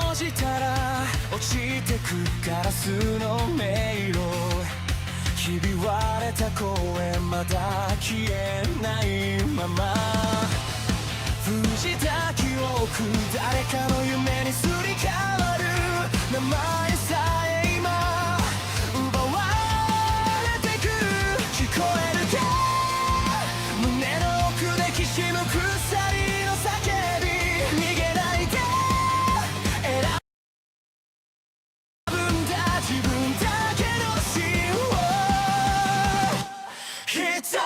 閉じたら落ちてくガラスの迷路、ひび割れた公園まだ消えないまま、藤た記憶誰かの夢にすり替わる、名前さえ今奪われてく、聞こえるか胸の奥できしむ鎖の叫び、逃げないで選ぶんだ自分だけの芯を、一つ書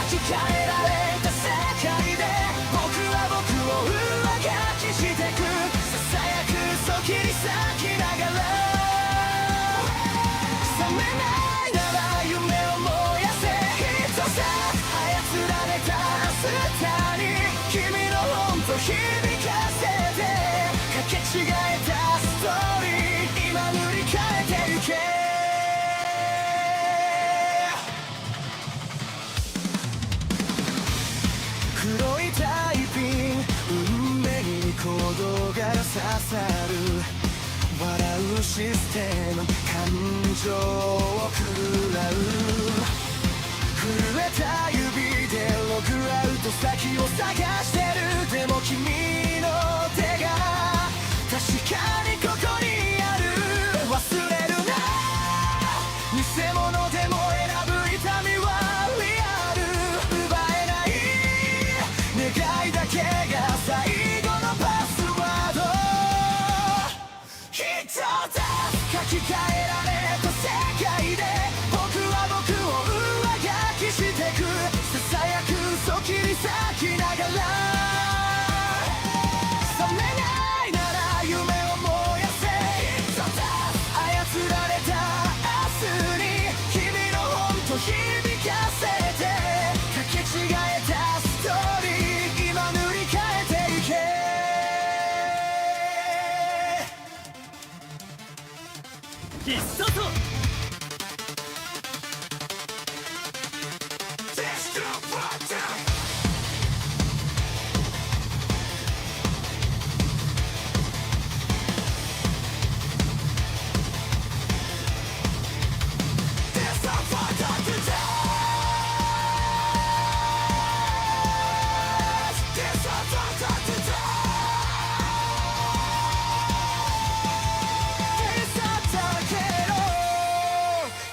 き換えられた世界で僕は僕を上書きしてく、ささやく嘘切り裂きながら、覚めないなら夢を燃やせ、一つ操られたスターに君の本と響かせて、かけ違えたストーリー今塗り替えてゆけ、黒いタイピング運命にコードが刺さる、笑うシステム感情を食らう、震えた指でログアウト先を探してる、でも君の手が確かにここにある、忘れるな偽物でも選ぶ痛みはリアル、奪えない願いだけが最後のパスワード、一つ書き換えられた世界で僕は僕を上書きしてく、ささやく嘘切り裂きながら、覚めないなら夢を燃やせ、一つ操られた明日に君の本と響かせて、かけ違えたストーリー今塗り替えてゆけ、必殺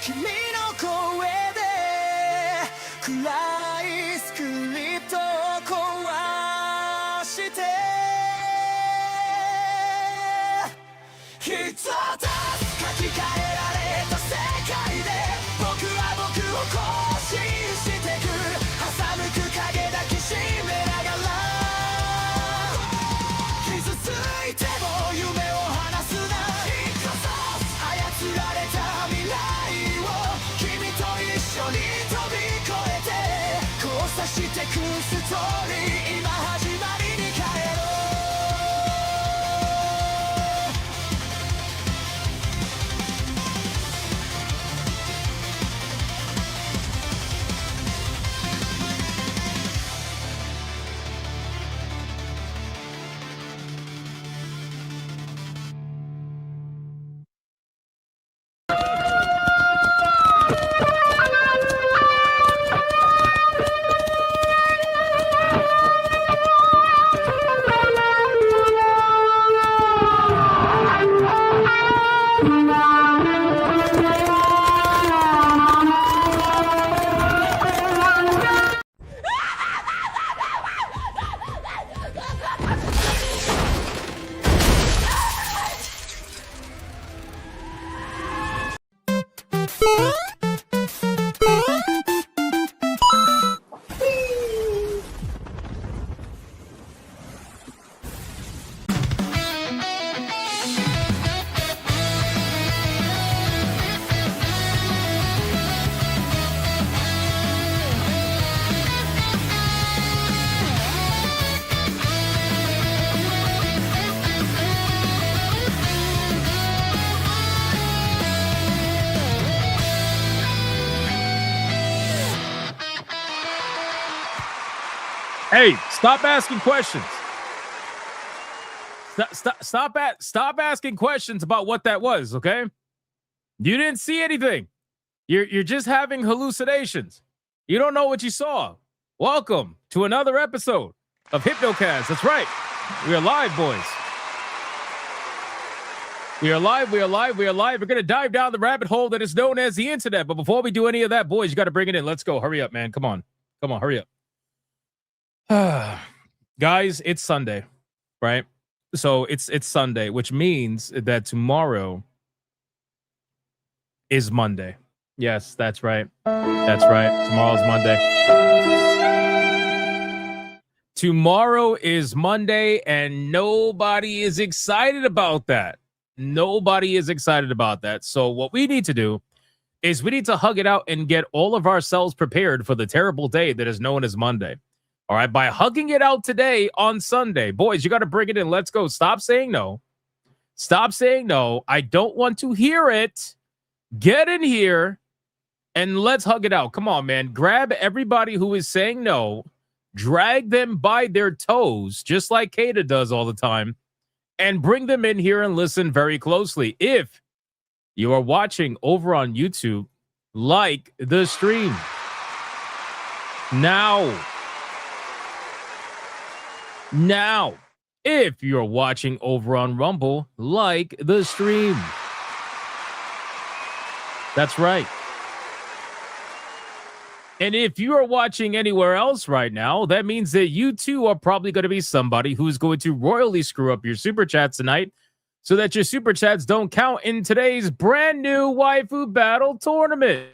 君の声で暗いスクリプトを壊して、一つ書き換えられた世界で僕は僕を更新してく、挟むく影抱きしめながら、傷ついても夢を離すな、一つ操られた未来を君と一緒に飛び越えて、交差してくストーリー今始まりに帰ろう、Hey, stop asking questions. Stop asking questions about what that was, okay? You didn't see anything. You're just having hallucinations. You don't know what you saw. Welcome to another episode of Hypnocast. That's right. We are live, boys. We are live. We're going to dive down the rabbit hole that is known as the internet. But before we do any of that, boys, you got to bring it in. Let's go. Hurry up, man. Come on, hurry up. Guys, it's Sunday, right? So it's Sunday, which means that tomorrow is Monday. Yes, that's right. Tomorrow's Monday. Tomorrow is Monday, and nobody is excited about that. So what we need to do is we need to hug it out and get all of ourselves prepared for the terrible day that is known as Monday. All right, by hugging it out today on Sunday. Boys, you got to bring it in. Let's go. Stop saying no. I don't want to hear it. Get in here and let's hug it out. Come on, man. Grab everybody who is saying no, drag them by their toes, just like Kata does all the time, and bring them in here and listen very closely. If you are watching over on YouTube, like the stream. Now, if you're watching over on Rumble, like the stream. That's right. And if you are watching anywhere else right now, that means that you too are probably going to be somebody who's going to royally screw up your super chats tonight so that your super chats don't count in today's brand new waifu battle tournament.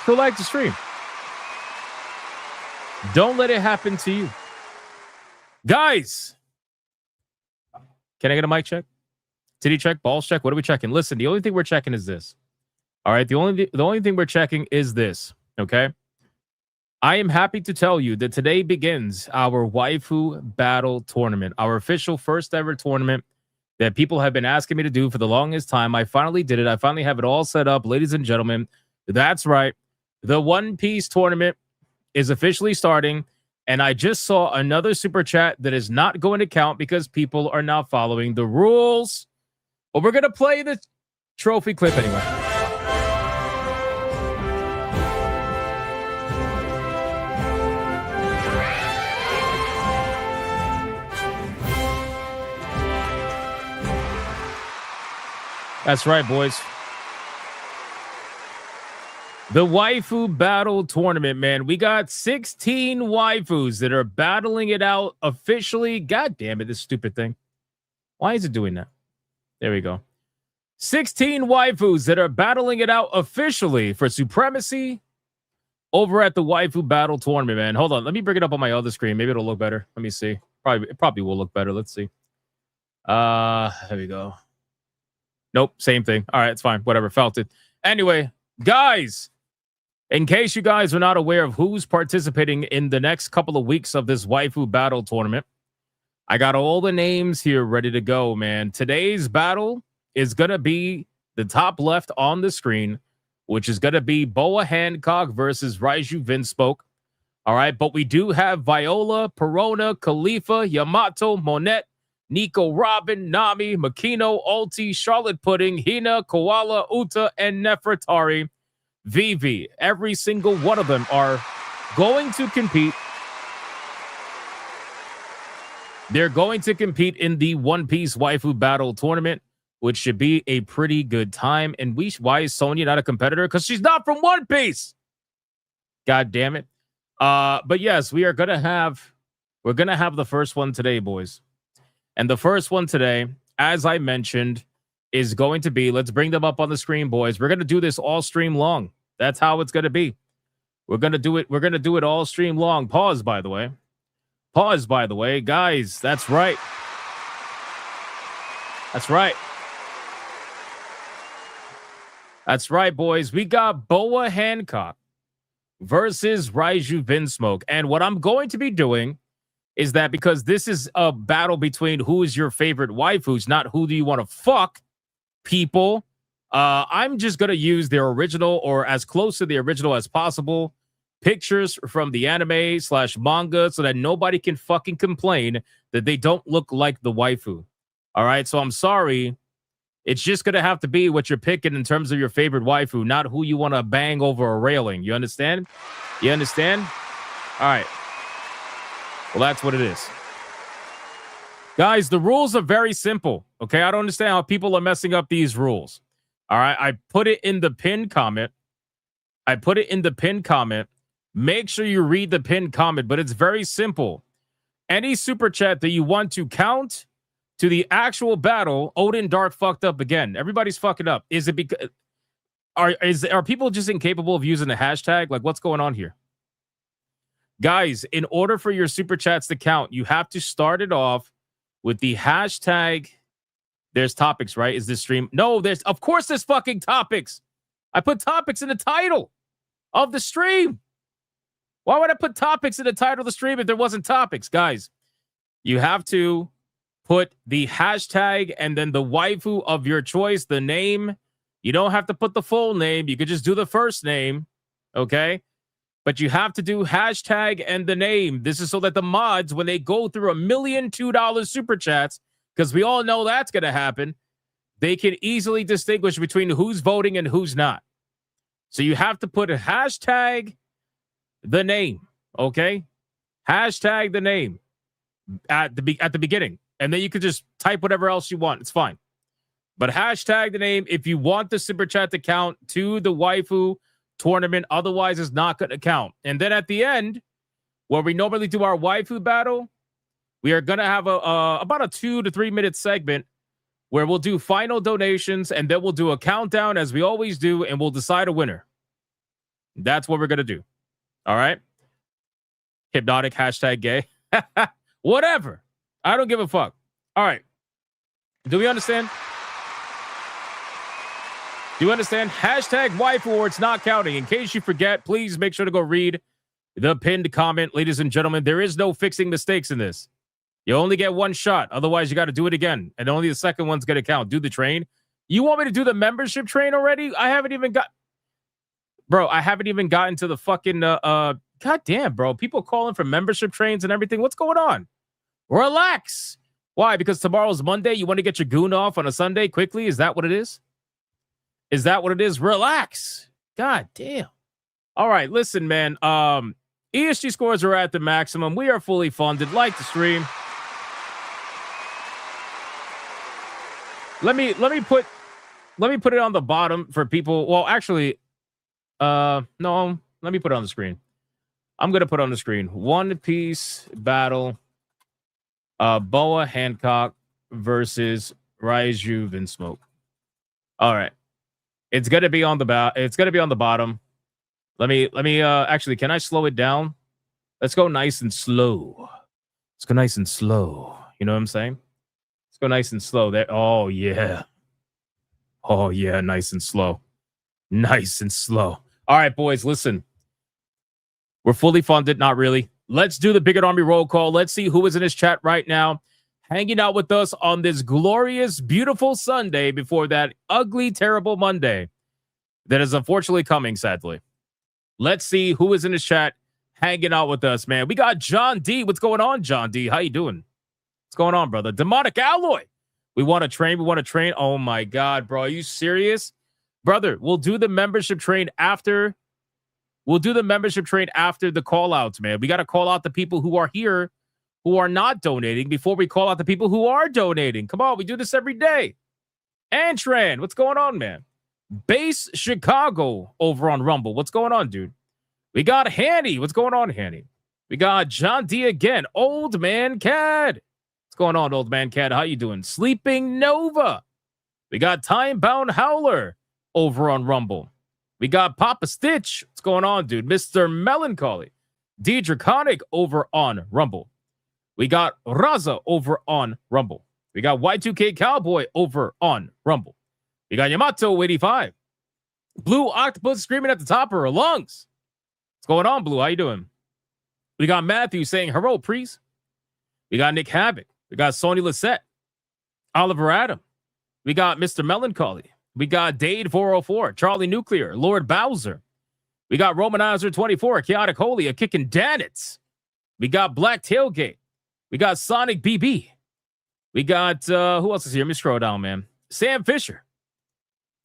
So like the stream. Don't let it happen to you. Guys, can I get a mic check? Titty check, balls check. What are we checking? Listen, the only thing we're checking is this. All right, the only thing we're checking is this. Okay, I am happy to tell you that today begins our waifu battle tournament, our official first ever tournament that people have been asking me to do for the longest time. I finally did it. I finally have it all set up, ladies and gentlemen. That's right. The One Piece tournament is officially starting. And I just saw another super chat that is not going to count because people are not following the rules. But we're going to play the trophy clip anyway. That's right, boys. The waifu battle tournament, man. We got 16 waifus that are battling it out officially. God damn it, this stupid thing. Why is it doing that? There we go. 16 waifus that are battling it out officially for supremacy over at the waifu battle tournament, man. Hold on. Let me bring it up on my other screen. Maybe it'll look better. Let me see. It probably will look better. Let's see. There we go. Nope, same thing. All right, it's fine. Whatever. Felt it. Anyway, guys, in case you guys are not aware of who's participating in the next couple of weeks of this waifu battle tournament, I got all the names here ready to go, man. Today's battle is going to be the top left on the screen, which is going to be Boa Hancock versus Raiju Vinspoke. All right, but we do have Viola, Perona, Khalifa, Yamato, Monet, Nico Robin, Nami, Makino, Ulti, Charlotte Pudding, Hina, Koala, Uta, and Nefertari. Vivi. Every single one of them are going to compete. They're going to compete in the One Piece waifu battle tournament, which should be a pretty good time. And why is Sonya not a competitor? Because she's not from One Piece. God damn it. But yes, we're gonna have the first one today, boys. And the first one today, as I mentioned, is going to be, let's bring them up on the screen, boys. We're gonna do this all stream long. That's how it's gonna be. We're gonna do it all stream long. Pause, by the way. Guys, that's right. That's right, boys. We got Boa Hancock versus Raiju Vinspoke. And what I'm going to be doing is that, because this is a battle between who is your favorite waifus, not who do you want to fuck, people. I'm just going to use their original, or as close to the original as possible. pictures from the anime / manga so that nobody can fucking complain that they don't look like the waifu. All right. So I'm sorry. It's just going to have to be what you're picking in terms of your favorite waifu, not who you want to bang over a railing. You understand? You understand? All right. Well, that's what it is. Guys, the rules are very simple. Okay. I don't understand how people are messing up these rules. All right. I put it in the pinned comment. Make sure you read the pinned comment, but it's very simple. Any super chat that you want to count to the actual battle, Odin Dark fucked up again. Everybody's fucking up. Is it because are people just incapable of using the hashtag? Like, what's going on here? Guys, in order for your super chats to count, you have to start it off with the hashtag. There's topics, right? Is this stream? No, of course there's fucking topics. I put topics in the title of the stream. Why would I put topics in the title of the stream if there wasn't topics? Guys, you have to put the hashtag and then the waifu of your choice, the name. You don't have to put the full name. You could just do the first name, okay? But you have to do hashtag and the name. This is so that the mods, when they go through $1 million $2 super chats, because we all know that's going to happen, they can easily distinguish between who's voting and who's not. So you have to put a hashtag the name, okay? Hashtag the name at the beginning. And then you could just type whatever else you want. It's fine. But hashtag the name if you want the super chat to count to the waifu tournament. Otherwise, it's not going to count. And then at the end, where we normally do our waifu battle, we are going to have about a 2 to 3 minute segment where we'll do final donations, and then we'll do a countdown as we always do, and we'll decide a winner. That's what we're going to do. All right? Hypnotic, hashtag gay. Whatever. I don't give a fuck. All right. Do we understand? Do you understand? Hashtag waifu or it's not counting. In case you forget, please make sure to go read the pinned comment. Ladies and gentlemen, there is no fixing mistakes in this. You only get one shot. Otherwise, you got to do it again. And only the second one's going to count. Do the train. You want me to do the membership train already? I haven't even gotten to the fucking, God damn, bro. People calling for membership trains and everything. What's going on? Relax. Why? Because tomorrow's Monday. You want to get your goon off on a Sunday quickly? Is that what it is? Is that what it is? Relax. God damn. All right. Listen, man. ESG scores are at the maximum. We are fully funded. Like the stream. Let me put it on the bottom for people. Well, actually, no, let me put it on the screen. I'm gonna put it on the screen. One Piece battle. Boa Hancock versus Raiju Vinsmoke. All right. It's gonna be on the bottom. Let me actually, can I slow it down? Let's go nice and slow. Let's go nice and slow. You know what I'm saying? Let's go nice and slow. There. Oh yeah. Oh yeah, nice and slow. Nice and slow. All right, boys, listen. We're fully funded, not really. Let's do the Bigot Army roll call. Let's see who is in this chat right now, hanging out with us on this glorious, beautiful Sunday before that ugly, terrible Monday that is unfortunately coming, sadly. Let's see who is in this chat hanging out with us, man. We got John D. What's going on, John D? How you doing? What's going on, brother? Demonic Alloy. We want to train. Oh, my God, bro. Are you serious? Brother, we'll do the membership train after. We'll do the membership train after the call-outs, man. We got to call out the people who are here who are not donating before we call out the people who are donating. Come on, we do this every day. Antran, what's going on, man? Base Chicago over on Rumble. What's going on, dude? We got Hanny. What's going on, Hanny? We got John D again. Old Man Cad. What's going on, Old Man Cad? How you doing? Sleeping Nova. We got Time Bound Howler over on Rumble. We got Papa Stitch. What's going on, dude? Mr. Melancholy. D Draconic over on Rumble. We got Raza over on Rumble. We got Y2K Cowboy over on Rumble. We got Yamato 85. Blue Octopus screaming at the top of her lungs. What's going on, Blue? How you doing? We got Matthew saying, hello, priest. We got Nick Havoc. We got Sony Lissette. Oliver Adam. We got Mr. Melancholy. We got Dade 404. Charlie Nuclear. Lord Bowser. We got Romanizer 24, Chaotic Holy, kicking Danitz. We got Black Tailgate. We got Sonic BB. We got, who else is here? Let me scroll down, man. Sam Fisher.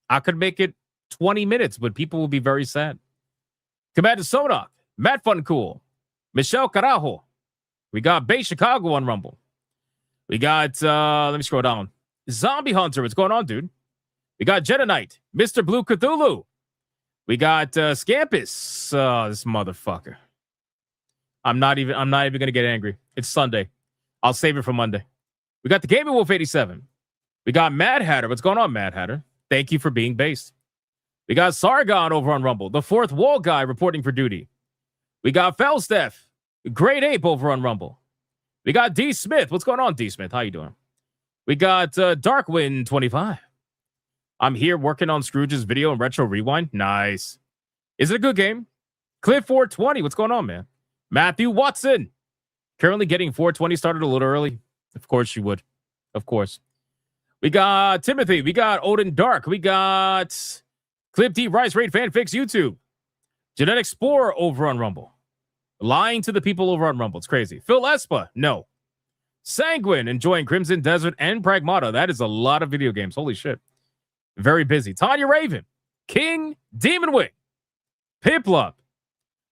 I could make it 20 minutes, but people will be very sad. Commander Sodak. Matt Funcool. Michelle Carajo. We got Bay Chicago on Rumble. We got, let me scroll down. Zombie Hunter. What's going on, dude? We got Jedi Knight. Mr. Blue Cthulhu. We got Scampus. This motherfucker. I'm not even going to get angry. It's Sunday. I'll save it for Monday. We got the Gaming Wolf 87. We got Mad Hatter. What's going on, Mad Hatter? Thank you for being based. We got Sargon over on Rumble. The Fourth Wall Guy reporting for duty. We got Felsteph. Great Ape over on Rumble. We got D. Smith. What's going on, D. Smith? How you doing? We got Darkwind 25. I'm here working on Scrooge's video and Retro Rewind. Nice. Is it a good game? Cliff 420. What's going on, man? Matthew Watson. Currently getting 420 started a little early. Of course you would. Of course. We got Timothy. We got Odin Dark. We got Clip D Rice Raid Fanfics YouTube. Genetic Spore over on Rumble. Lying to the people over on Rumble. It's crazy. Phil Espa. No. Sanguine. Enjoying Crimson Desert and Pragmata. That is a lot of video games. Holy shit. Very busy. Tanya Raven. King Demon Wing. Piplup.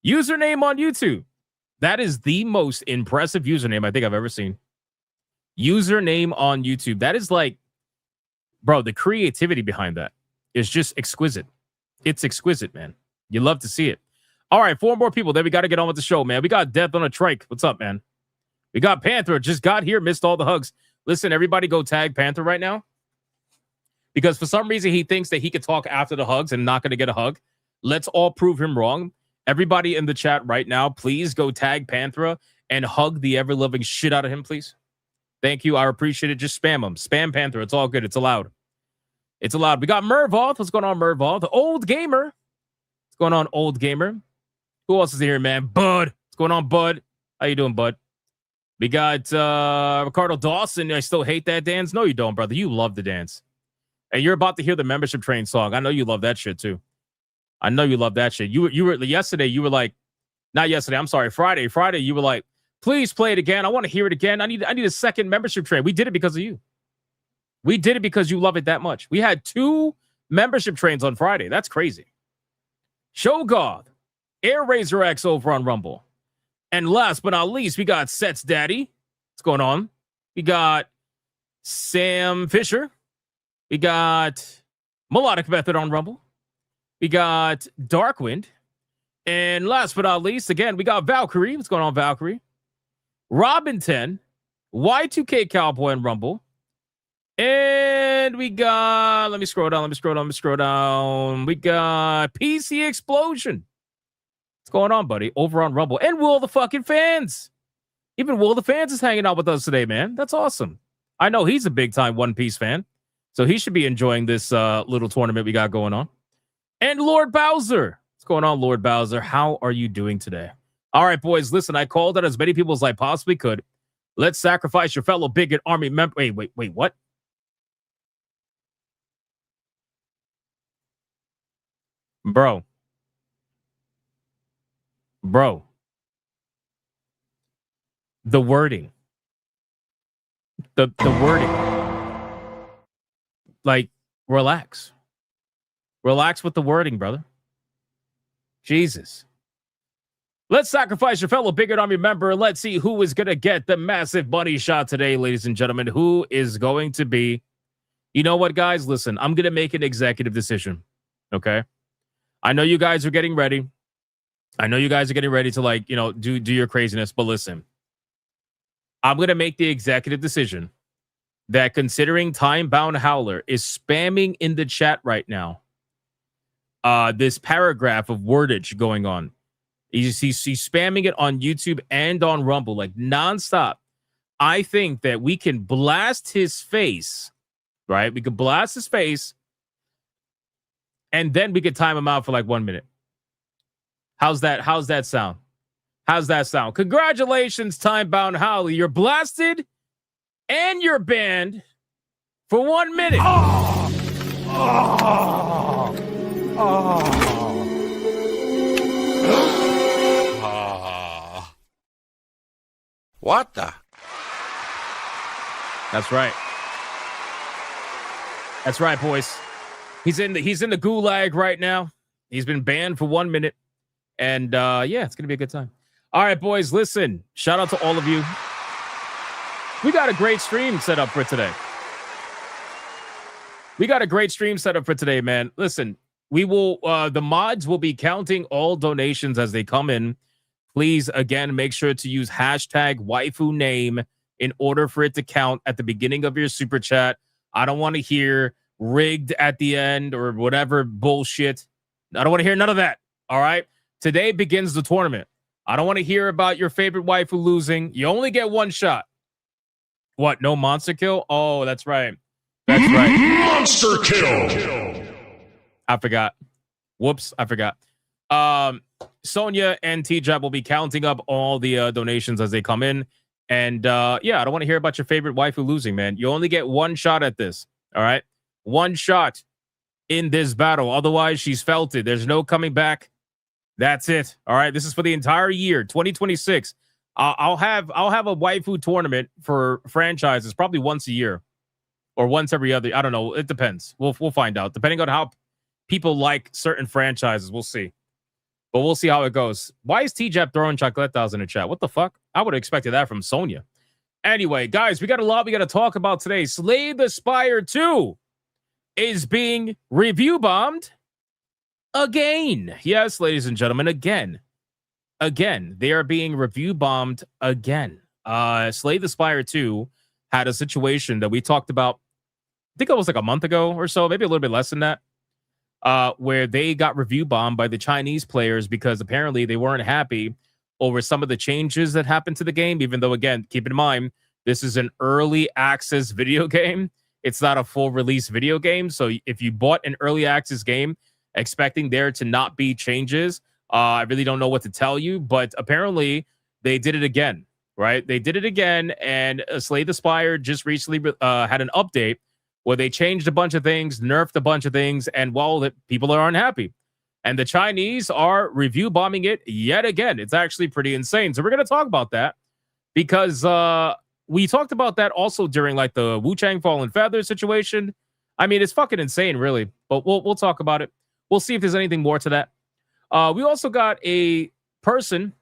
Username on YouTube. That is the most impressive username I think I've ever seen. Username on YouTube. That is like, bro, the creativity behind that is just exquisite. It's exquisite, man. You love to see it. All right, 4 more people. Then we got to get on with the show, man. We got Death on a Trike. What's up, man? We got Panther. Just got here. Missed all the hugs. Listen, everybody go tag Panther right now. Because for some reason, he thinks that he could talk after the hugs and not going to get a hug. Let's all prove him wrong. Everybody in the chat right now, please go tag Panthera and hug the ever-loving shit out of him, please. Thank you. I appreciate it. Just spam him. Spam Panther. It's all good. It's allowed. It's allowed. We got Mervoth. What's going on, Mervoth? The Old Gamer. What's going on, Old Gamer? Who else is here, man? Bud. What's going on, Bud? How you doing, Bud? We got Ricardo Dawson. I still hate that dance. No, you don't, brother. You love the dance. And you're about to hear the Membership Train song. I know you love that shit, too. I know you love that shit. You were yesterday, you were like, not yesterday, I'm sorry, Friday, you were like, please play it again. I want to hear it again. I need a second Membership Train. We did it because of you. We did it because you love it that much. We had 2 Membership Trains on Friday. That's crazy. Shoggoth, Air Razor X over on Rumble. And last but not least, we got Sets Daddy. What's going on? We got Sam Fisher. We got Melodic Method on Rumble. We got Darkwind. And last but not least, again, we got Valkyrie. What's going on, Valkyrie? Robin 10. Y2K Cowboy and Rumble. And we got, let me scroll down. We got PC Explosion. What's going on, buddy? Over on Rumble. And Will the fucking Fans. Even Will the Fans is hanging out with us today, man. That's awesome. I know he's a big-time One Piece fan. So he should be enjoying this little tournament we got going on. And Lord Bowser. What's going on, Lord Bowser? How are you doing today? All right, boys, listen, I called out as many people as I possibly could. Let's sacrifice your fellow bigot army member. Wait, what? Bro. The wording. The wording. Like, relax. Relax with the wording, brother. Jesus. Let's sacrifice your fellow bigot army member and let's see who is going to get the massive bunny shot today, ladies and gentlemen. Who is going to be... You know what, guys? Listen, I'm going to make an executive decision, okay? I know you guys are getting ready. I know you guys are getting ready to, like, you know, do your craziness, but listen. I'm going to make the executive decision that considering Time-Bound Howler is spamming in the chat right now, this paragraph of wordage going on. He's spamming it on YouTube and on Rumble, like nonstop. I think that we can blast his face, right? We could blast his face, and then we could time him out for like 1 minute. How's that sound? How's that sound? Congratulations, Time-Bound Howler. You're blasted and you're banned for 1 minute. What the? That's right. That's right, boys. He's in the gulag right now. He's been banned for 1 minute. And yeah, it's gonna be a good time. All right, boys, listen. Shout out to all of you. We got a great stream set up for today. Man. Listen, we will the mods will be counting all donations as they come in. Please, again, make sure to use hashtag waifu name in order for it to count at the beginning of your super chat. I don't want to hear rigged at the end or whatever bullshit. I don't want to hear none of that. All right. Today begins the tournament. I don't want to hear about your favorite waifu losing. You only get one shot. What? No monster kill? Oh, that's right. That's right. Monster kill. I forgot. Whoops. I forgot. Sonia and TJAP will be counting up all the donations as they come in. And yeah, I don't want to hear about your favorite waifu losing, man. You only get one shot at this. All right. One shot in this battle. Otherwise, she's felt it. There's no coming back. That's it. All right. This is for the entire year, 2026. I'll have a waifu tournament for franchises probably once a year or once every other. I don't know. It depends. We'll find out. Depending on how people like certain franchises, we'll see. But we'll see how it goes. Why is TJAP throwing chocolatas in the chat? What the fuck? I would have expected that from Sonya. Anyway, guys, we got a lot we got to talk about today. Slay the Spire 2 is being review bombed again. Yes, ladies and gentlemen, again. They are being review bombed again. Slay the Spire 2 had a situation that we talked about, I think it was like a month ago or so, maybe a little bit less than that, where they got review bombed by the Chinese players because apparently they weren't happy over some of the changes that happened to the game, even though, again, keep in mind, this is an early access video game. It's not a full release video game. So if you bought an early access game expecting there to not be changes, I really don't know what to tell you, but apparently they did it again, right? They did it again, and Slay the Spire just recently had an update where they changed a bunch of things, nerfed a bunch of things, and well, people are unhappy. And the Chinese are review bombing it yet again. It's actually pretty insane. So we're going to talk about that because we talked about that also during like the Wu Chang Fallen Feather situation. I mean, it's fucking insane, really. But we'll talk about it. We'll see if there's anything more to that. We also got a person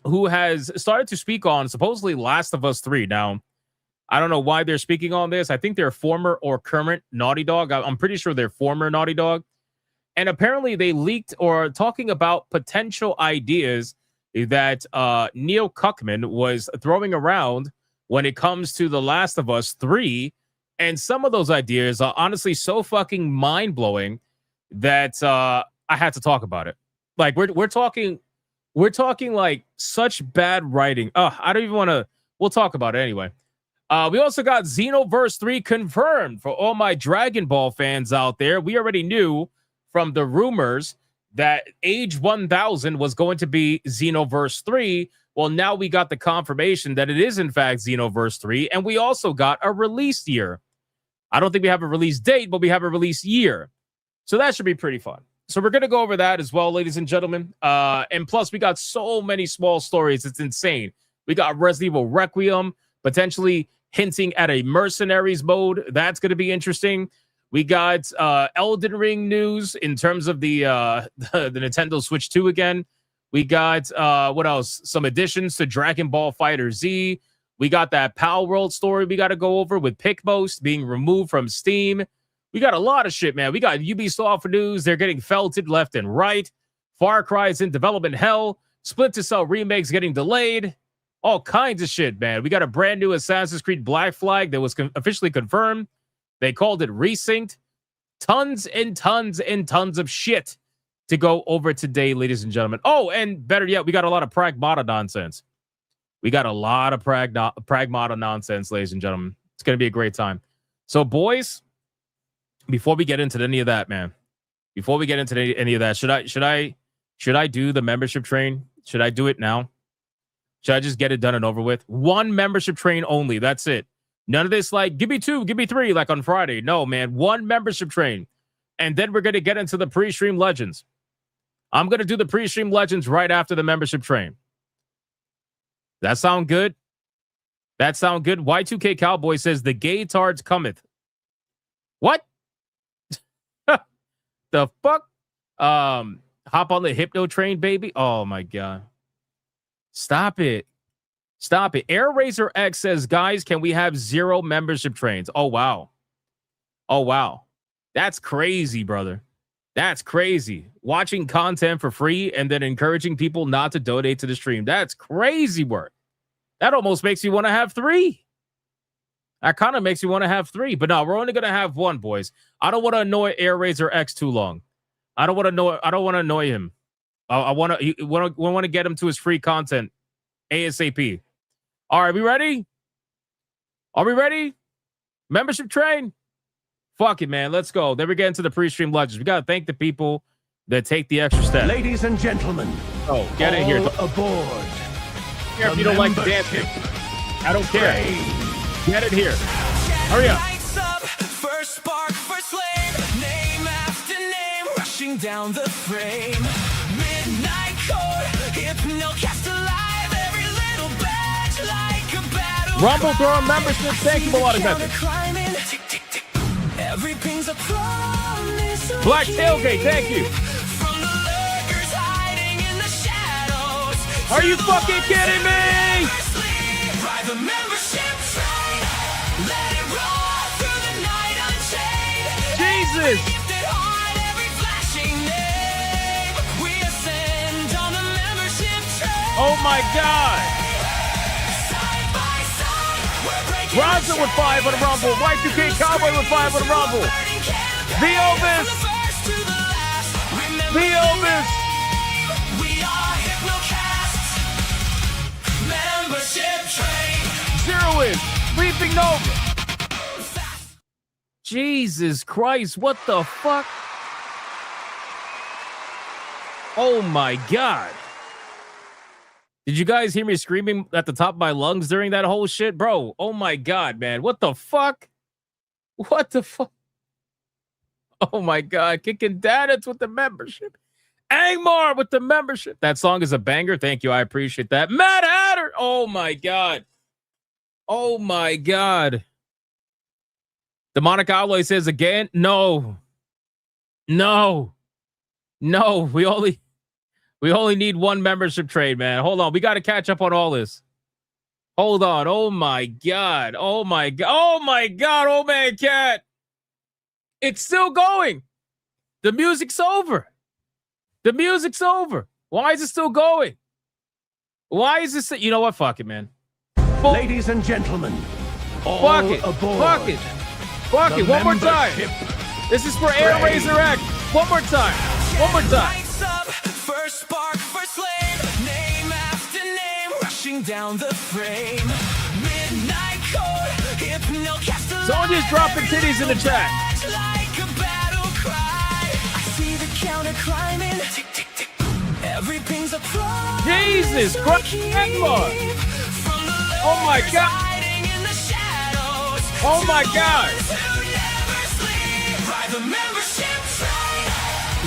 who has started to speak on supposedly Last of Us 3. Now, I don't know why they're speaking on this. I think they're former or current Naughty Dog. I'm pretty sure they're former Naughty Dog. And apparently they leaked or are talking about potential ideas that Neil Cuckman was throwing around when it comes to The Last of Us 3. And some of those ideas are honestly so fucking mind-blowing that I had to talk about it. Like we're talking like such bad writing. I don't even want to. We'll talk about it anyway. We also got Xenoverse 3 confirmed for all my Dragon Ball fans out there. We already knew from the rumors that Age 1000 was going to be Xenoverse 3. Well, now we got the confirmation that it is in fact Xenoverse 3, and we also got a release year. I don't think we have a release date, but we have a release year. So that should be pretty fun. So we're going to go over that as well, ladies and gentlemen. And plus, we got so many small stories. It's insane. We got Resident Evil Requiem, potentially hinting at a Mercenaries mode. That's going to be interesting. We got Elden Ring news in terms of the Nintendo Switch 2 again. We got, what else? Some additions to Dragon Ball Fighter Z. We got that Pal World story we got to go over with Picmost being removed from Steam. We got a lot of shit, man. We got Ubisoft news. They're getting felted left and right. Far Cry's in development hell. Splinter Cell remakes getting delayed. All kinds of shit, man. We got a brand new Assassin's Creed Black Flag that was officially confirmed. They called it Resynced. Tons and tons and tons of shit to go over today, ladies and gentlemen. Oh, and better yet, we got a lot of Pragmata nonsense. We got a lot of Pragmata nonsense, ladies and gentlemen. It's going to be a great time. So, boys, before we get into any of that, man, before we get into any of that, should I do the membership train? Should I do it now? Should I just get it done and over with? One membership train only. That's it. None of this like, give me 2, give me 3, like on Friday. No, man. One membership train. And then we're going to get into the pre-stream legends. I'm going to do the pre-stream legends right after the membership train. That sound good? That sound good? Y2K Cowboy says the gay tards cometh. What? The fuck? Hop on the hypno train, baby. Oh my god. Stop it. Stop it. Air Razor X says, guys, can we have 0 membership trains? Oh wow. Oh wow. That's crazy, brother. That's crazy. Watching content for free and then encouraging people not to donate to the stream. That's crazy work. That almost makes you want to have 3. That kind of makes you want to have 3. But no, we're only going to have 1, boys. I don't want to annoy Air Razor X too long. I don't want to annoy him. I want to get him to his free content ASAP. All right, we ready? Are we ready? Membership train? Fuck it, man. Let's go. Then we get into the pre-stream legends. We got to thank the people that take the extra step. Ladies and gentlemen, get in here. Aboard. Care if you don't like the dance. I don't care. Get in here. Hurry up. First spark, first flame, name after name, rushing down the frame. Midnight code, Hypnocast alive, every little badge like a battle. Rumble throw membership. Thank you, Melodic Method. Every ping's a promise. Black Tailgate, thank you. From the lurkers hiding in the shadows. Are you fucking kidding me? Ride the membership train. Let it roll through the night unchained. Jesus. Gifted heart, every flashing name. We ascend on the membership train. Oh my God. Side by side, we're breaking Bronson with 5 on the Rumble. Y2K Cowboy with 5 on the Rumble. The Elvis. The Elvis. We are Hypnocast. Membership train. 0 is Leaping Nova. Jesus Christ, what the fuck? Oh my God. Did you guys hear me screaming at the top of my lungs during that whole shit? Bro, oh my God, man. What the fuck? What the fuck? Oh my God. Kicking Dadits with the membership. Angmar with the membership. That song is a banger. Thank you. I appreciate that. Mad Hatter. Oh my God. Oh my God. Demonic Alloy says again, no. No. No. We only need 1 membership trade, man. Hold on. We got to catch up on all this. Hold on. Oh my God. Oh my God. Oh my God. Oh man, cat. It's still going. The music's over. The music's over. Why is it still going? Why is this? You know what? Fuck it, man. Ladies and gentlemen, fuck it. Aboard. Fuck it. Fuck it. One more time. This is for Air Razor X. One more time. One more time. First spark, first flame, name after name, rushing down the frame. Midnight code, Hypnocast alive. Someone just dropping titties in the chat. Like a battle cry. I see the counter climbing. Tick, tick, tick. Every ping's a pro. Jesus Christ. Oh my God. Oh my God. Ride the membership train.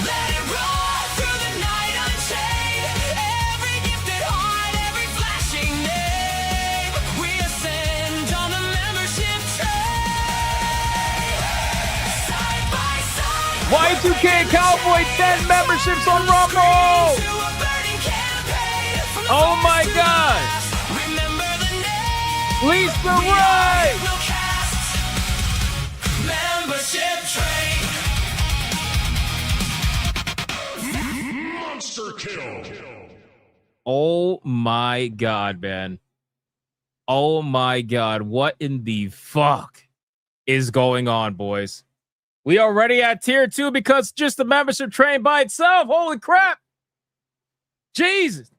Let it roll through the night unchained. Every gifted heart, every flashing name. We ascend on the membership train. Side by side. Y2K Cowboy 10 memberships on Rumble. Oh my God. Remember the name. Lisa Ray. Membership train. Monster kill. Oh my God, man. Oh my God. What in the fuck is going on, boys? We are already at tier 2 because just the membership train by itself. Holy crap. Jesus.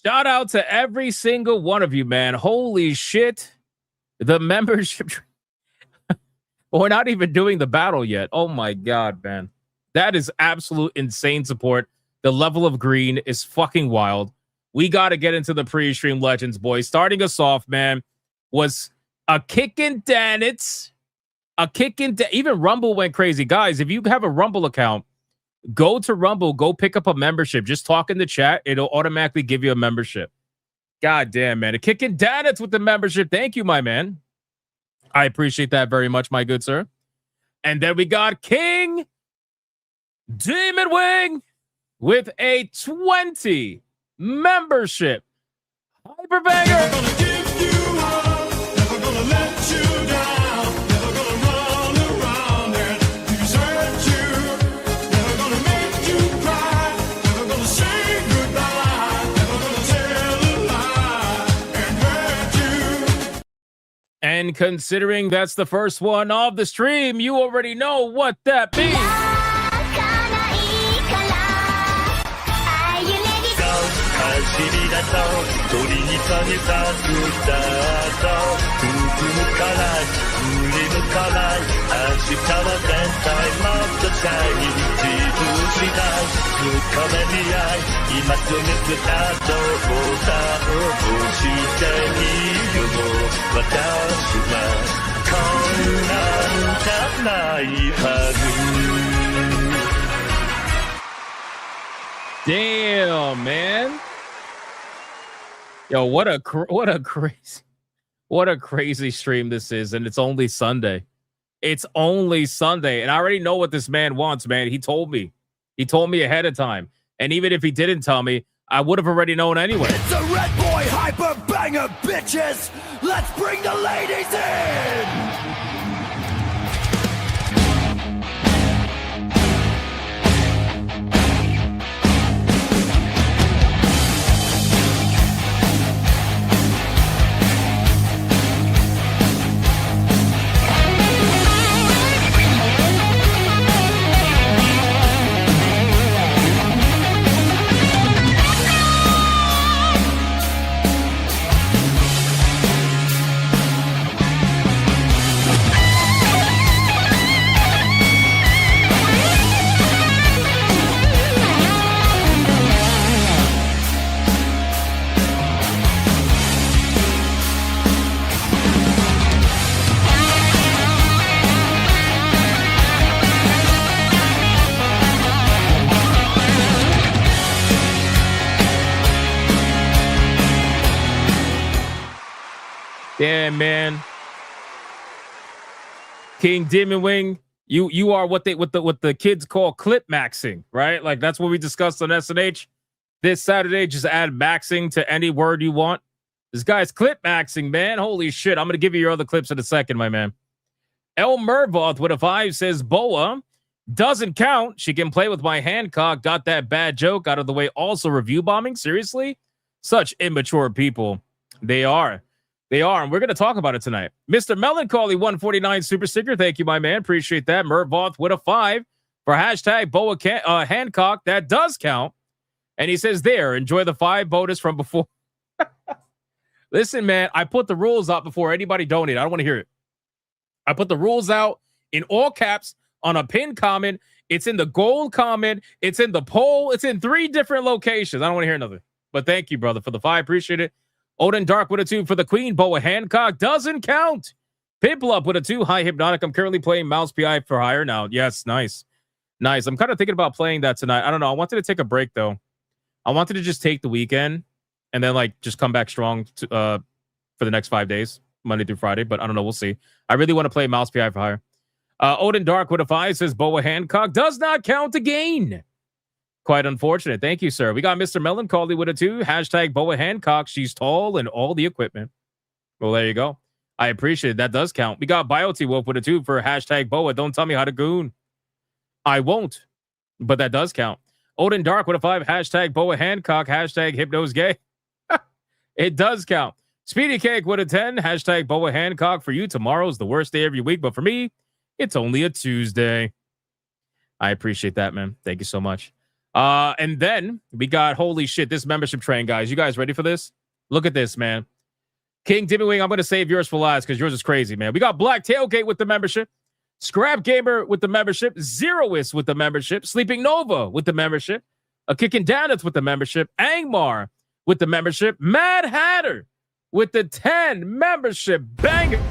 Shout out to every single one of you, man. Holy shit. The membership We're not even doing the battle yet. Oh my God, man. That is absolute insane support. The level of green is fucking wild. We got to get into the pre-stream legends, boys. Starting us off, man, was a kickin' Danitz. Even Rumble went crazy. Guys, if you have a Rumble account, go to Rumble, go pick up a membership. Just talk in the chat. It'll automatically give you a membership. God damn, man. A kickin' Danitz with the membership. Thank you, my man. I appreciate that very much, my good sir. And then we got King Demon Wing with a 20 membership. Hyperbanger. And considering that's the first one of the stream, you already know what that means. Damn, man. Yo, what a crazy stream this is, and it's only Sunday. It's only Sunday, and I already know what this man wants, man. He told me ahead of time, and even if he didn't tell me, I would have already known anyway. It's a Red Boy Hyper Banger, bitches. Let's bring the ladies in. Yeah, man. King Demon Wing, you are what the kids call clip maxing, right? Like that's what we discussed on SNH this Saturday. Just add maxing to any word you want. This guy's clip maxing, man. Holy shit. I'm gonna give you your other clips in a second, my man. El Mervoth with a 5 says Boa doesn't count. She can play with my Hancock. Got that bad joke out of the way. Also review bombing. Seriously? Such immature people. They are. And we're going to talk about it tonight. Mr. Melancholy 149 Super Sticker. Thank you, my man. Appreciate that. Mervoth with a 5 for hashtag Boa Hancock. That does count. And he says there, enjoy the 5 bonus from before. Listen, man, I put the rules out before anybody donated. I don't want to hear it. I put the rules out in all caps on a pinned comment. It's in the gold comment. It's in the poll. It's in 3 different locations. I don't want to hear nothing. But thank you, brother, for the 5. Appreciate it. Odin Dark with a 2 for the Queen. Boa Hancock doesn't count. Pimple up with a 2. Hi, Hypnotic. I'm currently playing Mouse PI for hire now. Yes, nice. I'm kind of thinking about playing that tonight. I don't know. I wanted to take a break, though. I wanted to just take the weekend and then, like, just come back strong for the next 5 days, Monday through Friday. But I don't know. We'll see. I really want to play Mouse PI for hire. Odin Dark with a 5 says Boa Hancock does not count again. Quite unfortunate. Thank you, sir. We got Mr. Melancholy with a 2. Hashtag Boa Hancock. She's tall and all the equipment. Well, there you go. I appreciate it. That does count. We got Bioti Wolf with a 2 for hashtag Boa. Don't tell me how to goon. I won't. But that does count. Odin Dark with a 5. Hashtag Boa Hancock. Hashtag Hypno's gay. It does count. Speedy Cake with a 10. Hashtag Boa Hancock. For you, tomorrow's the worst day of your week. But for me, it's only a Tuesday. I appreciate that, man. Thank you so much. And then we got, holy shit, this membership train, guys. You guys ready for this? Look at this, man. King Dimmy Wing, I'm going to save yours for last because yours is crazy, man. We got Black Tailgate with the membership. Scrap Gamer with the membership. Zeroist with the membership. Sleeping Nova with the membership. A Kickin' Donuts with the membership. Angmar with the membership. Mad Hatter with the 10 membership. Banger.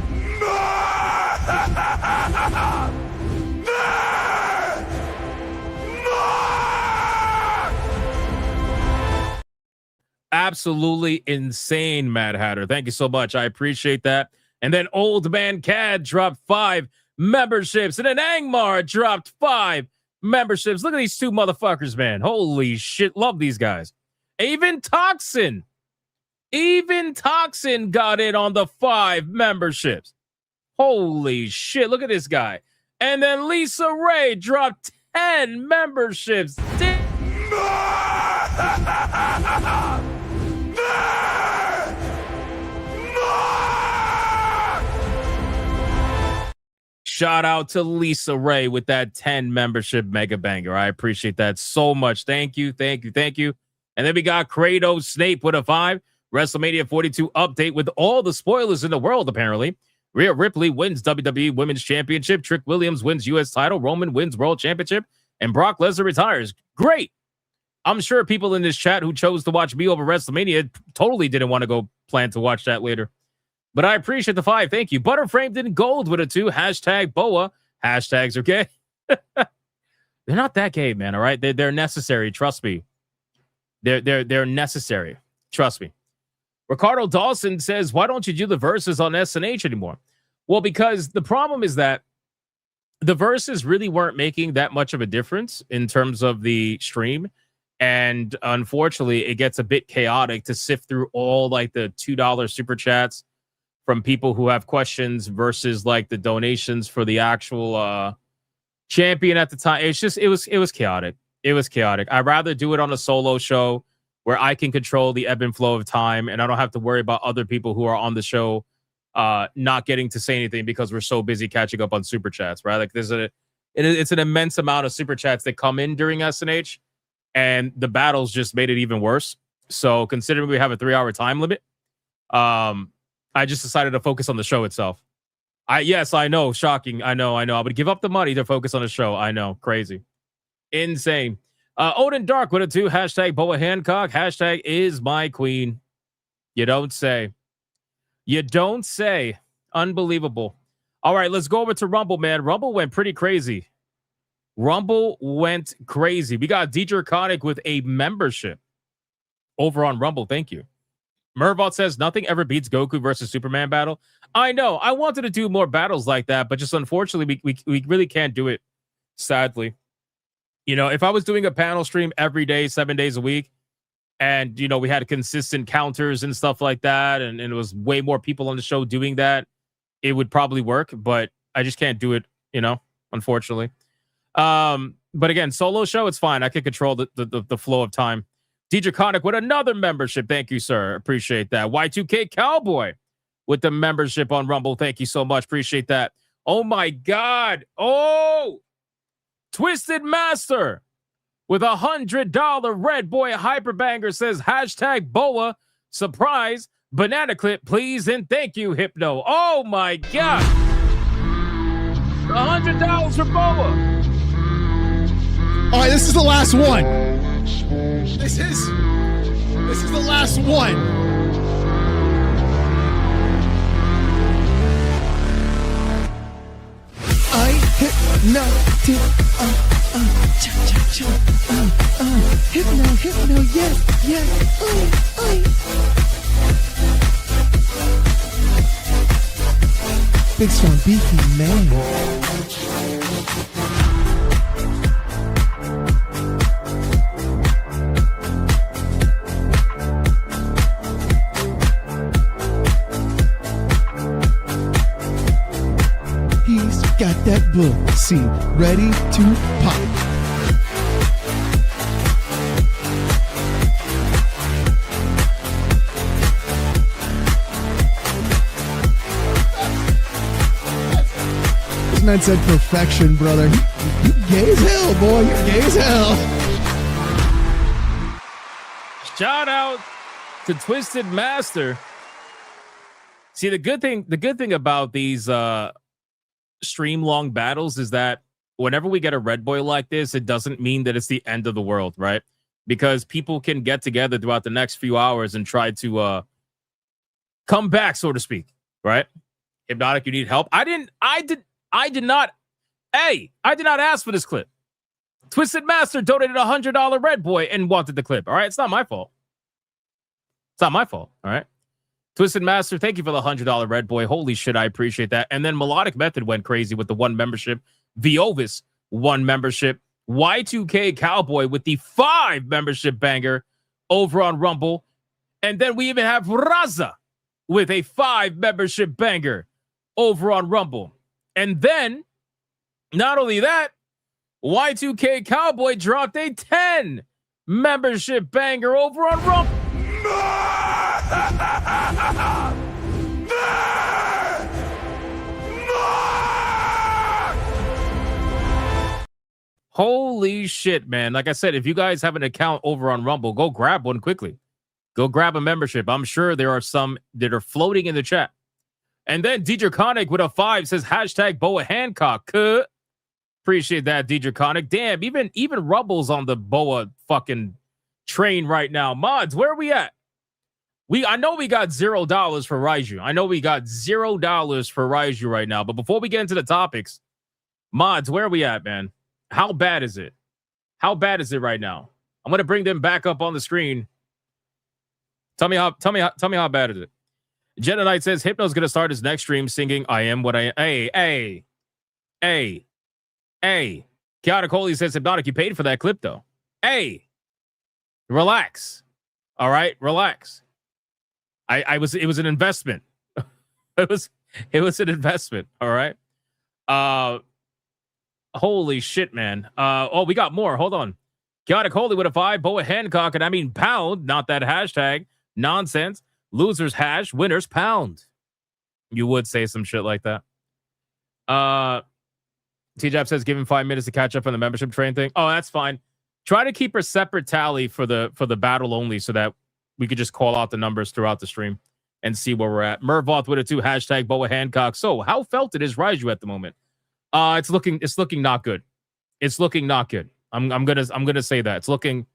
Absolutely insane, Mad Hatter. Thank you so much. I appreciate that. And then Old Man Cad dropped 5 memberships. And then Angmar dropped 5 memberships. Look at these 2 motherfuckers, man. Holy shit. Love these guys. Even Toxin got in on the 5 memberships. Holy shit. Look at this guy. And then Lisa Ray dropped 10 memberships. Shout out to Lisa Ray with that 10 membership mega banger. I appreciate that so much. Thank you. And then we got Kratos Snape with a 5. WrestleMania 42 update with all the spoilers in the world, apparently. Rhea Ripley wins WWE Women's Championship. Trick Williams wins U.S. title. Roman wins World Championship. And Brock Lesnar retires. Great. I'm sure people in this chat who chose to watch me over WrestleMania totally didn't want to go plan to watch that later. But I appreciate the 5. Thank you. Butterframed in gold with a 2. Hashtag BOA. Hashtags are gay. They're not that gay, man. All right. They're necessary. Trust me. They're necessary. Trust me. Ricardo Dawson says, why don't you do the verses on SNH anymore? Well, because the problem is that the verses really weren't making that much of a difference in terms of the stream. And unfortunately, it gets a bit chaotic to sift through all like the $2 super chats from people who have questions versus like the donations for the actual champion at the time. It's just, it was chaotic. It was chaotic. I'd rather do it on a solo show where I can control the ebb and flow of time and I don't have to worry about other people who are on the show not getting to say anything because we're so busy catching up on super chats, right? Like it's an immense amount of super chats that come in during SNH and the battles just made it even worse. So considering we have a 3-hour time limit, I just decided to focus on the show itself. Yes, I know. Shocking. I know. I would give up the money to focus on the show. I know. Crazy. Insane. Odin Dark with a 2. Hashtag Boa Hancock. Hashtag is my queen. You don't say. Unbelievable. All right, let's go over to Rumble, man. Rumble went pretty crazy. We got DJ Conic with a membership over on Rumble. Thank you. Mervot says, nothing ever beats Goku versus Superman battle. I know. I wanted to do more battles like that, but just unfortunately, we really can't do it, sadly. You know, if I was doing a panel stream every day, 7 days a week, and, you know, we had consistent counters and stuff like that, and it was way more people on the show doing that, it would probably work, but I just can't do it, you know, unfortunately. But again, solo show, it's fine. I can control the flow of time. DJ Conic with another membership. Thank you, sir. Appreciate that. Y2K Cowboy with the membership on Rumble. Thank you so much. Appreciate that. Oh, my God. Oh, Twisted Master with $100 Red Boy Hyperbanger says, hashtag BOA, surprise, banana clip, please, and thank you, Hypno. Oh, my God. $100 for BOA. All right, this is the last one. This is the last one. I hypnotic, hypno, yeah, big strong beefy man. Got that book, see, ready to pop. This man said perfection, brother. You gay as hell, boy. You're gay as hell. Shout out to Twisted Master. See, the good thing about these stream long battles is that whenever we get a red boy like this, it doesn't mean that it's the end of the world, right? Because people can get together throughout the next few hours and try to come back, so to speak, right? Hypnotic, you need help. I did not ask for this clip. Twisted Master donated $100 red boy and wanted the clip. All right, it's not my fault. It's not my fault. All right. Twisted Master, thank you for the $100 red boy. Holy shit, I appreciate that. And then Melodic Method went crazy with the 1 membership. Viovis 1 membership. Y2K Cowboy with the 5 membership banger over on Rumble. And then we even have Raza with a 5 membership banger over on Rumble. And then, not only that, Y2K Cowboy dropped a 10 membership banger over on Rumble. Holy shit, man. Like I said, if you guys have an account over on Rumble, go grab one quickly. Go grab a membership. I'm sure there are some that are floating in the chat. And then DJ Conic with a 5 says hashtag Boa Hancock. Appreciate that, DJ Conic. Damn, even Rumble's on the Boa fucking train right now. Mods, where are we at? I know we got $0 for Raiju. I know we got $0 for Raiju right now. But before we get into the topics, mods, where are we at, man? How bad is it? How bad is it right now? I'm gonna bring them back up on the screen. Tell me how bad is it? Jedi Knight says Hypno's gonna start his next stream singing "I Am What I Am." Hey. Kiara Coley says Hypnotic, you paid for that clip though. Hey, relax. All right, relax. It was an investment. it was an investment. All right. Holy shit, man. We got more. Hold on. Chaotic Holy with a 5. Boa Hancock, and I mean pound, not that hashtag. Nonsense. Losers hash, winners pound. You would say some shit like that. T-Jab says give him 5 minutes to catch up on the membership train thing. Oh, that's fine. Try to keep a separate tally for the battle only so that we could just call out the numbers throughout the stream and see where we're at. Mervoth with a 2, hashtag Boa Hancock. So how felt it is Raiju at the moment? It's looking not good. It's looking not good. I'm gonna say that. It's looking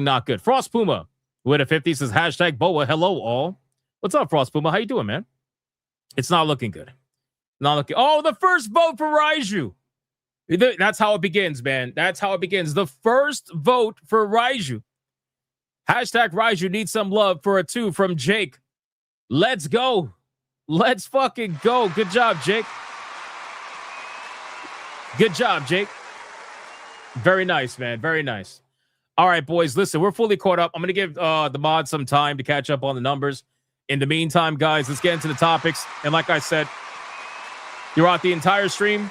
not good. Frost Puma with a 50 says hashtag Boa. Hello all. What's up, Frost Puma? How you doing, man? It's not looking good. Not looking. Oh, the first vote for Raiju. That's how it begins, man. That's how it begins. The first vote for Raiju. Hashtag Raiju needs some love for a 2 from Jake. Let's go. Let's fucking go. Good job, Jake. Good job, Jake. Very nice, man. Very nice. All right, boys. Listen, we're fully caught up. I'm going to give the mod some time to catch up on the numbers. In the meantime, guys, let's get into the topics. And like I said, throughout the entire stream,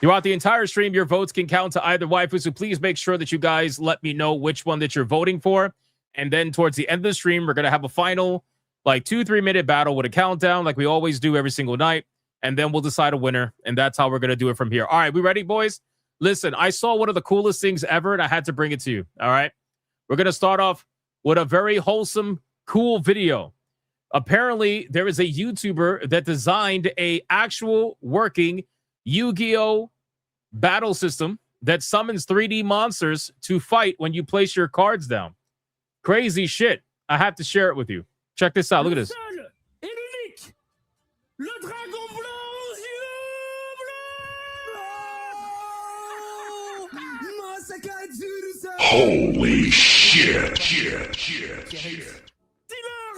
your votes can count to either waifu. So please make sure that you guys let me know which one that you're voting for. And then towards the end of the stream, we're going to have a final, 2-3 minute battle with a countdown like we always do every single night. And then we'll decide a winner. And that's how we're going to do it from here. All right, we ready, boys? Listen, I saw one of the coolest things ever, and I had to bring it to you. All right? We're going to start off with a very wholesome, cool video. Apparently, there is a YouTuber that designed a actual working Yu-Gi-Oh! Battle system that summons 3D monsters to fight when you place your cards down. Crazy shit. I have to share it with you. Check this out. Look at this. Le dragon blanc aux yeux bleus. Holy shit. Dealer,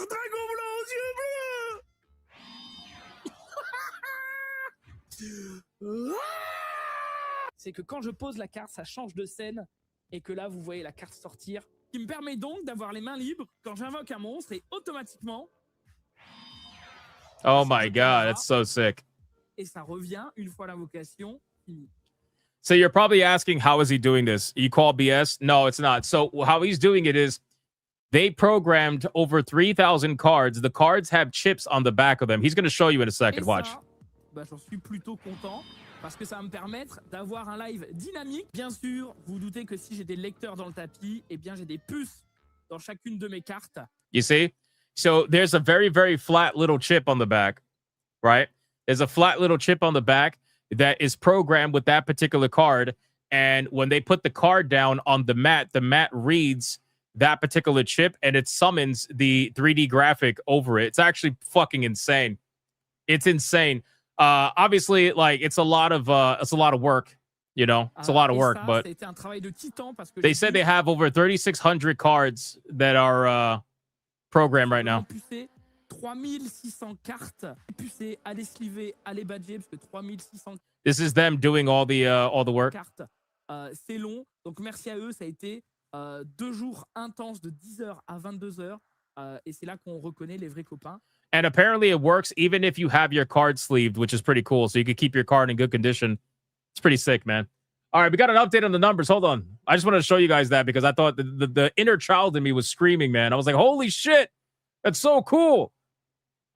dragon blanc aux yeux bleus. C'est que quand je pose la carte, ça change de scène et que là, vous voyez la carte sortir, qui me permet donc d'avoir les mains libres quand j'invoque un monstre et automatiquement. Oh my God, that's so sick. Et ça revient une fois l'invocation finie. So you're probably asking, how is he doing this? You call BS? No, it's not. So how he's doing it is they programmed over 3,000 cards. The cards have chips on the back of them. He's going to show you in a second. Watch. J'en suis plutôt content parce que ça va me permettre d'avoir un live dynamique. Bien sûr, vous doutez que si j'ai des lecteurs dans le tapis, eh bien j'ai des puces dans chacune de mes cartes. You see? So there's a very, very flat little chip on the back, right? There's a flat little chip on the back that is programmed with that particular card. And when they put the card down on the mat reads that particular chip and it summons the 3D graphic over it. It's actually fucking insane. It's insane. Obviously, like it's a lot of work, you know. It's a lot of work, but they said they have over 3,600 cards that are programmed right now. 3600 cartes pucées, allez sliver, allez badger parce que 3600 This is them doing all the work. cartes. C'est long, donc merci à eux, ça a été 2 jours intenses de 10h à 22h et c'est là qu'on reconnaît les vrais copains. And apparently it works even if you have your card sleeved, which is pretty cool. So you can keep your card in good condition. It's pretty sick, man. All right, we got an update on the numbers. Hold on. I just wanted to show you guys that because I thought the inner child in me was screaming, man. I was like, holy shit, that's so cool.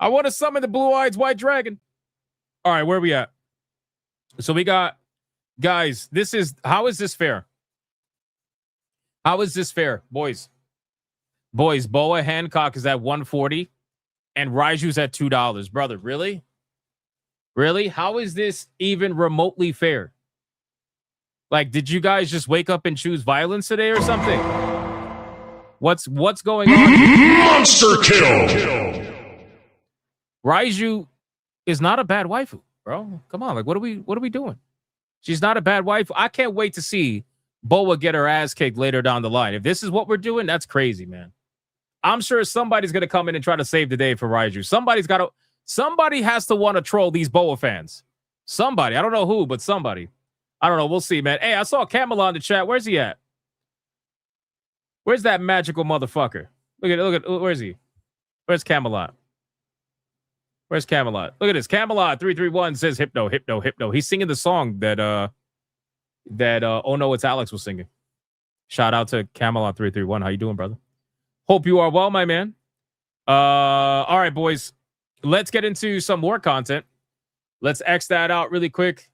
I want to summon the blue-eyed white dragon. All right, where are we at? So we got, guys, how is this fair? How is this fair, boys? Boys, Boa Hancock is at 140 and Raiju's at $2. Brother, really? Really? How is this even remotely fair? Like, did you guys just wake up and choose violence today or something? What's going on? Monster kill! Raiju is not a bad waifu, bro. Come on, like what are we doing? She's not a bad waifu. I can't wait to see Boa get her ass kicked later down the line. If this is what we're doing, that's crazy, man. I'm sure somebody's gonna come in and try to save the day for Raiju. Somebody has to want to troll these Boa fans. Somebody. I don't know who, but somebody. I don't know. We'll see, man. Hey, I saw Camelot in the chat. Where's he at? Where's that magical motherfucker? Look at where's he? Where's Camelot? Where's Camelot? Look at this. Camelot 331 says hypno, hypno, hypno. He's singing the song that Oh No, It's Alex was singing. Shout out to Camelot 331. How you doing, brother? Hope you are well, my man. All right, boys. Let's get into some more content. Let's X that out really quick.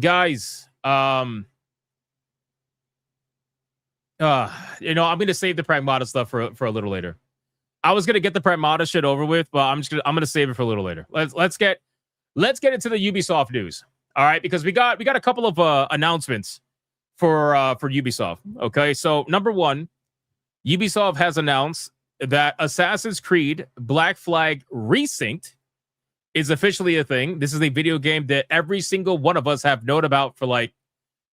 Guys, I'm gonna save the Pragmata stuff for a little later. I was gonna get the Pragmata shit over with, but I'm gonna save it for a little later. Let's get into the Ubisoft news. All right, because we got a couple of announcements for Ubisoft. Okay, so number one, Ubisoft has announced that Assassin's Creed Black Flag Resynced is officially a thing. This is a video game that every single one of us have known about for like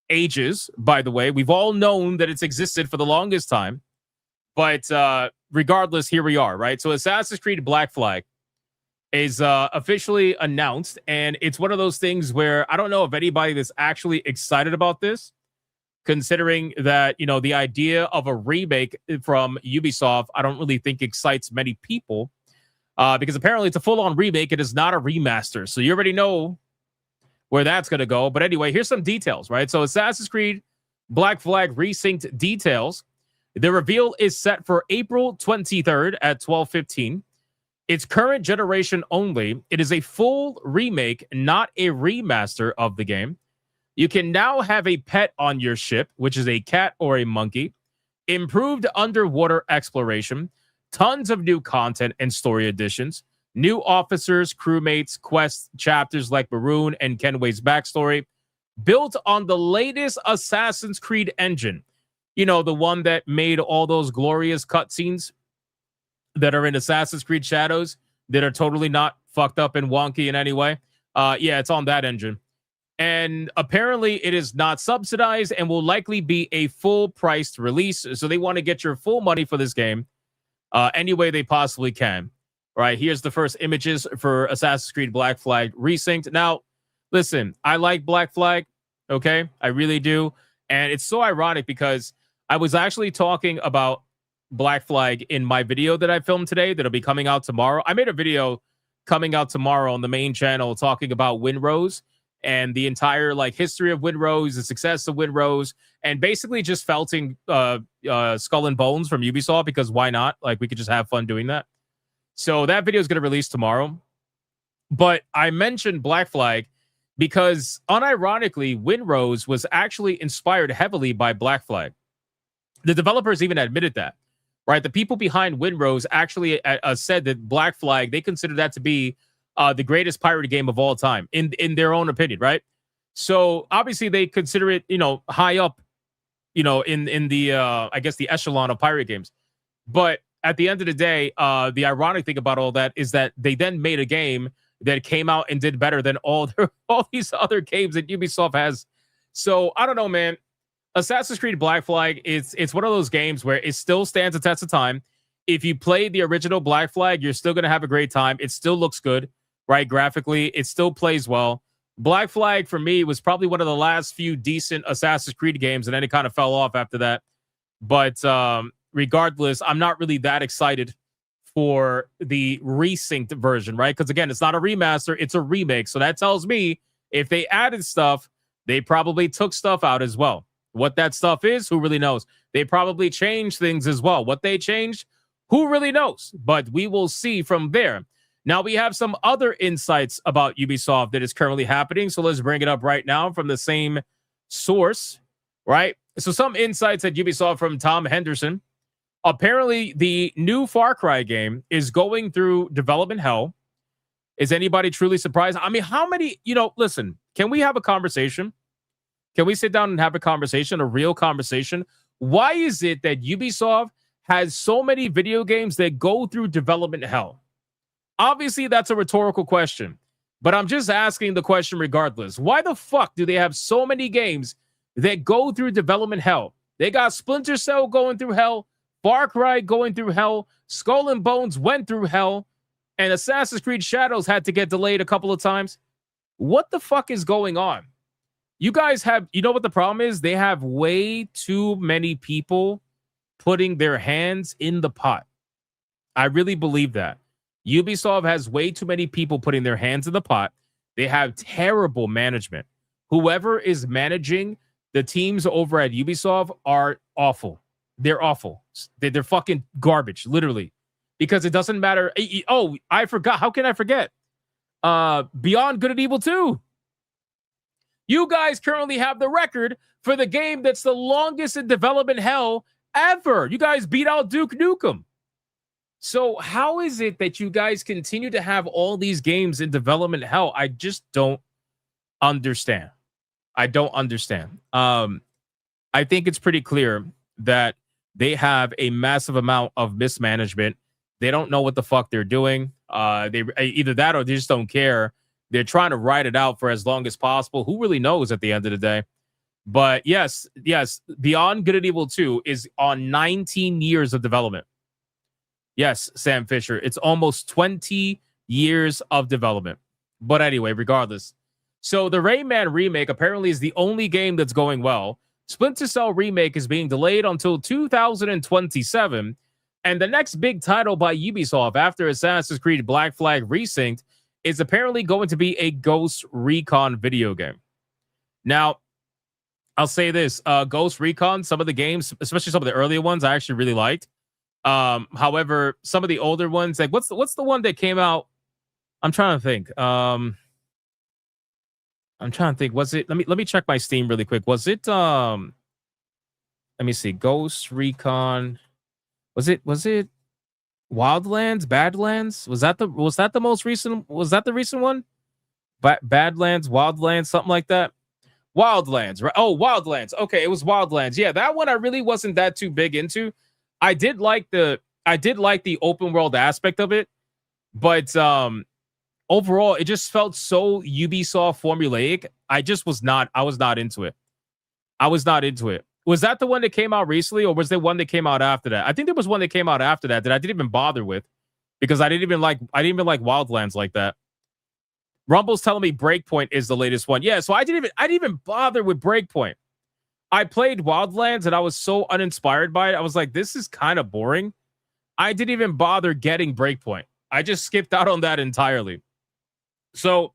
ages. By the way, we've all known that it's existed for the longest time. But regardless, here we are, right? So Assassin's Creed Black Flag is officially announced. And it's one of those things where I don't know if anybody that's actually excited about this, considering that, you know, the idea of a remake from Ubisoft, I don't really think excites many people because apparently it's a full-on remake. It is not a remaster. So you already know where that's going to go. But anyway, here's some details, right? So Assassin's Creed Black Flag Resynced details. The reveal is set for April 23rd at 12:15. It's current generation only. It is a full remake, not a remaster of the game. You can now have a pet on your ship, which is a cat or a monkey. Improved underwater exploration. Tons of new content and story additions. New officers, crewmates, quests, chapters like Maroon and Kenway's backstory. Built on the latest Assassin's Creed engine. You know, the one that made all those glorious cutscenes that are in Assassin's Creed Shadows that are totally not fucked up and wonky in any way. Yeah, it's on that engine. And apparently it is not subsidized and will likely be a full-priced release. So they want to get your full money for this game any way they possibly can. All right, here's the first images for Assassin's Creed Black Flag Resynced. Now, listen, I like Black Flag, okay? I really do. And it's so ironic because I was actually talking about Black Flag in my video that I filmed today that'll be coming out tomorrow. I made a video coming out tomorrow on the main channel talking about Windrose and the entire like history of Windrose, the success of Windrose, and basically just felting Skull and Bones from Ubisoft because why not? Like we could just have fun doing that. So that video is going to release tomorrow. But I mentioned Black Flag because unironically, Windrose was actually inspired heavily by Black Flag. The developers even admitted that, right? The people behind Windrose actually said that Black Flag, they consider that to be the greatest pirate game of all time in their own opinion, right? So obviously they consider it, high up, in the I guess the echelon of pirate games. But at the end of the day, the ironic thing about all that is that they then made a game that came out and did better than all these other games that Ubisoft has. So I don't know, man. Assassin's Creed Black Flag, it's one of those games where it still stands the test of time. If you play the original Black Flag, you're still going to have a great time. It still looks good, right? Graphically, it still plays well. Black Flag, for me, was probably one of the last few decent Assassin's Creed games, and then it kind of fell off after that. But regardless, I'm not really that excited for the resynced version, right? Because, again, it's not a remaster, it's a remake. So that tells me if they added stuff, they probably took stuff out as well. What that stuff is, who really knows? They probably changed things as well. What they changed, who really knows? But we will see from there. Now, we have some other insights about Ubisoft that is currently happening. So let's bring it up right now from the same source, right? So some insights at Ubisoft from Tom Henderson. Apparently, the new Far Cry game is going through development hell. Is anybody truly surprised? I mean, how many, listen, can we have a conversation? Can we sit down and have a conversation, a real conversation? Why is it that Ubisoft has so many video games that go through development hell? Obviously, that's a rhetorical question, but I'm just asking the question regardless. Why the fuck do they have so many games that go through development hell? They got Splinter Cell going through hell, Far Cry going through hell, Skull and Bones went through hell, and Assassin's Creed Shadows had to get delayed a couple of times. What the fuck is going on? You guys have, what the problem is? They have way too many people putting their hands in the pot. I really believe that. Ubisoft has way too many people putting their hands in the pot. They have terrible management. Whoever is managing the teams over at Ubisoft are awful. They're awful. They're fucking garbage, literally. Because it doesn't matter. Oh, I forgot. How can I forget? Beyond Good and Evil 2. You guys currently have the record for the game that's the longest in development hell ever. You guys beat out Duke Nukem. So how is it that you guys continue to have all these games in development hell? I just don't understand. I don't understand. I think it's pretty clear that they have a massive amount of mismanagement. They don't know what the fuck they're doing. They either that or they just don't care. They're trying to ride it out for as long as possible. Who really knows at the end of the day? But yes, Beyond Good and Evil 2 is on 19 years of development. Yes, Sam Fisher. It's almost 20 years of development. But anyway, regardless. So the Rayman remake apparently is the only game that's going well. Splinter Cell remake is being delayed until 2027. And the next big title by Ubisoft after Assassin's Creed Black Flag Resynced is apparently going to be a Ghost Recon video game. Now, I'll say this. Ghost Recon, some of the games, especially some of the earlier ones, I actually really liked. However, some of the older ones, like what's the one that came out? I'm trying to think. Was it? Let me check my Steam really quick. Was it? Let me see. Ghost Recon. Was it Wildlands? Badlands? Was that the most recent? Was that the recent one? Badlands, Wildlands, something like that. Wildlands, right? Oh, Wildlands. Okay, it was Wildlands. Yeah, that one I really wasn't that too big into. I did like the open world aspect of it, but overall it just felt so Ubisoft formulaic. I was not into it. Was that the one that came out recently, or was there one that came out after that? I think there was one that came out after that I didn't even bother with because I didn't even like Wildlands like that. Rumble's telling me Breakpoint is the latest one. Yeah, so I didn't even bother with Breakpoint. I played Wildlands and I was so uninspired by it. I was like, this is kind of boring. I didn't even bother getting Breakpoint. I just skipped out on that entirely. So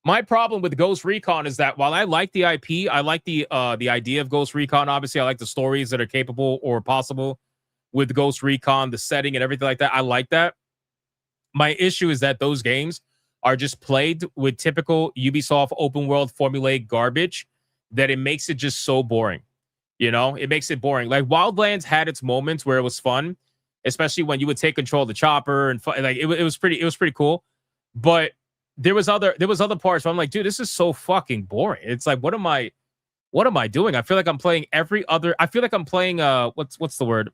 my problem with Ghost Recon is that while I like the IP, I like the idea of Ghost Recon. Obviously, I like the stories that are capable or possible with Ghost Recon, the setting and everything like that. I like that. My issue is that those games are just played with typical Ubisoft open world formulaic garbage that it makes it just so boring. It makes it boring. Like Wildlands had its moments where it was fun, especially when you would take control of the chopper and like it was pretty cool. But there was other parts where I'm like, dude, this is so fucking boring. It's like, what am I doing? I feel like I'm playing every other. I feel like I'm playing what's the word?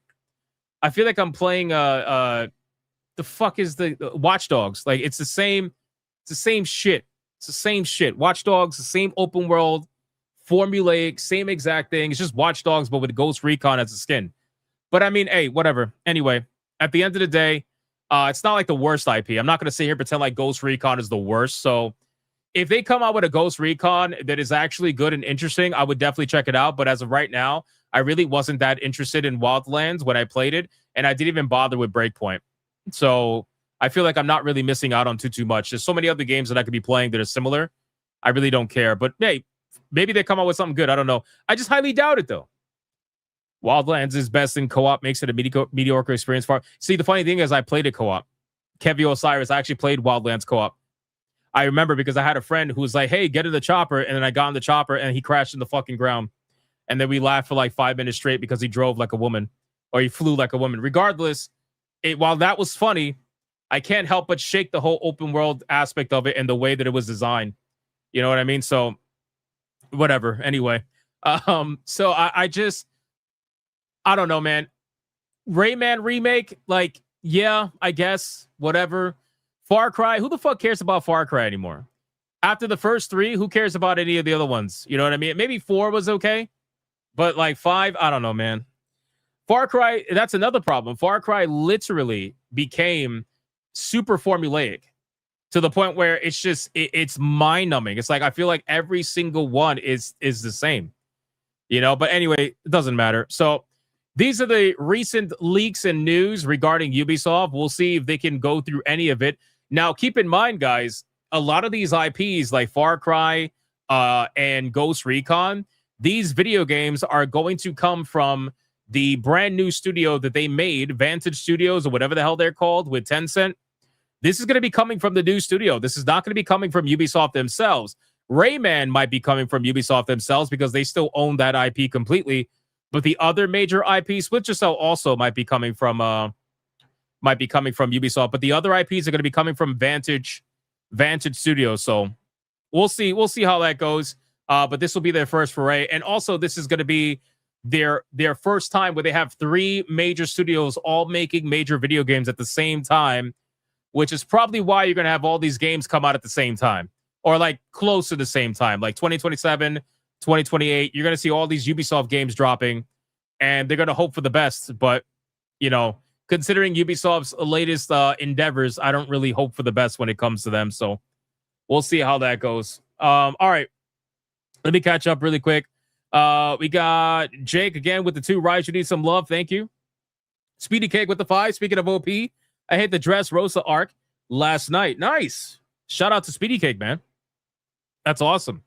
I feel like I'm playing the fuck is the Watch Dogs. Like it's the same shit. It's the same shit. Watch Dogs, the same open world, formulaic, same exact thing. It's just Watch Dogs, but with Ghost Recon as a skin. But I mean, hey, whatever. Anyway, at the end of the day, it's not like the worst IP. I'm not going to sit here and pretend like Ghost Recon is the worst. So if they come out with a Ghost Recon that is actually good and interesting, I would definitely check it out. But as of right now, I really wasn't that interested in Wildlands when I played it, and I didn't even bother with Breakpoint. So I feel like I'm not really missing out on too much. There's so many other games that I could be playing that are similar. I really don't care. But hey, maybe they come out with something good. I don't know. I just highly doubt it, though. Wildlands is best in co-op, makes it a mediocre experience for. See, the funny thing is I played a co-op. Kevy Osiris, I actually played Wildlands co-op. I remember because I had a friend who was like, hey, get in the chopper. And then I got in the chopper and he crashed in the fucking ground. And then we laughed for like 5 minutes straight because he drove like a woman or he flew like a woman. Regardless, while that was funny, I can't help but shake the whole open world aspect of it and the way that it was designed. You know what I mean? So whatever. Anyway, so I don't know, man. Rayman remake, like, yeah, I guess, whatever. Far Cry, who the fuck cares about Far Cry anymore? After the first 3, who cares about any of the other ones? You know what I mean? Maybe 4 was okay, but like 5, I don't know, man. Far Cry, that's another problem. Far Cry literally became super formulaic to the point where it's just, it's mind-numbing. It's like, I feel like every single one is the same, you know? But anyway, it doesn't matter. So these are the recent leaks and news regarding Ubisoft. We'll see if they can go through any of it. Now, keep in mind, guys, a lot of these IPs like Far Cry and Ghost Recon, these video games are going to come from the brand new studio that they made, Vantage Studios or whatever the hell they're called with Tencent. This is going to be coming from the new studio. This is not going to be coming from Ubisoft themselves. Rayman might be coming from Ubisoft themselves because they still own that IP completely. But the other major IPs, Splinter Cell also might be coming from Ubisoft. But the other IPs are going to be coming from Vantage Studios. So we'll see how that goes. But this will be their first foray, and also this is going to be their first time where they have 3 major studios all making major video games at the same time, which is probably why you're going to have all these games come out at the same time or like close to the same time, like 2027. 2028, you're going to see all these Ubisoft games dropping, and they're going to hope for the best. But, you know, considering Ubisoft's latest endeavors, I don't really hope for the best when it comes to them. So we'll see how that goes. All right. Let me catch up really quick. We got Jake again with the 2. Rise, you need some love. Thank you. Speedy Cake with the 5. Speaking of OP, I hit the Dress Rosa arc last night. Nice. Shout out to Speedy Cake, man. That's awesome.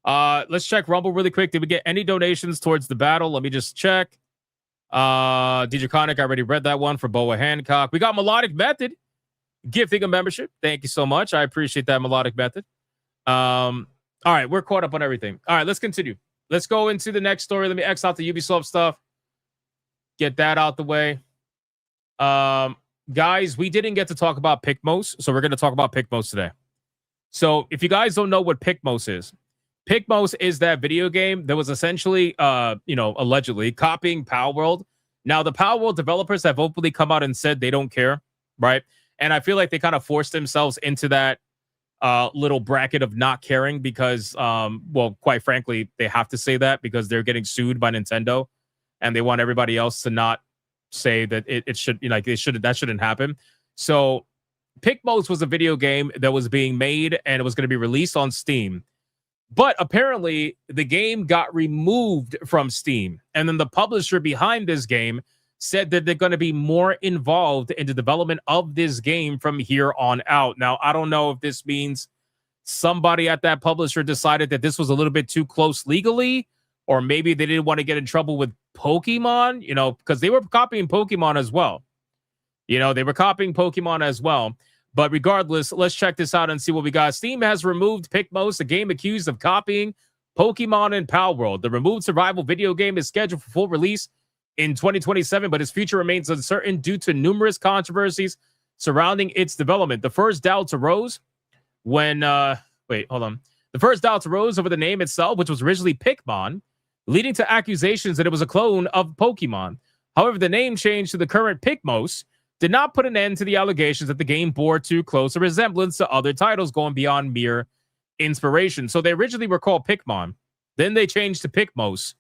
Let's check Rumble really quick. Did we get any donations towards the battle? Let me just check. DJ Conic, I already read that one for Boa Hancock. We got Melodic Method gifting a membership. Thank you so much. I appreciate that, Melodic Method. All right, we're caught up on everything. All right, let's continue. Let's go into the next story. Let me X out the Ubisoft stuff. Get that out the way. Guys, we didn't get to talk about Picmos, so we're going to talk about Picmos today. So if you guys don't know what Picmos is that video game that was essentially, allegedly copying Palworld. Now, the Palworld developers have openly come out and said they don't care, right? And I feel like they kind of forced themselves into that little bracket of not caring because, quite frankly, they have to say that because they're getting sued by Nintendo, and they want everybody else to not say that it should, that shouldn't happen. So, Picmos was a video game that was being made and it was going to be released on Steam. But apparently, the game got removed from Steam. And then the publisher behind this game said that they're going to be more involved in the development of this game from here on out. Now, I don't know if this means somebody at that publisher decided that this was a little bit too close legally, or maybe they didn't want to get in trouble with Pokemon, because they were copying Pokemon as well. But regardless, let's check this out and see what we got. Steam has removed Picmos, a game accused of copying Pokemon and Palworld. The removed survival video game is scheduled for full release in 2027, but its future remains uncertain due to numerous controversies surrounding its development. The first doubts arose when wait, hold on. The first doubts arose over the name itself, which was originally Pikmon, leading to accusations that it was a clone of Pokemon. However, the name change to the current Pikmos did not put an end to the allegations that the game bore too close a resemblance to other titles going beyond mere inspiration. So they originally were called Pikmon. Then they changed to Pikmos.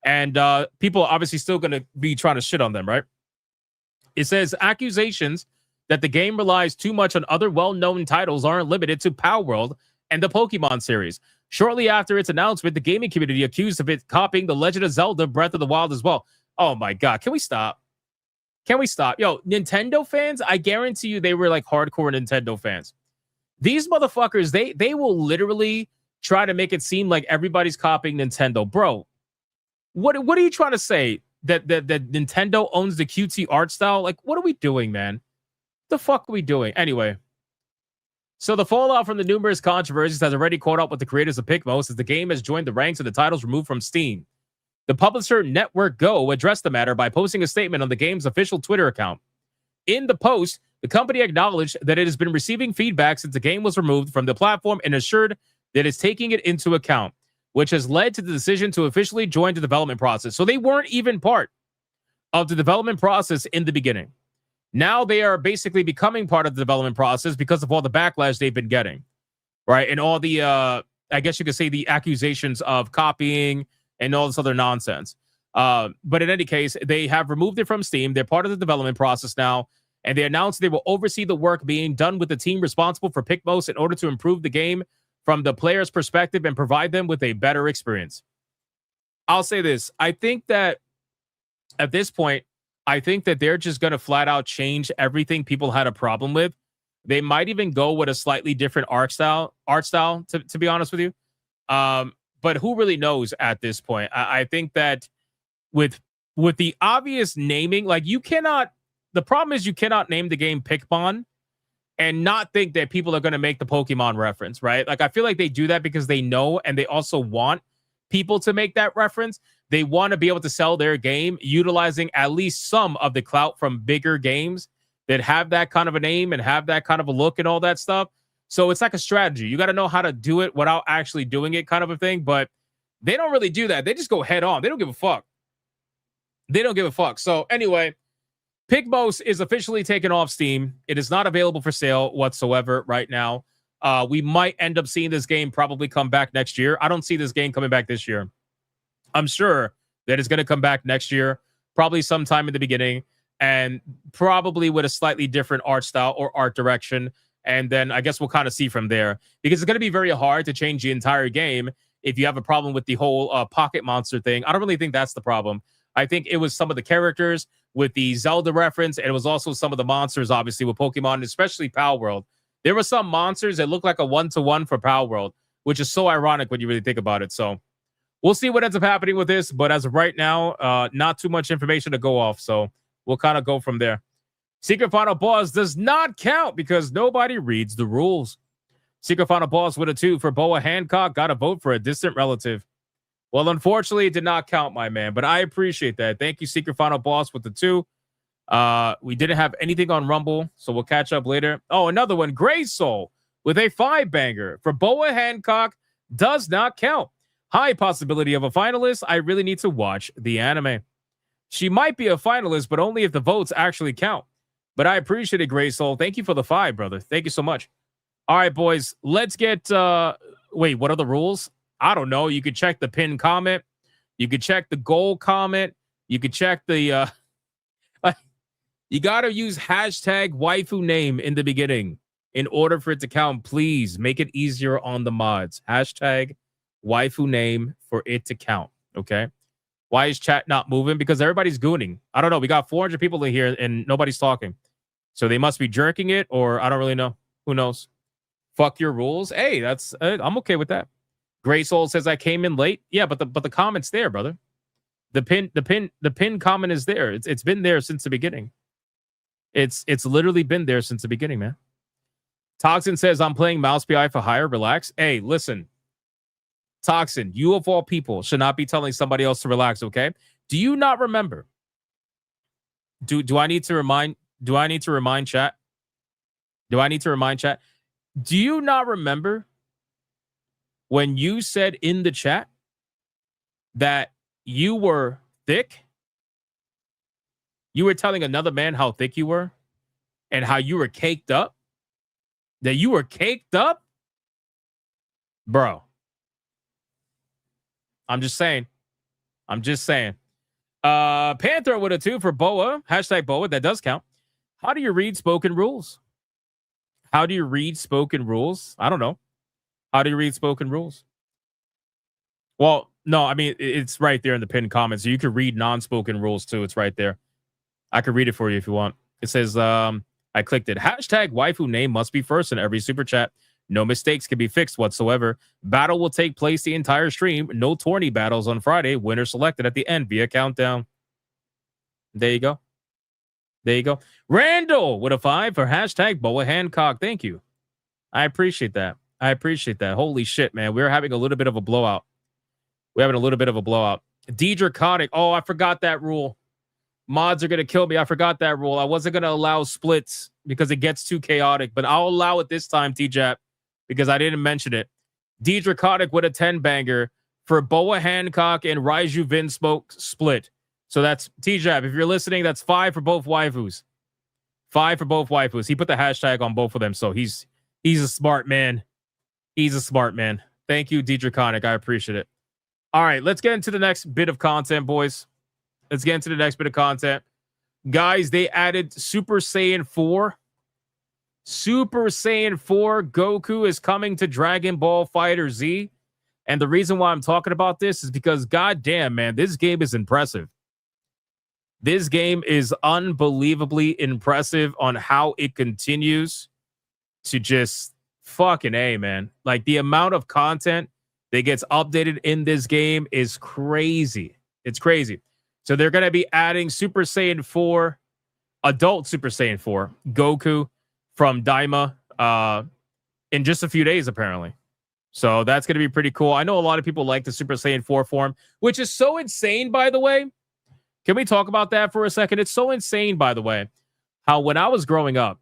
And people are obviously still going to be trying to shit on them, right? It says accusations that the game relies too much on other well-known titles aren't limited to Power World and the Pokemon series. Shortly after its announcement, the gaming community accused of it copying The Legend of Zelda Breath of the Wild as well. Oh my God. Can we stop? Can we stop? Yo, Nintendo fans, I guarantee you they were like hardcore Nintendo fans. These motherfuckers, they will literally try to make it seem like everybody's copying Nintendo. Bro, what are you trying to say? That Nintendo owns the cutesy art style? Like, what are we doing, man? The fuck are we doing? Anyway, so the fallout from the numerous controversies has already caught up with the creators of Pikmos as the game has joined the ranks of the titles removed from Steam. The publisher Network Go addressed the matter by posting a statement on the game's official Twitter account. In the post, the company acknowledged that it has been receiving feedback since the game was removed from the platform and assured that it's taking it into account, which has led to the decision to officially join the development process. So they weren't even part of the development process in the beginning. Now they are basically becoming part of the development process because of all the backlash they've been getting, right? And all the, I guess you could say the accusations of copying and all this other nonsense. But in any case, they have removed it from Steam. They're part of the development process now, and they announced they will oversee the work being done with the team responsible for Pikmos in order to improve the game from the player's perspective and provide them with a better experience. I'll say this. I think that at this point, I think that they're just going to flat out change everything people had a problem with. They might even go with a slightly different art style, to be honest with you. But who really knows at this point? I think that with the obvious naming, like the problem is you cannot name the game Pikmon and not think that people are going to make the Pokemon reference, right? Like, I feel like they do that because they know, and they also want people to make that reference. They want to be able to sell their game utilizing at least some of the clout from bigger games that have that kind of a name and have that kind of a look and all that stuff. So it's like a strategy. You got to know how to do it without actually doing it, kind of a thing. But they don't really do that. They just go head on. They don't give a fuck. They don't give a fuck. So anyway, Pikmos is officially taken off Steam. It is not available for sale whatsoever right now. We might end up seeing this game probably come back next year. I don't see this game coming back this year. I'm sure that it's going to come back next year, probably sometime in the beginning, and probably with a slightly different art style or art direction. And then I guess we'll kind of see from there, because it's going to be very hard to change the entire game if you have a problem with the whole pocket monster thing. I don't really think that's the problem. I think it was some of the characters with the Zelda reference, and it was also some of the monsters, obviously, with Pokemon, especially Power World. There were some monsters that look like a one-to-one for Power World, which is so ironic when you really think about it. So we'll see what ends up happening with this. But as of right now, not too much information to go off. So we'll kind of go from there. Secret Final Boss does not count because nobody reads the rules. Secret Final Boss with a 2 for Boa Hancock. Got a vote for a distant relative. Well, unfortunately, it did not count, my man. But I appreciate that. Thank you, Secret Final Boss with the 2. We didn't have anything on Rumble, so we'll catch up later. Oh, another one. Gray Soul with a 5-banger for Boa Hancock. Does not count. High possibility of a finalist. I really need to watch the anime. She might be a finalist, but only if the votes actually count. But I appreciate it, Gray Soul. Thank you for the 5, brother. Thank you so much. All right, boys. Let's get... wait, what are the rules? I don't know. You could check the pin comment. You could check the goal comment. You could check the... you got to use hashtag waifu name in the beginning in order for it to count. Please make it easier on the mods. Hashtag waifu name for it to count. Okay? Why is chat not moving? Because everybody's gooning. I don't know. We got 400 people in here and nobody's talking. So they must be jerking it, or I don't really know. Who knows? Fuck your rules. Hey, that's I'm okay with that. Gray Soul says I came in late. Yeah, but the comment's there, brother. The pin comment is there. It's been there since the beginning. It's literally been there since the beginning, man. Toxin says I'm playing Mouse PI for hire. Relax. Hey, listen. Toxin, you of all people should not be telling somebody else to relax, okay? Do you not remember? Do I need to remind chat? Do I need to remind chat? Do you not remember when you said in the chat that you were thick? You were telling another man how thick you were and how you were caked up? That you were caked up? Bro. I'm just saying. Panther with a 2 for Boa. Hashtag Boa. That does count. How do you read spoken rules? I don't know. How do you read spoken rules? Well, no, I mean, it's right there in the pinned comments. So you can read non-spoken rules too. It's right there. I can read it for you if you want. It says, I clicked it. Hashtag waifu name must be first in every super chat. No mistakes can be fixed whatsoever. Battle will take place the entire stream. No tourney battles on Friday. Winner selected at the end via countdown. There you go. Randall with a 5 for hashtag Boa Hancock. Thank you. I appreciate that. Holy shit, man. We're having a little bit of a blowout. Deidre Kotick. Oh, I forgot that rule. Mods are going to kill me. I forgot that rule. I wasn't going to allow splits because it gets too chaotic, but I'll allow it this time, T-Jap, because I didn't mention it. Deidre Kotick with a 10-banger for Boa Hancock and Raiju Vin Smoke split. So that's T-Jap. If you're listening, that's 5 for both waifus. He put the hashtag on both of them, so he's a smart man. Thank you, Deidre Kotick. I appreciate it. All right, let's get into the next bit of content, boys. Guys, they added Super Saiyan 4. Super Saiyan 4 Goku is coming to Dragon Ball Fighter Z. And the reason why I'm talking about this is because, goddamn, man, this game is impressive. This game is unbelievably impressive on how it continues to just fucking A, man. Like, the amount of content that gets updated in this game is crazy. It's crazy. So they're going to be adding Super Saiyan 4, adult Super Saiyan 4, Goku from Daima in just a few days, apparently. So that's going to be pretty cool. I know a lot of people like the Super Saiyan 4 form, which is so insane, by the way. Can we talk about that for a second? It's so insane, by the way, how when I was growing up,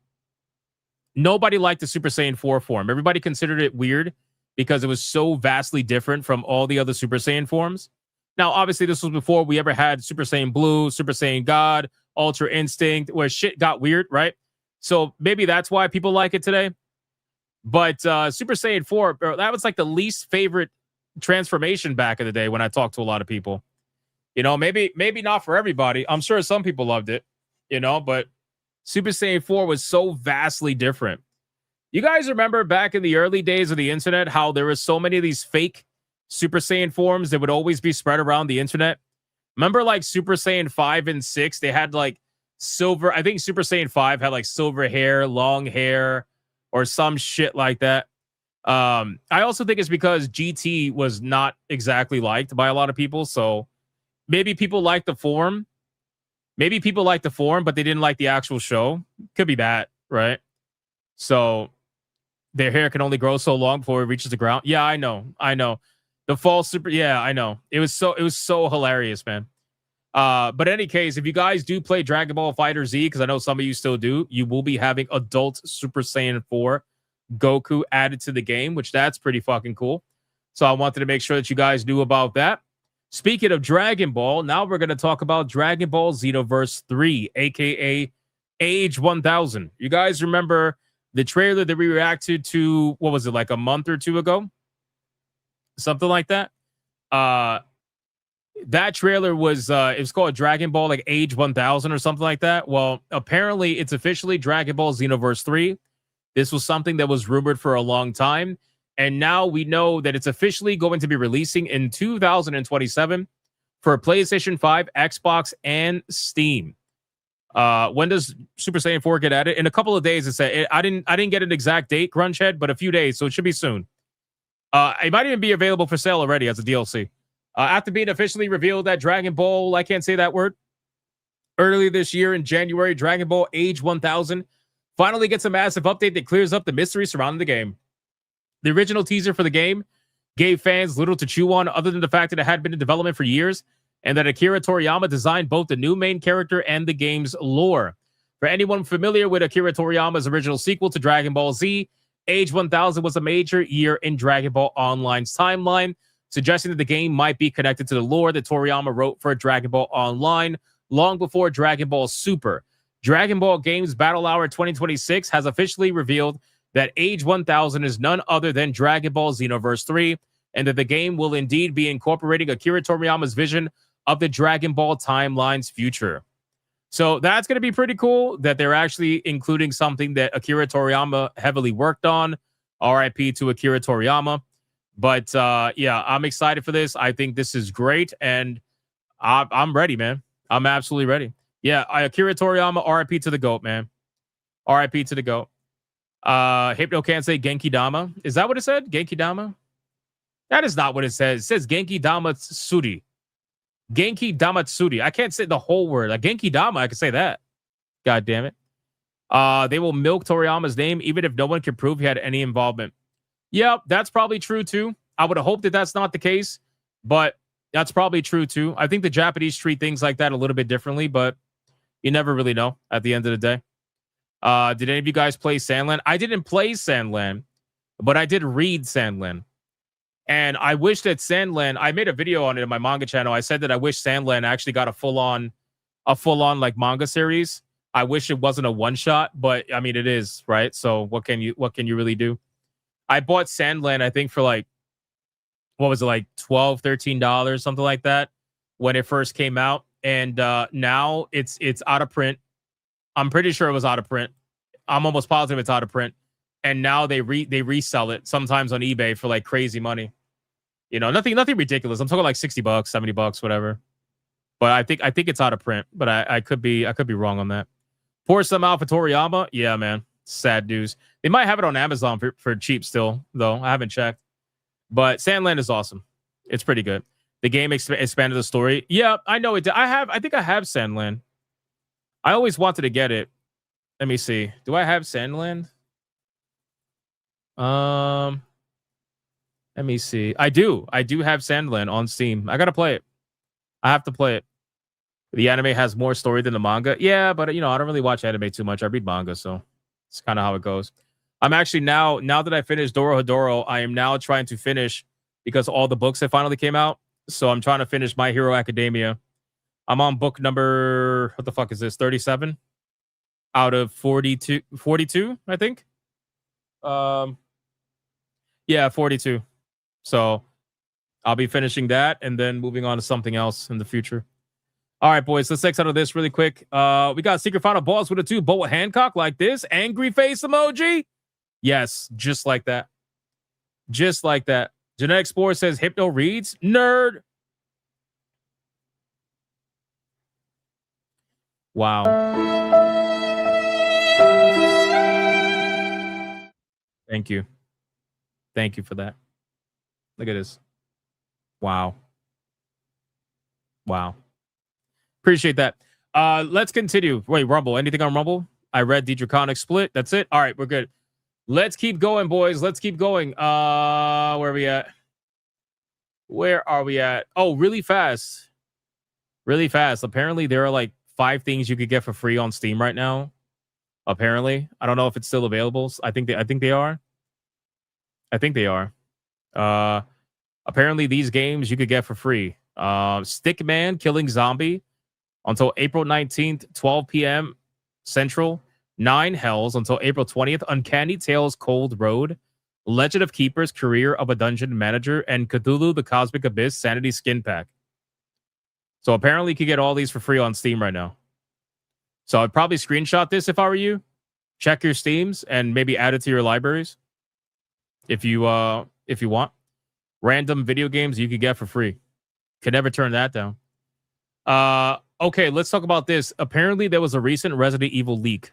nobody liked the Super Saiyan 4 form. Everybody considered it weird because it was so vastly different from all the other Super Saiyan forms. Now, obviously, this was before we ever had Super Saiyan Blue, Super Saiyan God, Ultra Instinct, where shit got weird, right? So maybe that's why people like it today. But Super Saiyan 4, that was like the least favorite transformation back in the day when I talked to a lot of people. You know, maybe not for everybody. I'm sure some people loved it, you know, but Super Saiyan 4 was so vastly different. You guys remember back in the early days of the internet how there were so many of these fake Super Saiyan forms that would always be spread around the internet? Remember like Super Saiyan 5 and 6? They had like silver. I think Super Saiyan 5 had like silver hair, long hair, or some shit like that. I also think it's because GT was not exactly liked by a lot of people. So maybe people like the form. Maybe people like the form, but they didn't like the actual show. Could be that, right? So their hair can only grow so long before it reaches the ground. Yeah, I know. The false super. Yeah, I know. It was so hilarious, man. But in any case, if you guys do play Dragon Ball Fighter Z, because I know some of you still do, you will be having adult Super Saiyan 4 Goku added to the game, which that's pretty fucking cool. So I wanted to make sure that you guys knew about that. Speaking of Dragon Ball, now we're going to talk about Dragon Ball Xenoverse 3, aka Age 1000. You guys remember the trailer that we reacted to, what was it, like a month or two ago? Something like that. That trailer was, it was called Dragon Ball, like Age 1000 or something like that. Well, apparently it's officially Dragon Ball Xenoverse 3. This was something that was rumored for a long time. And now we know that it's officially going to be releasing in 2027 for PlayStation 5, Xbox, and Steam. When does Super Saiyan 4 get added? In a couple of days, it said. I didn't get an exact date, Grungehead, but a few days, so it should be soon. It might even be available for sale already as a DLC. After being officially revealed that Dragon Ball, I can't say that word, early this year in January, Dragon Ball Age 1000 finally gets a massive update that clears up the mystery surrounding the game. The original teaser for the game gave fans little to chew on other than the fact that it had been in development for years and that Akira Toriyama designed both the new main character and the game's lore. For anyone familiar with Akira Toriyama's original sequel to Dragon Ball Z, Age 1000 was a major year in Dragon Ball Online's timeline, suggesting that the game might be connected to the lore that Toriyama wrote for Dragon Ball Online long before Dragon Ball Super. Dragon Ball Games Battle Hour 2026 has officially revealed that Age 1000 is none other than Dragon Ball Xenoverse 3, and that the game will indeed be incorporating Akira Toriyama's vision of the Dragon Ball timeline's future. So that's going to be pretty cool that they're actually including something that Akira Toriyama heavily worked on. RIP to Akira Toriyama. But yeah, I'm excited for this. I think this is great, and I'm ready, man. I'm absolutely ready. Yeah, Akira Toriyama, RIP to the GOAT, man. RIP to the GOAT. Hypno can't say Genki Dama. Is that what it said? Genki Dama? That is not what it says. It says Genki Damatsuri. Genki Damatsuri. I can't say the whole word. Like Genki Dama, I can say that. God damn it. They will milk Toriyama's name even if no one can prove he had any involvement. Yeah, that's probably true too. I would hope that that's not the case, but that's probably true too. I think the Japanese treat things like that a little bit differently, but you never really know at the end of the day. Did any of you guys play Sandland? I didn't play Sandland, but I did read Sandland. And I wish that Sandland, I made a video on it in my manga channel. I said that I wish Sandland actually got a full-on like manga series. I wish it wasn't a one-shot, but I mean it is, right? So what can you really do? I bought Sandland, I think, for like, what was it, like $12, $13, something like that, when it first came out. And now it's out of print. I'm pretty sure it was out of print. I'm almost positive it's out of print. And now they resell it sometimes on eBay for like crazy money. You know, nothing ridiculous. I'm talking like $60, $70, whatever. But I think it's out of print. But I could be wrong on that. Pour some out for Toriyama. Yeah, man. Sad news. They might have it on Amazon for cheap still, though. I haven't checked. But Sandland is awesome. It's pretty good. The game expanded the story. Yeah, I know it did. I think I have Sandland. I always wanted to get it. Let me see. Do I have Sandland? Let me see. I do have Sandland on Steam. I gotta play it. I have to play it. The anime has more story than the manga. Yeah, but you know, I don't really watch anime too much. I read manga, so it's kind of how it goes. I'm actually now that I finished Dorohedoro, I am now trying to finish, because all the books that finally came out. So I'm trying to finish My Hero Academia. I'm on book number, what the fuck is this? 37 out of 42, I think. Yeah, 42. So I'll be finishing that and then moving on to something else in the future. All right, boys, let's X out of this really quick. We got Secret Final Boss with a 2. Boa Hancock like this. Angry face emoji. Yes, just like that. Just like that. Genetic Spore says Hypno reads. Nerd. Wow. Thank you. Thank you for that. Look at this. Wow. Wow. Appreciate that. Let's continue. Wait, Rumble. Anything on Rumble? I read the Draconic Split. That's it. All right, we're good. Let's keep going, boys. Let's keep going. Where are we at? Where are we at? Oh, really fast. Really fast. Apparently, there are like 5 things you could get for free on Steam right now. Apparently. I don't know if it's still available. I think they are. I think they are. Apparently, these games you could get for free. Stickman Killing Zombie until April 19th, 12 p.m. Central. 9 Hells until April 20th. Uncanny Tales Cold Road. Legend of Keepers Career of a Dungeon Manager. And Cthulhu the Cosmic Abyss Sanity Skin Pack. So apparently you can get all these for free on Steam right now. So I'd probably screenshot this if I were you. Check your Steams and maybe add it to your libraries. If you want. Random video games you could get for free. Can never turn that down. Okay, let's talk about this. Apparently there was a recent Resident Evil leak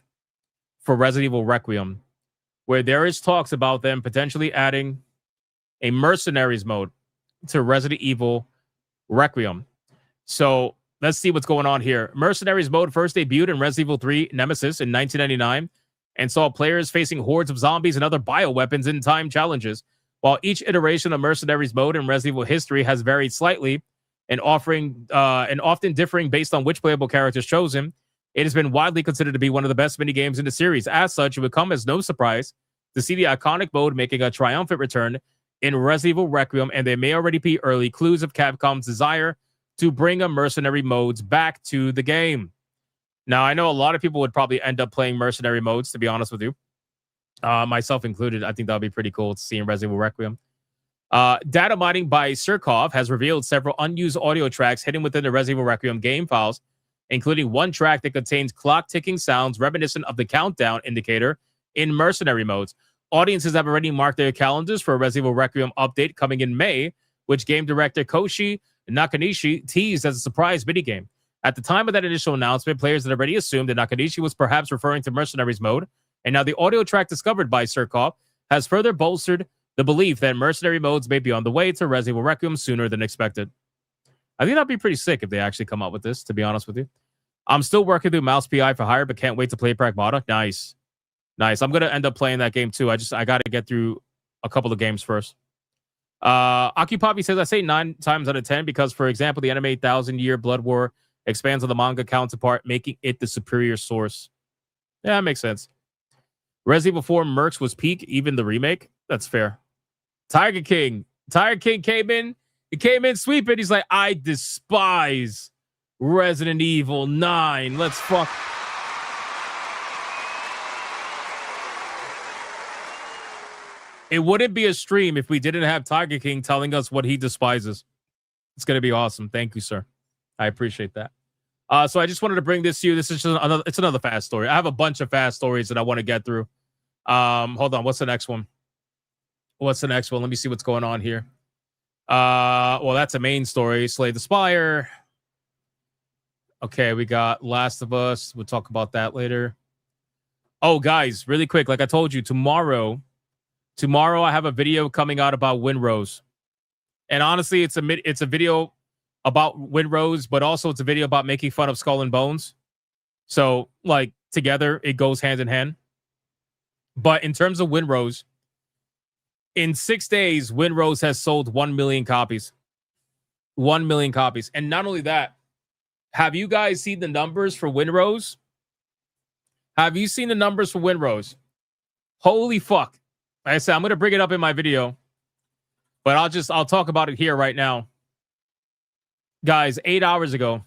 for Resident Evil Requiem, where there is talks about them potentially adding a mercenaries mode to Resident Evil Requiem. So let's see what's going on here. Mercenaries mode first debuted in Resident Evil 3 Nemesis in 1999 and saw players facing hordes of zombies and other bioweapons in time challenges. While each iteration of Mercenaries mode in Resident Evil history has varied slightly and often differing based on which playable character is chosen, it has been widely considered to be one of the best minigames in the series. As such, it would come as no surprise to see the iconic mode making a triumphant return in Resident Evil Requiem, and they may already be early clues of Capcom's desire to bring a mercenary modes back to the game. Now, I know a lot of people would probably end up playing mercenary modes, to be honest with you. Myself included. I think that would be pretty cool to see in Resident Evil Requiem. Data mining by Surkov has revealed several unused audio tracks hidden within the Resident Evil Requiem game files, including one track that contains clock-ticking sounds reminiscent of the countdown indicator in mercenary modes. Audiences have already marked their calendars for a Resident Evil Requiem update coming in May, which game director Koshi Nakanishi teased as a surprise minigame. At the time of that initial announcement, players had already assumed that Nakanishi was perhaps referring to Mercenaries mode, and now the audio track discovered by Surkov has further bolstered the belief that mercenary modes may be on the way to Resident Evil Requiem sooner than expected. I think that'd be pretty sick if they actually come up with this, to be honest with you. I'm still working through Mouse PI for Hire, but can't wait to play Pragmata. Nice. I'm going to end up playing that game too. I got to get through a couple of games first. Akipapi says, I say 9 times out of 10 because, for example, the anime 1,000-Year Blood War expands on the manga counterpart, making it the superior source. Yeah, that makes sense. Resident Evil 4 Mercs was peak, even the remake. That's fair. Tiger King came in. He came in sweeping. He's like, I despise Resident Evil 9. Let's fuck. It wouldn't be a stream if we didn't have Tiger King telling us what he despises. It's going to be awesome. Thank you, sir. I appreciate that. So I just wanted to bring this to you. This is just another fast story. I have a bunch of fast stories that I want to get through. Hold on. What's the next one? Let me see what's going on here. Well, that's a main story. Slay the Spire. Okay, we got Last of Us. We'll talk about that later. Oh, guys, really quick. Like I told you, tomorrow I have a video coming out about Winrose. And honestly, it's a video about Winrose, but also it's a video about making fun of Skull and Bones. So, like, together, it goes hand in hand. But in terms of Winrose, in 6 days, Winrose has sold 1 million copies. 1 million copies. And not only that, have you guys seen the numbers for Winrose? Have you seen the numbers for Winrose? Holy fuck. Like I said, I'm going to bring it up in my video, but I'll talk about it here right now. Guys, 8 hours ago,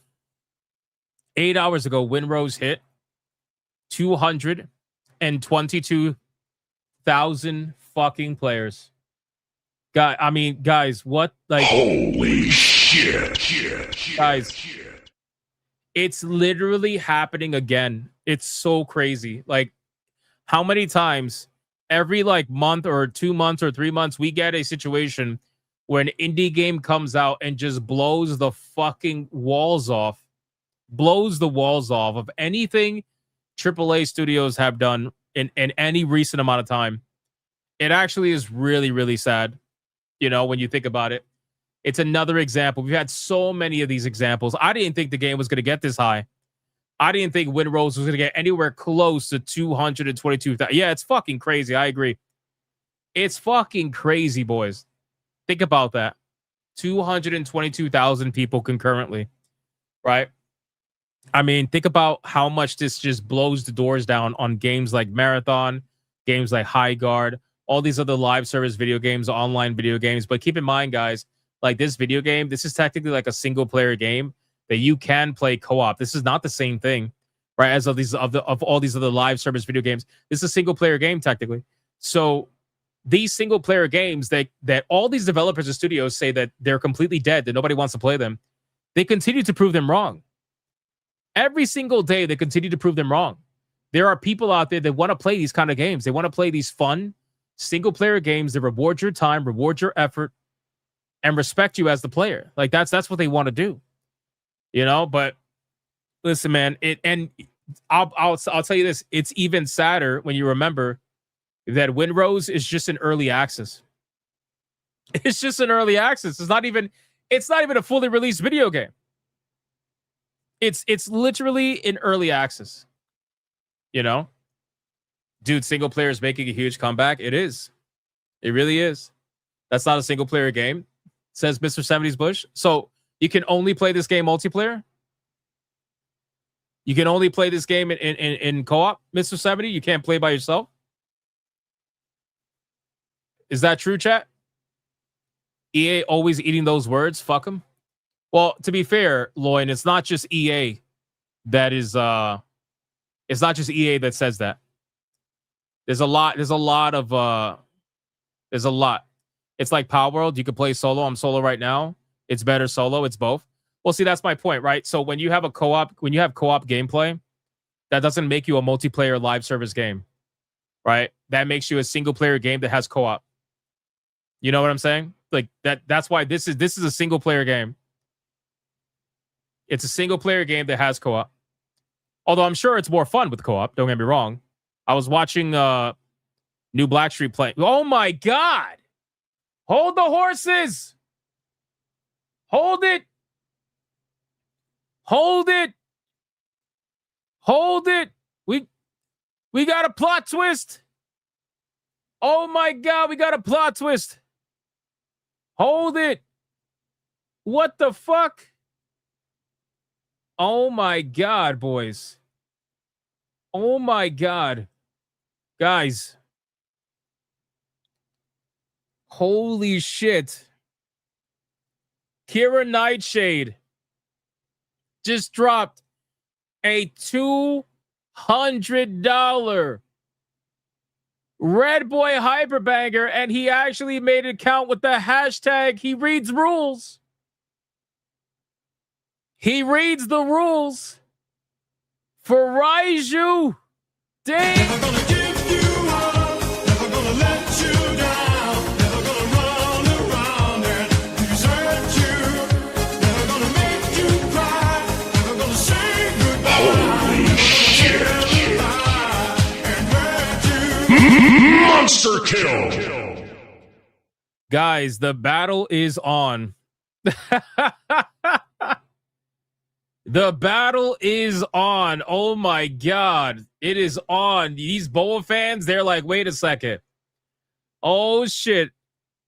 Winrose hit 222,000 fucking players. Guys, what? Like, holy shit. Guys, it's literally happening again. It's so crazy. Like, how many times every like month or 2 months or 3 months we get a situation where an indie game comes out and just blows the fucking walls off, of anything AAA studios have done in any recent amount of time. It actually is really, really sad, you know, when you think about it. It's another example. We've had so many of these examples. I didn't think the game was going to get this high. I didn't think Winrose was going to get anywhere close to 222,000. Yeah, it's fucking crazy. I agree. It's fucking crazy, boys. Think about that. 222,000 people concurrently, right? I mean, think about how much this just blows the doors down on games like Marathon, games like High Guard, all these other live service video games, online video games. But keep in mind, guys, like this video game, this is technically like a single player game that you can play co-op. This is not the same thing, right? As of all these other live service video games, this is a single player game technically. So these single player games that all these developers and studios say that they're completely dead, that nobody wants to play them, they continue to prove them wrong. Every single day, they continue to prove them wrong. There are people out there that want to play these kind of games. They want to play these fun single player games that reward your time, reward your effort, and respect you as the player. Like that's what they want to do. You know, but listen, man, I'll tell you this, it's even sadder when you remember that Winrose is just an early access. It's just an early access. It's not even a fully released video game. It's literally in early access. You know? Dude, single player is making a huge comeback. It is. It really is. That's not a single player game, says Mr. 70s Bush. So you can only play this game multiplayer? You can only play this game in co-op, Mr. 70? You can't play by yourself? Is that true, chat? EA always eating those words? Fuck them. Well, to be fair, Lloyd, it's not just EA that is it's not just EA that says that. There's a lot of It's like Power World, you can play solo. I'm solo right now. It's better solo, it's both. Well, see, that's my point, right? So when you have co-op gameplay, that doesn't make you a multiplayer live service game. Right? That makes you a single player game that has co-op. You know what I'm saying? Like that's why this is a single player game. It's a single player game that has co-op. Although I'm sure it's more fun with co-op, don't get me wrong. I was watching New Blackstreet play. Oh my god! Hold the horses! Hold it! Hold it! Hold it! We got a plot twist! Oh my god, we got a plot twist! Hold it! What the fuck? Oh my god, boys. Oh my god. Guys. Holy shit. Kira Nightshade just dropped a $200 Red Boy Hyperbanger, and he actually made it count with the hashtag he reads rules. He reads the rules for Raiju. Dang. Never gonna give you up, never gonna let you down, never gonna run around and desert you, never gonna make you cry, never gonna say goodbye. Holy shit. And hurt you. Monster kill. Guys, the battle is on. The battle is on. Oh my god. It is on. These Boa fans, they're like, wait a second. Oh shit.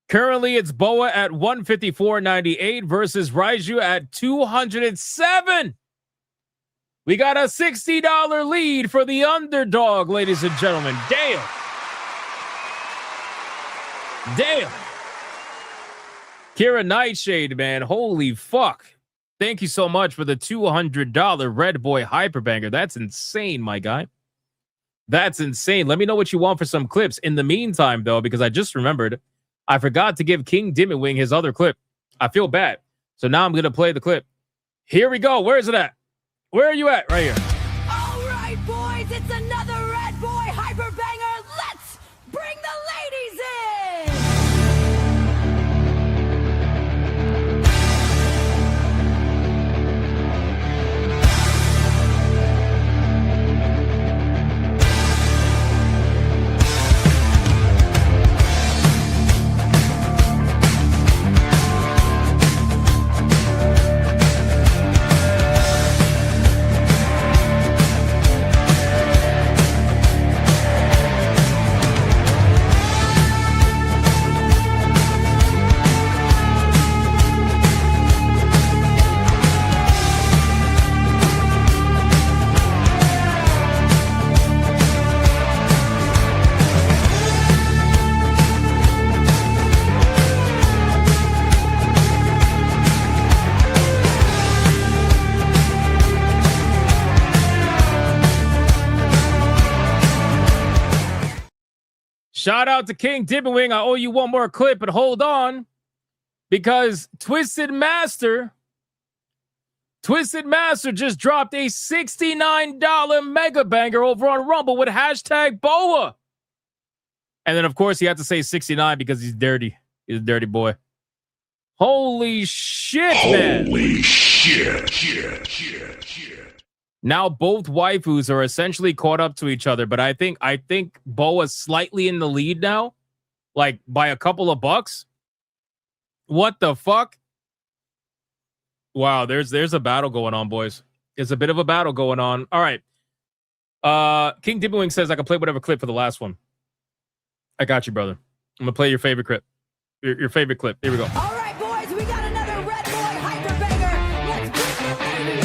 Currently, it's Boa at 154.98 versus Raiju at 207. We got a $60 lead for the underdog, ladies and gentlemen. Damn. Damn. Kira Nightshade, man. Holy fuck. Thank you so much for the $200 Red Boy Hyperbanger. That's insane, my guy. That's insane. Let me know what you want for some clips. In the meantime, though, because I just remembered, I forgot to give King Dimmitwing his other clip. I feel bad. So now I'm going to play the clip. Here we go. Where is it at? Where are you at? Right here. All right, boys. It's another Red Boy Hyperbanger. Let's bring the ladies in. Shout out to King Dimmitwing. I owe you one more clip, but hold on. Because Twisted Master just dropped a $69 mega banger over on Rumble with hashtag BOA. And then, of course, he had to say 69 because he's dirty. He's a dirty boy. Holy shit, man. Holy shit. Now both waifus are essentially caught up to each other, but I think Boa's slightly in the lead now, like by a couple of bucks. What the fuck? Wow, there's a battle going on, boys. There's a bit of a battle going on. All right. King Dimmitwing says I can play whatever clip for the last one. I got you, brother. I'm gonna play your favorite clip. Your favorite clip. Here we go. All right, boys. We got another Red Boy Hyperbanger. Let's bring the ladies in.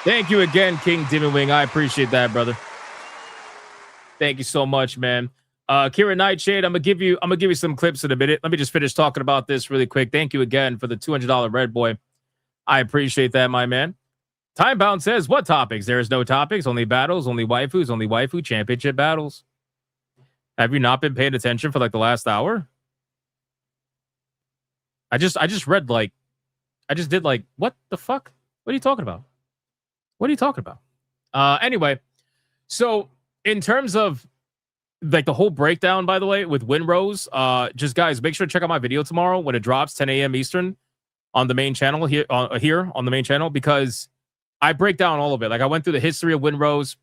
Thank you again, King Demon Wing. I appreciate that, brother. Thank you so much, man. Kira Nightshade, I'm gonna give you some clips in a minute. Let me just finish talking about this really quick. Thank you again for the $200 Red Boy. I appreciate that, my man. Timebound says, what topics? There is no topics, only battles, only waifus, only waifu championship battles. Have you not been paying attention for like the last hour? I just read like, I just did like, what the fuck? What are you talking about? What are you talking about? Anyway, so in terms of like the whole breakdown, by the way, with Winrose, just guys, make sure to check out my video tomorrow when it drops 10 a.m. Eastern on the main channel here on the main channel, because I break down all of it. Like I went through the history of Winrose,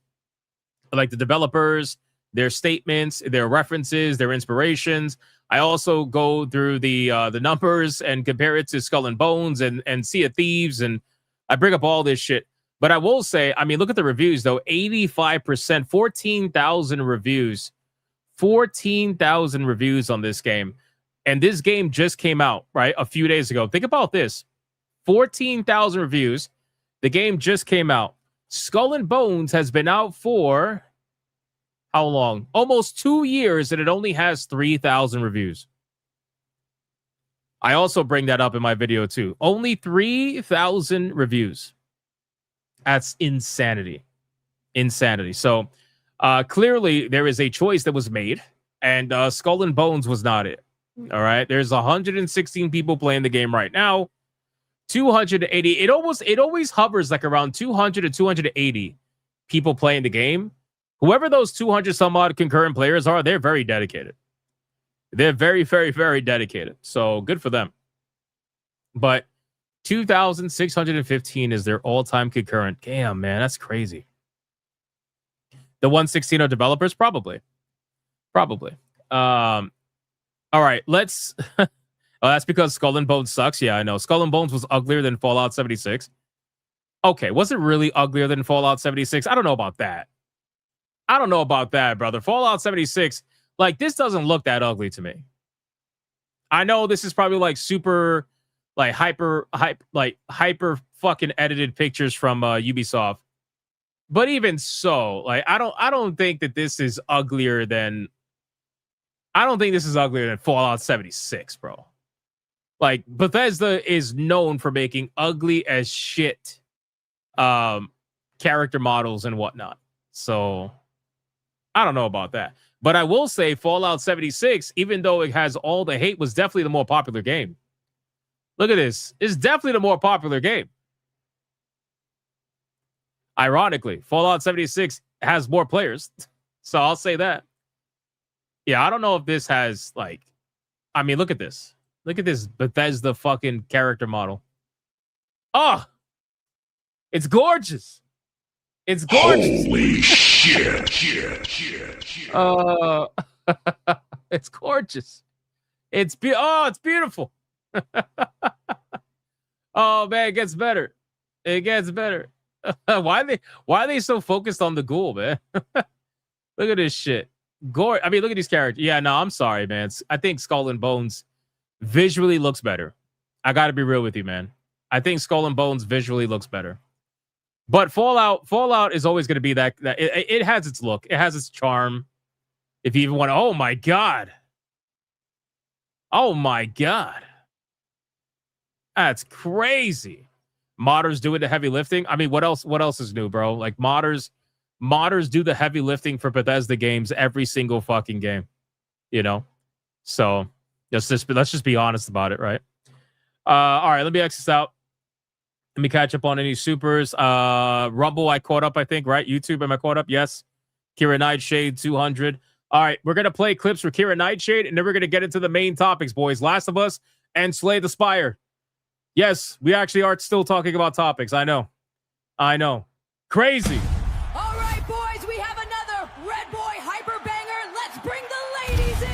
like the developers, their statements, their references, their inspirations. I also go through the numbers and compare it to Skull and Bones and Sea of Thieves, and I bring up all this shit. But I will say, I mean, look at the reviews though. 85%, 14,000 reviews. 14,000 reviews on this game. And this game just came out, right? A few days ago. Think about this. 14,000 reviews. The game just came out. Skull and Bones has been out for how long? Almost 2 years, and it only has 3,000 reviews. I also bring that up in my video too. Only 3,000 reviews. That's insanity. Insanity. So clearly there is a choice that was made, and Skull and Bones was not it. All right. There's 116 people playing the game right now. 280. It always hovers like around 200 to 280 people playing the game. Whoever those 200 some odd concurrent players are, they're very dedicated. They're very, very, very dedicated. So good for them. But 2,615 is their all-time concurrent. Damn, man, that's crazy. The 116 are developers? Probably. All right, let's... oh, that's because Skull and Bones sucks? Yeah, I know. Skull and Bones was uglier than Fallout 76. Okay, was it really uglier than Fallout 76? I don't know about that. I don't know about that, brother. Fallout 76, like, this doesn't look that ugly to me. I know this is probably like super... like hyper fucking edited pictures from Ubisoft, but even so, like I don't think that this is uglier than Fallout 76, bro. Like Bethesda is known for making ugly as shit character models and whatnot. So I don't know about that, but I will say Fallout 76, even though it has all the hate, was definitely the more popular game. Look at this. It's definitely the more popular game. Ironically, Fallout 76 has more players. So I'll say that. Yeah, I don't know if this has, like... I mean, look at this. Look at this Bethesda fucking character model. Oh! It's gorgeous. It's gorgeous. Holy shit. It's gorgeous. It's beautiful. Oh man, it gets better. It gets better. Why are they so focused on the ghoul, man? Look at this shit. I mean, look at these characters. Yeah, no, I'm sorry, man. I think Skull and Bones visually looks better. I got to be real with you, man. I think Skull and Bones visually looks better. But Fallout is always going to be that it has its look. It has its charm. If you even want to, oh my god. Oh my god. That's crazy. Modders doing the heavy lifting. I mean, what else is new, bro? Like modders do the heavy lifting for Bethesda games every single fucking game. You know? So let's just be honest about it, right? All right, let me X this out. Let me catch up on any supers. Rumble, I caught up, I think, right? YouTube, am I caught up? Yes. Kira Nightshade, 200. All right, we're gonna play clips for Kira Nightshade, and then we're gonna get into the main topics, boys. Last of Us and Slay the Spire. Yes, we actually are still talking about topics. I know. Crazy. All right, boys, we have another Red Boy Hyper Banger. Let's bring the ladies in.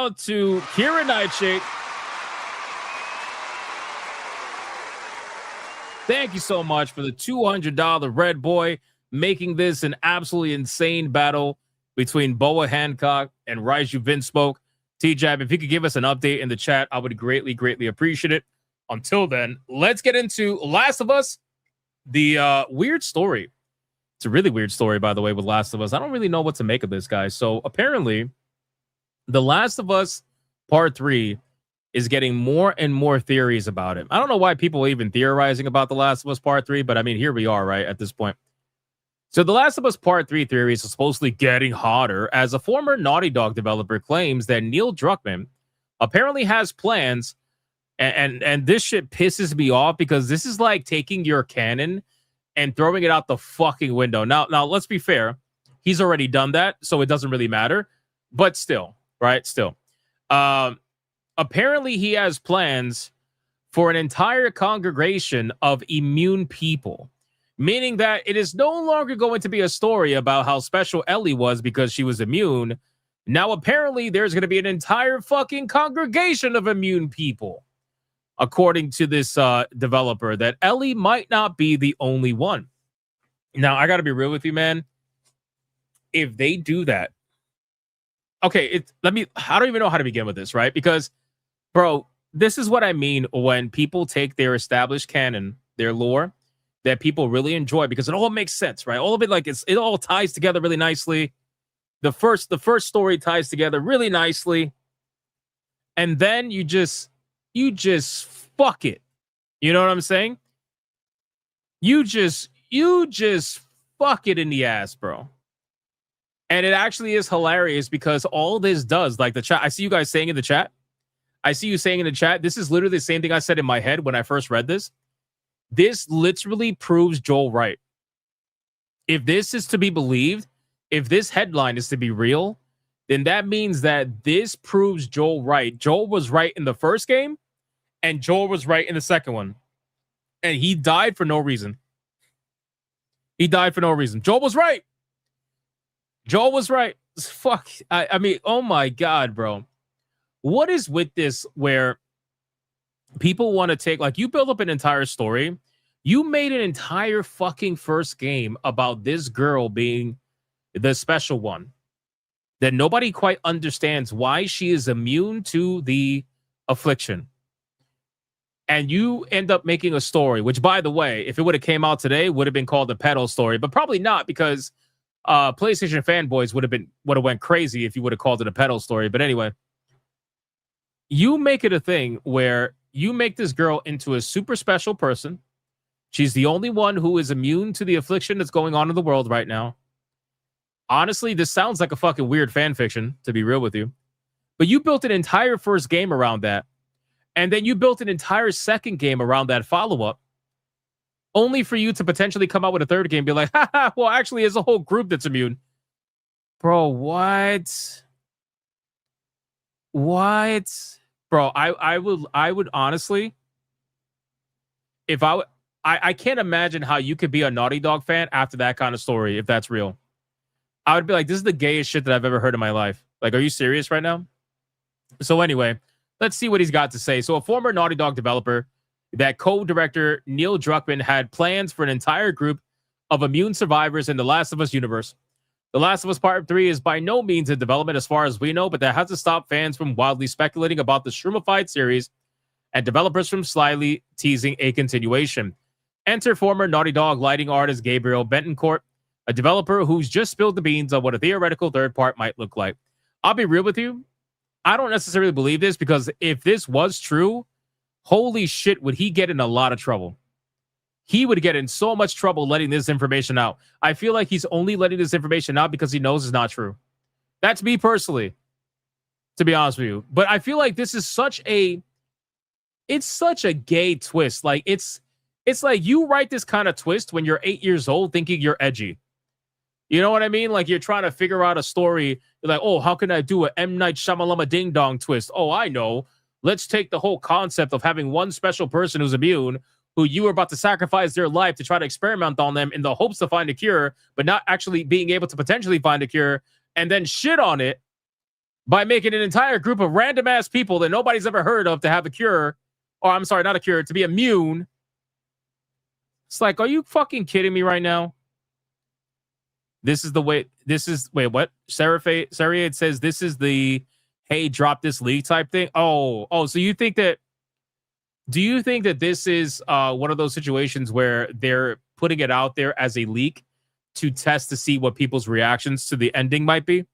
out to Kira Nightshade. Thank you so much for the $200 Red Boy, making this an absolutely insane battle between Boa Hancock and Raiju Vinsmoke. T-Jab, if you could give us an update in the chat, I would greatly, greatly appreciate it. Until then, let's get into Last of Us, the weird story. It's a really weird story, by the way, with Last of Us. I don't really know what to make of this, guys. So apparently, The Last of Us Part 3 is getting more and more theories about it. I don't know why people are even theorizing about The Last of Us Part 3, but I mean, here we are, right, at this point. So The Last of Us Part 3 theories are supposedly getting hotter as a former Naughty Dog developer claims that Neil Druckmann apparently has plans, and this shit pisses me off because this is like taking your canon and throwing it out the fucking window. Now, let's be fair. He's already done that, so it doesn't really matter. But still, right? Still. Apparently, he has plans for an entire congregation of immune people, meaning that it is no longer going to be a story about how special Ellie was because she was immune. Now, apparently, there's going to be an entire fucking congregation of immune people, according to this developer, that Ellie might not be the only one. Now, I got to be real with you, man. If they do that, okay, I don't even know how to begin with this, right? Because, bro, this is what I mean when people take their established canon, their lore, that people really enjoy because it all makes sense, right? All of it, like it all ties together really nicely. The first story ties together really nicely, and then you just fuck it. You know what I'm saying? You just fuck it in the ass, bro. And it actually is hilarious because all this does, like the chat, I see you guys saying in the chat. I see you saying in the chat, this is literally the same thing I said in my head when I first read this. This literally proves Joel right. If this is to be believed, if this headline is to be real, then that means that this proves Joel right. Joel was right in the first game, and Joel was right in the second one. And he died for no reason. He died for no reason. Joel was right. Joel was right. Fuck. I mean, oh my God, bro. What is with this where people want to take, like, you build up an entire story. You made an entire fucking first game about this girl being the special one. That nobody quite understands why she is immune to the affliction. And you end up making a story, which, by the way, if it would have came out today, would have been called the pedal story, but probably not because PlayStation fanboys would have went crazy if you would have called it a pedal story. But anyway, you make it a thing where you make this girl into a super special person. She's the only one who is immune to the affliction that's going on in the world right now. Honestly, this sounds like a fucking weird fan fiction, to be real with you. But you built an entire first game around that. And then you built an entire second game around that follow-up, only for you to potentially come out with a third game and be like, haha, well, actually, there's a whole group that's immune. Bro, what? What? Bro, I would honestly, if I can't imagine how you could be a Naughty Dog fan after that kind of story, if that's real. I would be like, this is the gayest shit that I've ever heard in my life. Like, are you serious right now? So anyway, let's see what he's got to say. So a former Naughty Dog developer, that co-director Neil Druckmann had plans for an entire group of immune survivors in The Last of Us universe. The Last of Us Part 3 is by no means in development as far as we know, but that hasn't stopped fans from wildly speculating about the Shroomified series and developers from slyly teasing a continuation. Enter former Naughty Dog lighting artist Gabriel Betancourt, a developer who's just spilled the beans on what a theoretical third part might look like. I'll be real with you. I don't necessarily believe this because if this was true, holy shit, would he get in a lot of trouble. He would get in so much trouble letting this information out. I feel like he's only letting this information out because he knows it's not true. That's me personally, to be honest with you. But I feel like this is such a gay twist. Like it's like you write this kind of twist when you're 8 years old thinking you're edgy. You know what I mean? Like you're trying to figure out a story. You're like, oh, how can I do a M. Night Shyamalan ding dong twist? Oh, I know. Let's take the whole concept of having one special person who's immune, who you are about to sacrifice their life to try to experiment on them in the hopes to find a cure, but not actually being able to potentially find a cure, and then shit on it by making an entire group of random ass people that nobody's ever heard of to have a cure, or I'm sorry, not a cure, to be immune. It's like, are you fucking kidding me right now? This is the way. Wait, what? Sarah says this is the hey, drop this leak type thing. Oh, so you think that? Do you think that this is one of those situations where they're putting it out there as a leak to test to see what people's reactions to the ending might be,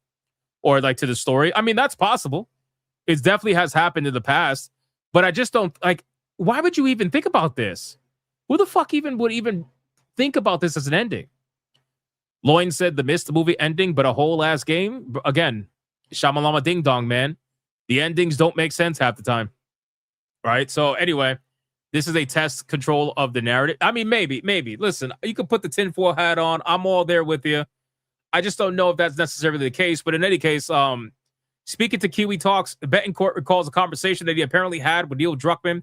or like to the story? I mean, that's possible. It definitely has happened in the past, but I just don't like. Why would you even think about this? Who the fuck would even think about this as an ending? Loin said the Mist movie ending, but a whole ass game. Again, Shamalama Ding Dong, man. The endings don't make sense half the time. Right? So anyway, this is a test control of the narrative. I mean, maybe. Listen, you can put the tinfoil hat on. I'm all there with you. I just don't know if that's necessarily the case. But in any case, speaking to Kiwi Talks, Betancourt recalls a conversation that he apparently had with Neil Druckmann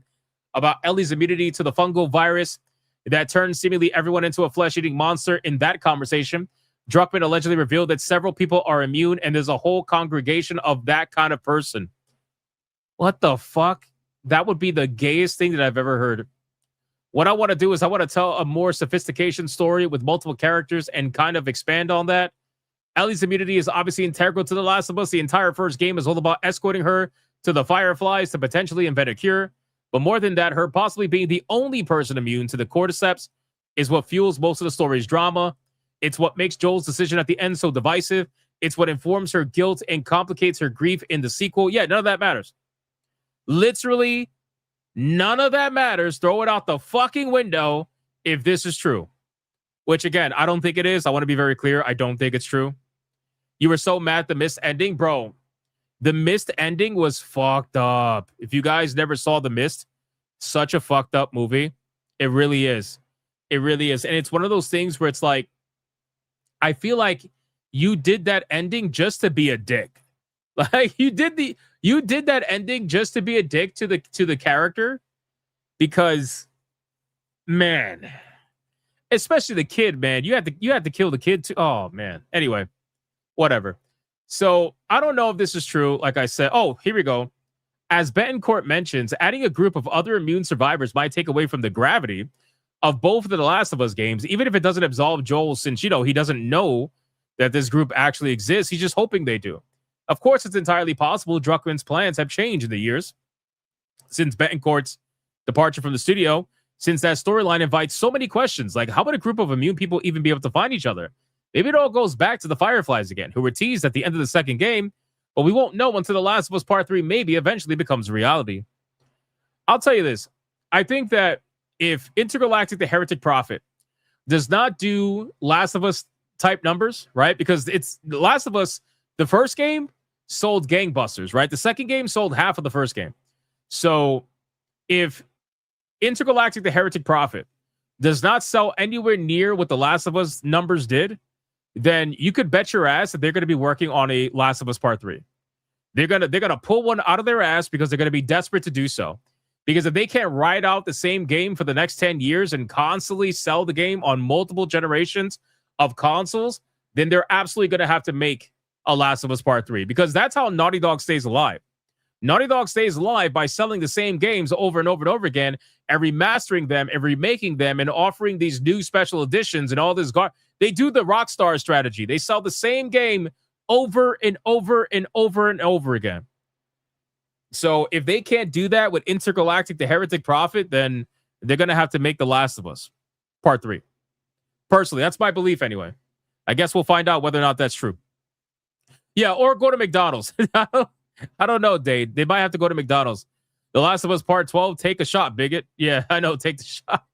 about Ellie's immunity to the fungal virus that turned seemingly everyone into a flesh-eating monster. In that conversation, Druckmann allegedly revealed that several people are immune, and there's a whole congregation of that kind of person. What the fuck? That would be the gayest thing that I've ever heard. What I want to do is I want to tell a more sophistication story with multiple characters and kind of expand on that. Ellie's immunity is obviously integral to The Last of Us. The entire first game is all about escorting her to the Fireflies to potentially invent a cure. But more than that, her possibly being the only person immune to the cordyceps is what fuels most of the story's drama. It's what makes Joel's decision at the end so divisive. It's what informs her guilt and complicates her grief in the sequel. Yeah, none of that matters. Literally, none of that matters. Throw it out the fucking window if this is true. Which, again, I don't think it is. I want to be very clear. I don't think it's true. You were so mad at the Mist ending? Bro, the Mist ending was fucked up. If you guys never saw The Mist, such a fucked up movie. It really is. It really is. And it's one of those things where it's like, I feel like you did that ending just to be a dick. Like you did that ending just to be a dick to the character, because, man, especially the kid, man, you had to kill the kid too. Oh man. Anyway, whatever. So I don't know if this is true. Like I said, oh, here we go. As Betancourt mentions, adding a group of other immune survivors might take away from the gravity of both of the Last of Us games, even if it doesn't absolve Joel, since, he doesn't know that this group actually exists. He's just hoping they do. Of course, it's entirely possible Druckmann's plans have changed in the years since Betancourt's departure from the studio, since that storyline invites so many questions, like how would a group of immune people even be able to find each other? Maybe it all goes back to the Fireflies again, who were teased at the end of the second game, but we won't know until The Last of Us Part 3 maybe eventually becomes reality. I'll tell you this. I think that if Intergalactic the Heretic Prophet does not do Last of Us type numbers, right? Because it's The Last of Us, the first game sold gangbusters, right? The second game sold half of the first game. So if Intergalactic the Heretic Prophet does not sell anywhere near what The Last of Us numbers did, then you could bet your ass that they're going to be working on a Last of Us Part 3. They're gonna pull one out of their ass because they're going to be desperate to do so. Because if they can't ride out the same game for the next 10 years and constantly sell the game on multiple generations of consoles, then they're absolutely going to have to make a Last of Us Part 3, because that's how Naughty Dog stays alive. Naughty Dog stays alive by selling the same games over and over and over again and remastering them and remaking them and offering these new special editions and all this. They do the Rockstar strategy. They sell the same game over and over and over and over again. So if they can't do that with Intergalactic the Heretic Prophet, then they're going to have to make The Last of Us Part 3. Personally, that's my belief anyway. I guess we'll find out whether or not that's true. Yeah, or go to McDonald's. I don't know, Dave. They might have to go to McDonald's. The Last of Us Part 12, take a shot, bigot. Yeah, I know, take the shot.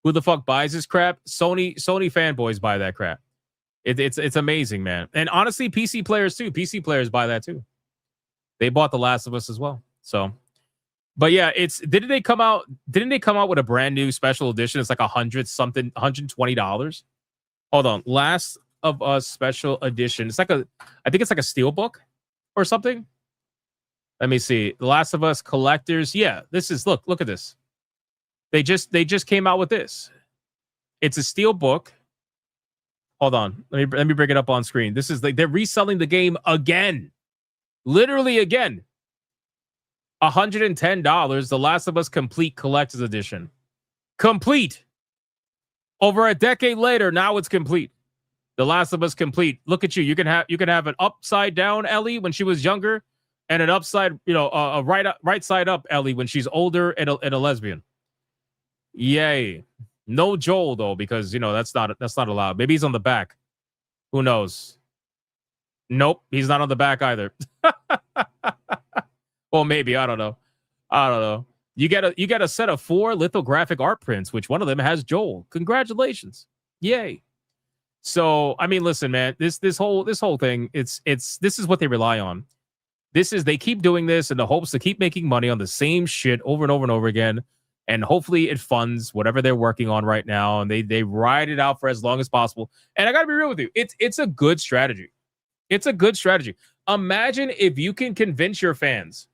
Who the fuck buys this crap? Sony fanboys buy that crap. It's amazing, man. And honestly, PC players too. PC players buy that too. They bought The Last of Us as well. So, but yeah, didn't they come out with a brand new special edition? It's like $120. Hold on. Last of Us special edition. I think it's like a steelbook or something. Let me see. The Last of Us collectors. Yeah, this is look at this. They just came out with this. It's a steelbook. Hold on. Let me bring it up on screen. This is like they're reselling the game again. Literally, again, $110. The Last of Us Complete Collector's Edition. Complete. Over a decade later, now it's complete. The Last of Us Complete. Look at you. You can have an upside down Ellie when she was younger, and an upside, a right side up Ellie when she's older and a lesbian. Yay. No Joel though, because that's not allowed. Maybe he's on the back. Who knows? Nope, he's not on the back either. Well, maybe, I don't know. You get a set of 4 lithographic art prints, which one of them has Joel. Congratulations. Yay. So, I mean, listen, man, this whole thing, this is what they rely on. They keep doing this in the hopes to keep making money on the same shit over and over and over again. And hopefully it funds whatever they're working on right now. And they ride it out for as long as possible. And I got to be real with you. It's a good strategy. It's a good strategy. Imagine if you can convince your fans,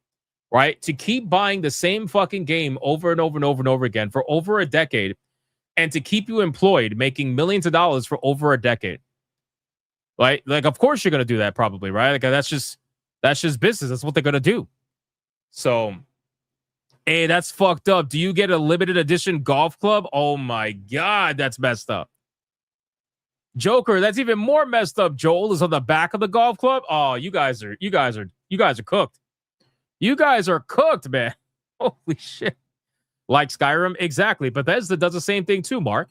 right, to keep buying the same fucking game over and over and over and over again for over a decade, and to keep you employed, making millions of dollars for over a decade. Right? Like, of course you're going to do that probably, right? Like, that's just business. That's what they're going to do. So, hey, that's fucked up. Do you get a limited edition golf club? Oh my God, that's messed up. Joker, that's even more messed up. Joel is on the back of the golf club. Oh, you guys are cooked. You guys are cooked, man. Holy shit. Like Skyrim, exactly. Bethesda does the same thing too, Mark.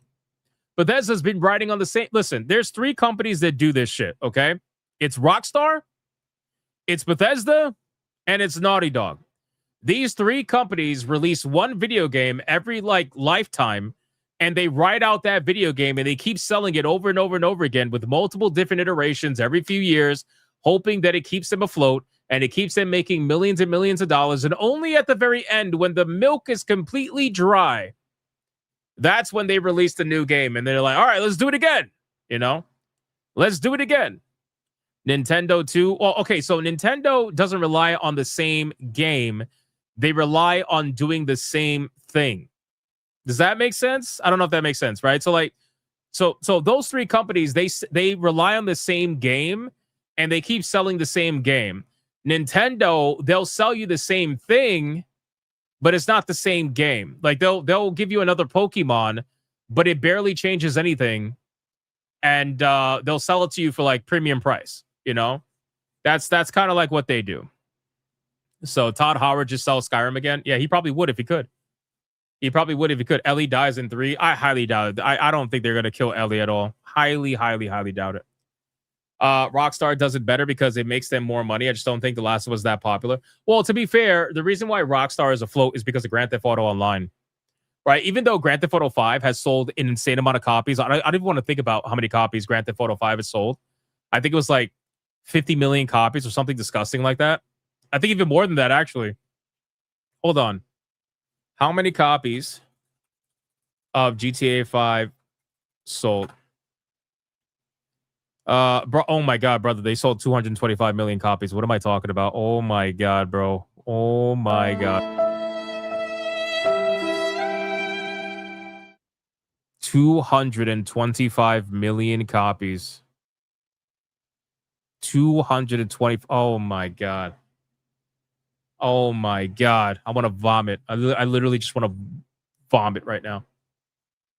Bethesda's been riding on the same. Listen, there's 3 companies that do this shit, okay? It's Rockstar, it's Bethesda, and it's Naughty Dog. These 3 companies release one video game every lifetime, and they ride out that video game and they keep selling it over and over and over again with multiple different iterations every few years, hoping that it keeps them afloat and it keeps them making millions and millions of dollars. And only at the very end, when the milk is completely dry, that's when they release the new game. And they're like, all right, let's do it again. Let's do it again. Nintendo too. Well, okay, so Nintendo doesn't rely on the same game. They rely on doing the same thing. Does that make sense? I don't know if that makes sense, right? So those 3 companies, they rely on the same game and they keep selling the same game. Nintendo, they'll sell you the same thing, but it's not the same game. Like they'll give you another Pokemon, but it barely changes anything, and they'll sell it to you for like premium price. That's kind of like what they do. So Todd Howard just sells Skyrim again. Yeah, he probably would if he could. Ellie dies in 3. I highly doubt it. I don't think they're going to kill Ellie at all. Highly, highly, highly doubt it. Rockstar does it better because it makes them more money. I just don't think The Last of Us is that popular. Well, to be fair, the reason why Rockstar is afloat is because of Grand Theft Auto Online. Right? Even though Grand Theft Auto 5 has sold an insane amount of copies, I don't even want to think about how many copies Grand Theft Auto 5 has sold. I think it was like 50 million copies or something disgusting like that. I think even more than that, actually. Hold on. How many copies of GTA 5 sold? Oh my God, brother. They sold 225 million copies. What am I talking about? Oh my God, bro. Oh my God. 225 million copies. 220. Oh my God. Oh my God. I want to vomit. I literally just want to vomit right now.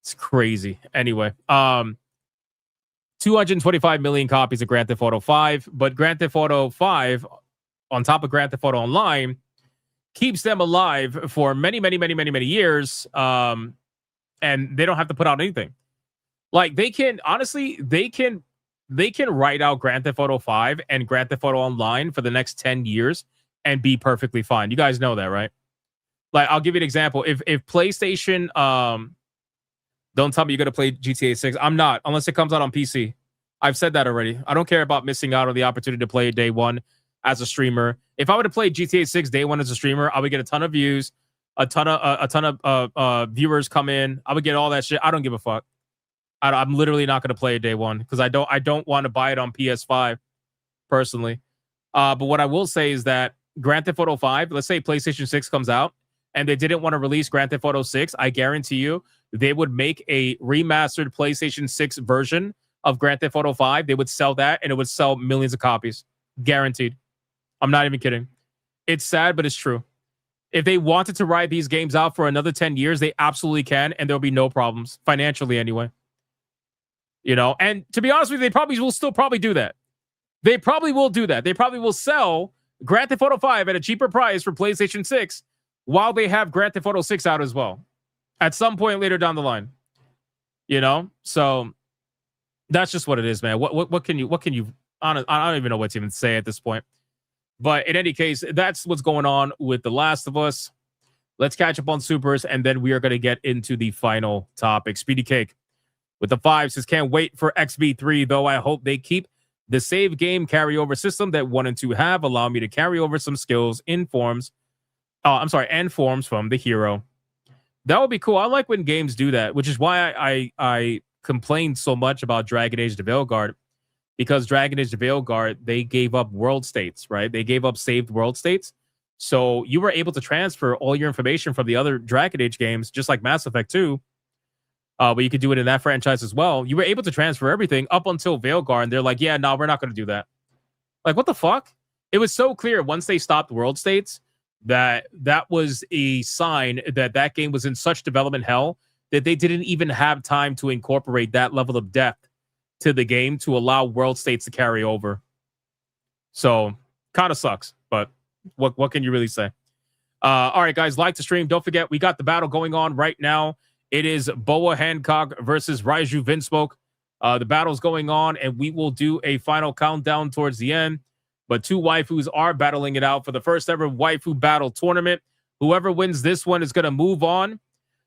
It's crazy. Anyway, 225 million copies of Grand Theft Auto 5, but Grand Theft Auto 5, on top of Grand Theft Auto Online, keeps them alive for many, many, many, many, many years, and they don't have to put out anything. Like, they can write out Grand Theft Auto 5 and Grand Theft Auto Online for the next 10 years and be perfectly fine. You guys know that, right? Like, I'll give you an example. If PlayStation, don't tell me you're going to play GTA 6. I'm not, unless it comes out on PC. I've said that already. I don't care about missing out on the opportunity to play it day one as a streamer. If I were to play GTA 6 day one as a streamer, I would get a ton of views, a ton of viewers come in. I would get all that shit. I don't give a fuck. I'm literally not going to play it day one because I don't want to buy it on PS5 personally. But what I will say is that Grand Theft Auto 5, let's say PlayStation 6 comes out and they didn't want to release Grand Theft Auto 6, I guarantee you they would make a remastered PlayStation 6 version of Grand Theft Auto 5. They would sell that and it would sell millions of copies. Guaranteed. I'm not even kidding. It's sad, but it's true. If they wanted to ride these games out for another 10 years, they absolutely can, and there'll be no problems, financially anyway. And to be honest with you, they probably will still probably do that. They probably will do that. They probably will sell Grand Theft Auto 5 at a cheaper price for PlayStation 6 while they have Grand Theft Auto 6 out as well at some point later down the line. So that's just what it is, man. What can you I don't even know what to even say at this point. But in any case, that's what's going on with The Last of Us. Let's catch up on Supers, and then we are going to get into the final topic. Speedy Cake with the 5 says, can't wait for XB3, though I hope they keep the save game carryover system that 1 and 2 have. Allow me to carry over some skills and forms from the hero. That would be cool. I like when games do that, which is why I complained so much about Dragon Age: The Veilguard, because Dragon Age: The Veilguard, they gave up world states, right? They gave up saved world states. So you were able to transfer all your information from the other Dragon Age games, just like Mass Effect 2. But you could do it in that franchise as well. You were able to transfer everything up until Veilguard, and they're like, yeah, no, we're not going to do that. Like, what the fuck? It was so clear once they stopped world states that was a sign that game was in such development hell that they didn't even have time to incorporate that level of depth to the game to allow world states to carry over. So, kind of sucks, but what can you really say? All right, guys, like the stream. Don't forget, we got the battle going on right now. It is Boa Hancock versus Raiju Vinsmoke. The battle's going on, and we will do a final countdown towards the end. But 2 waifus are battling it out for the first ever waifu battle tournament. Whoever wins this one is going to move on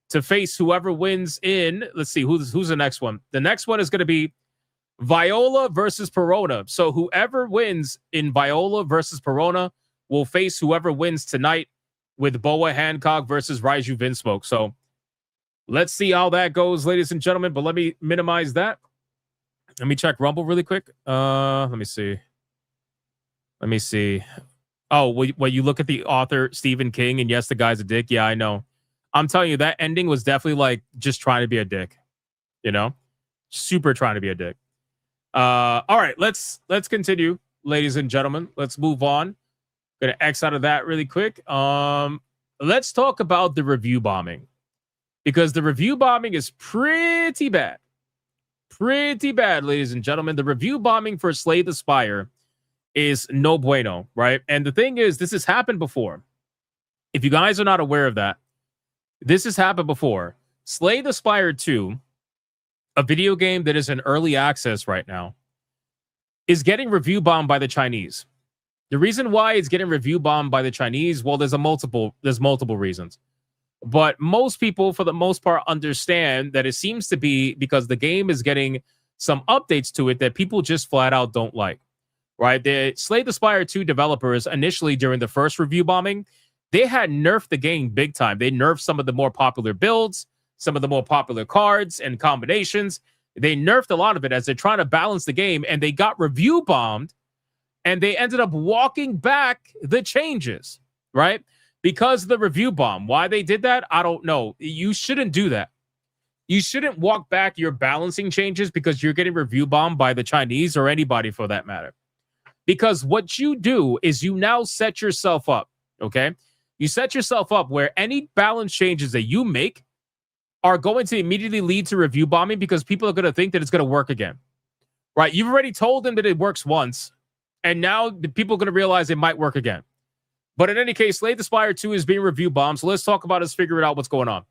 to face whoever wins in. Let's see, who's the next one? The next one is going to be Viola versus Perona. So whoever wins in Viola versus Perona will face whoever wins tonight with Boa Hancock versus Raiju Vinsmoke. So let's see how that goes, ladies and gentlemen. But let me minimize that. Let me check Rumble really quick. Let me see. Oh, well, you look at the author, Stephen King, and yes, the guy's a dick. Yeah, I know. I'm telling you, that ending was definitely like just trying to be a dick. Super trying to be a dick. All right, let's continue, ladies and gentlemen. Let's move on. Gonna X out of that really quick. Let's talk about the review bombing, because the review bombing is pretty bad. Pretty bad, ladies and gentlemen. The review bombing for Slay the Spire is no bueno, right? And the thing is, this has happened before. If you guys are not aware of that, this has happened before. Slay the Spire 2, a video game that is in early access right now, is getting review bombed by the Chinese. The reason why it's getting review bombed by the Chinese, well, there's multiple reasons. But most people, for the most part, understand that it seems to be because the game is getting some updates to it that people just flat out don't like, right? The Slay the Spire 2 developers, initially during the first review bombing, they had nerfed the game big time. They nerfed some of the more popular builds, some of the more popular cards and combinations. They nerfed a lot of it as they're trying to balance the game, and they got review bombed, and they ended up walking back the changes, right? Because of the review bomb. Why they did that, I don't know. You shouldn't do that. You shouldn't walk back your balancing changes because you're getting review bombed by the Chinese or anybody for that matter. Because what you do is you now set yourself up, okay? You set yourself up where any balance changes that you make are going to immediately lead to review bombing because people are going to think that it's going to work again, right? You've already told them that it works once, and now the people are going to realize it might work again. But in any case, Slay the Spire 2 is being review bombed, so let's talk about it, figure it out what's going on.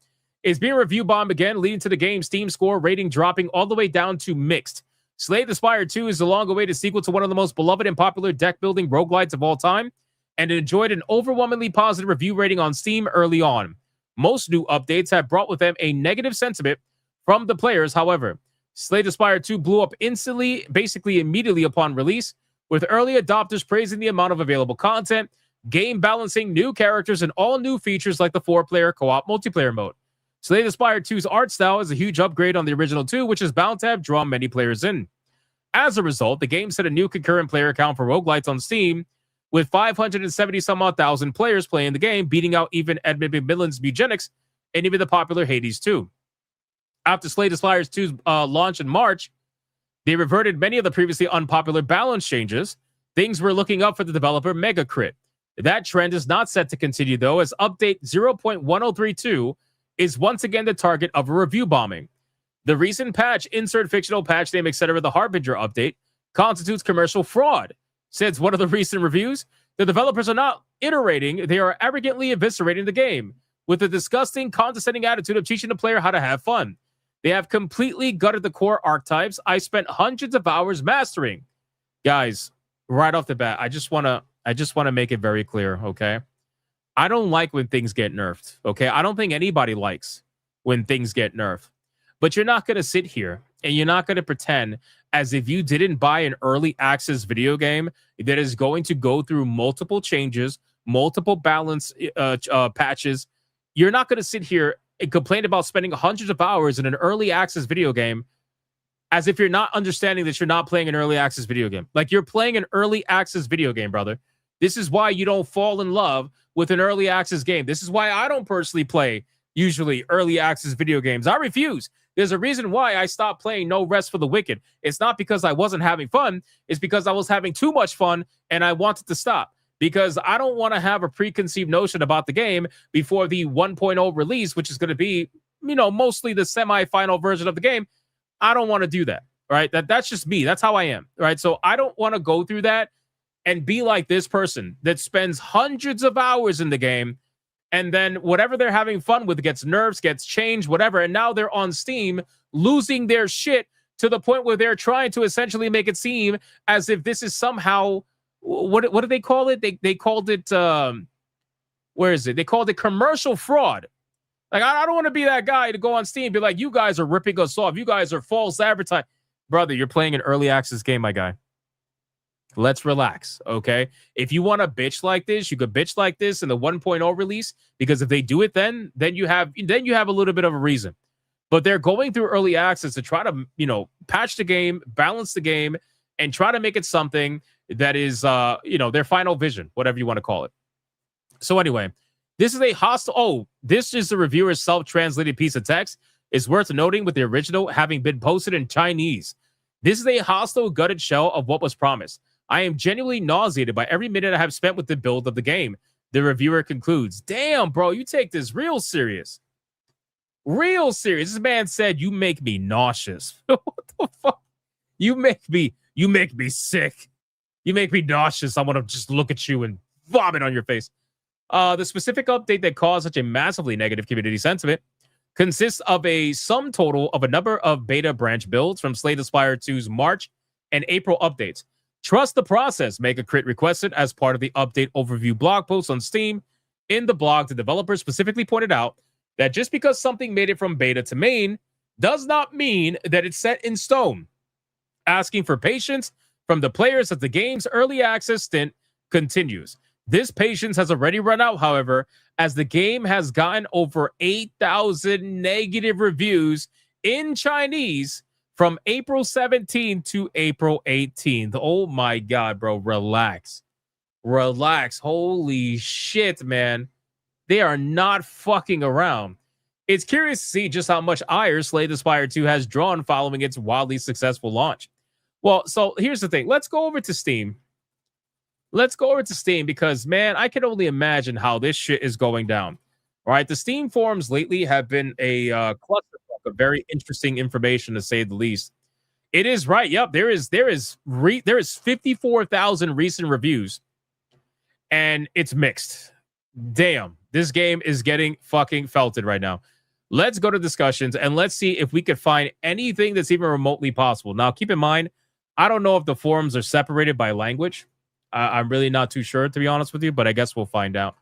It's being review bombed again, leading to the game's Steam score rating dropping all the way down to mixed. Slay the Spire 2 is the long-awaited sequel to one of the most beloved and popular deck-building roguelites of all time, and it enjoyed an overwhelmingly positive review rating on Steam early on. Most new updates have brought with them a negative sentiment from the players, however. Slay the Spire 2 blew up instantly, basically immediately upon release, with early adopters praising the amount of available content, game balancing, new characters, and all new features like the 4-player co-op multiplayer mode. Slay the Spire 2's art style is a huge upgrade on the original 2, which is bound to have drawn many players in. As a result, the game set a new concurrent player count for roguelites on Steam, with 570-some-odd-thousand players playing the game, beating out even Edmund McMillan's Bugenics and even the popular Hades 2. After Slay the Spire 2's launch in March, they reverted many of the previously unpopular balance changes Things were looking up for the developer Megacrit. That trend is not set to continue, though, as update 0.1032 is once again the target of a review bombing. The recent patch, insert fictional patch name, etc., the Harbinger update, constitutes commercial fraud. Says one of the recent reviews, the developers are not iterating, they are arrogantly eviscerating the game with a disgusting, condescending attitude of teaching the player how to have fun. They have completely gutted the core archetypes I spent hundreds of hours mastering. Guys, right off the bat, I just want to make it very clear, okay? I don't like when things get nerfed, okay? I don't think anybody likes when things get nerfed. But you're not going to sit here and you're not going to pretend as if you didn't buy an early access video game that is going to go through multiple changes, multiple balance patches. You're not going to sit here and complain about spending hundreds of hours in an early access video game as if you're not understanding that you're not playing an early access video game. Like, you're playing an early access video game, brother. This is why you don't fall in love with an early access game. This is why I don't personally play usually early access video games. I refuse. There's a reason why I stopped playing No Rest for the Wicked. It's not because I wasn't having fun. It's because I was having too much fun and I wanted to stop. Because I don't want to have a preconceived notion about the game before the 1.0 release, which is going to be, mostly the semi-final version of the game. I don't want to do that, right? That's just me. That's how I am, right? So I don't want to go through that and be like this person that spends hundreds of hours in the game, and then whatever they're having fun with gets nerfs, gets changed, whatever, and now they're on Steam losing their shit to the point where they're trying to essentially make it seem as if this is somehow, what do they call it? They called it, where is it? They called it commercial fraud. Like, I don't want to be that guy to go on Steam and be like, you guys are ripping us off. You guys are false advertising. Brother, you're playing an early access game, my guy. Let's relax, okay? If you want to bitch like this, you could bitch like this in the 1.0 release, because if they do it then you have a little bit of a reason. But they're going through early access to try to, patch the game, balance the game, and try to make it something that is, their final vision, whatever you want to call it. So anyway, this is a hostile. Oh, this is the reviewer's self-translated piece of text. It's worth noting with the original having been posted in Chinese. This is a hostile, gutted shell of what was promised. I am genuinely nauseated by every minute I have spent with the build of the game. The reviewer concludes, damn, bro, you take this real serious. Real serious. This man said, you make me nauseous. What the fuck? You make me sick. You make me nauseous. I want to just look at you and vomit on your face. The specific update that caused such a massively negative community sentiment consists of a sum total of a number of beta branch builds from Slay the Spire 2's March and April updates. Trust the process, Megacrit requested as part of the update overview blog post on Steam. In the blog, the developers specifically pointed out that just because something made it from beta to main does not mean that it's set in stone. Asking for patience from the players as the game's early access stint continues. This patience has already run out, however, as the game has gotten over 8,000 negative reviews in Chinese from April 17th to April 18th. Oh my God, bro. Relax. Relax. Holy shit, man. They are not fucking around. It's curious to see just how much ire Slay the Spire 2 has drawn following its wildly successful launch. Well, so here's the thing. Let's go over to Steam. Because, man, I can only imagine how this shit is going down. All right, the Steam forums lately have been a clusterfuck of very interesting information, to say the least. It is right. Yep, there is 54,000 recent reviews, and it's mixed. Damn, this game is getting fucking felted right now. Let's go to discussions and let's see if we could find anything that's even remotely possible. Now, keep in mind, I don't know if the forums are separated by language. I'm really not too sure, to be honest with you, but I guess we'll find out.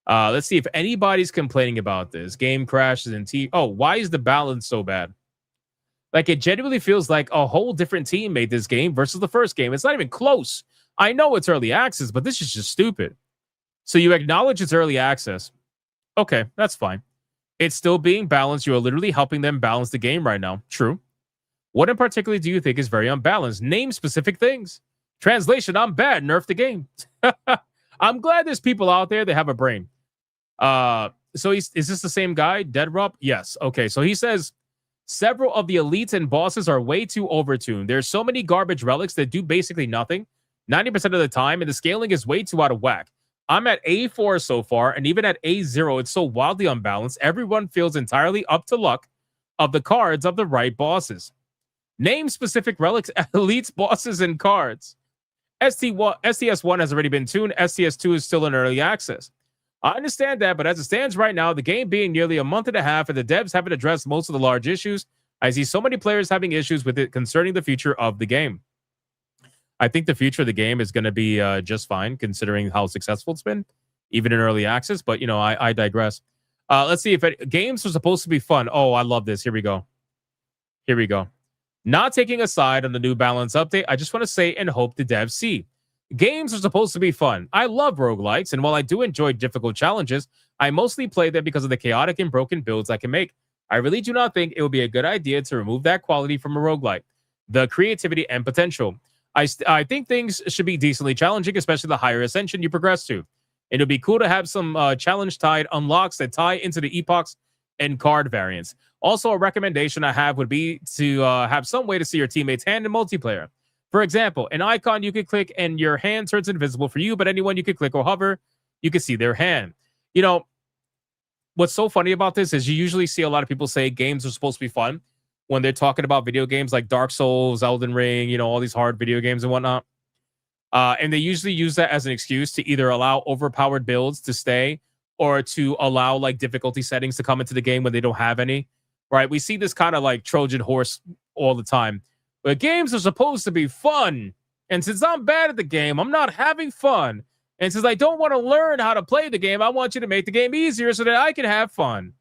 Let's see if anybody's complaining about this. Game crashes and oh, why is the balance so bad? Like, it genuinely feels like a whole different team made this game versus the first game. It's not even close. I know it's early access, but this is just stupid. So you acknowledge it's early access. Okay, that's fine. It's still being balanced. You are literally helping them balance the game right now. True. What in particular do you think is very unbalanced? Name specific things. Translation, I'm bad. Nerf the game. I'm glad there's people out there that have a brain. So is this the same guy, Deadrup? Yes. Okay, so he says several of the elites and bosses are way too overtuned. There's so many garbage relics that do basically nothing. 90% of the time, and the scaling is way too out of whack. I'm at A4 so far, and even at A0, it's so wildly unbalanced. Everyone feels entirely up to luck of the cards of the right bosses. Name specific relics, elites, bosses, and cards. STS1 has already been tuned. STS2 is still in early access. I understand that, but as it stands right now, the game being nearly a month and a half, and the devs haven't addressed most of the large issues, I see so many players having issues with it concerning the future of the game. I think the future of the game is going to be just fine, considering how successful it's been, even in early access. But, you know, I digress. Let's see if games are supposed to be fun. Oh, I love this. Here we go. Here we go. Not taking a side on the new balance update, I just want to say and hope the devs see. Games are supposed to be fun. I love roguelikes, and while I do enjoy difficult challenges, I mostly play them because of the chaotic and broken builds I can make. I really do not think it would be a good idea to remove that quality from a roguelike, the creativity and potential. I think things should be decently challenging, especially the higher ascension you progress to. It would be cool to have some challenge-tied unlocks that tie into the epochs and card variants. Also, a recommendation I have would be to have some way to see your teammates' hand in multiplayer. For example, an icon you could click and your hand turns invisible for you, but anyone you could click or hover, you can see their hand. You know, what's so funny about this is you usually see a lot of people say games are supposed to be fun when they're talking about video games like Dark Souls, Elden Ring, you know, all these hard video games and whatnot. And they usually use that as an excuse to either allow overpowered builds to stay or to allow like difficulty settings to come into the game when they don't have any, right? We see this kind of like Trojan horse all the time. But games are supposed to be fun. And since I'm bad at the game, I'm not having fun. And since I don't want to learn how to play the game, I want you to make the game easier so that I can have fun.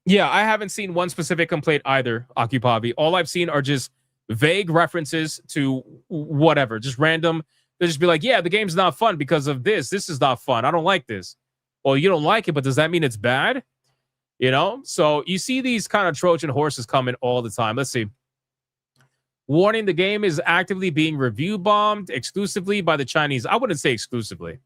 Yeah, I haven't seen one specific complaint either, Akipavi. All I've seen are just vague references to whatever, just random. They'll just be like, yeah, the game's not fun because of this. This is not fun. I don't like this. Well, you don't like it, but does that mean it's bad? You know? So you see these kind of Trojan horses coming all the time. Let's see. Warning, the game is actively being review bombed exclusively by the Chinese. I wouldn't say exclusively.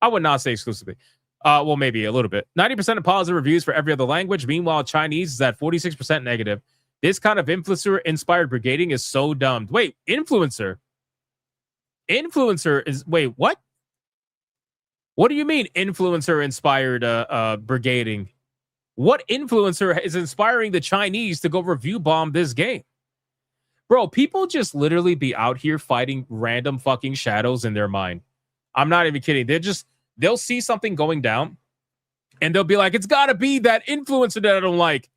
I would not say exclusively. Well, maybe a little bit. 90% of positive reviews for every other language. Meanwhile, Chinese is at 46% negative. This kind of influencer-inspired brigading is so dumb. Wait, influencer? Influencer is... Wait, what? What do you mean influencer-inspired brigading? What influencer is inspiring the Chinese to go review bomb this game? Bro, people just literally be out here fighting random fucking shadows in their mind. I'm not even kidding. They'll see something going down and they'll be like, it's got to be that influencer that I don't like.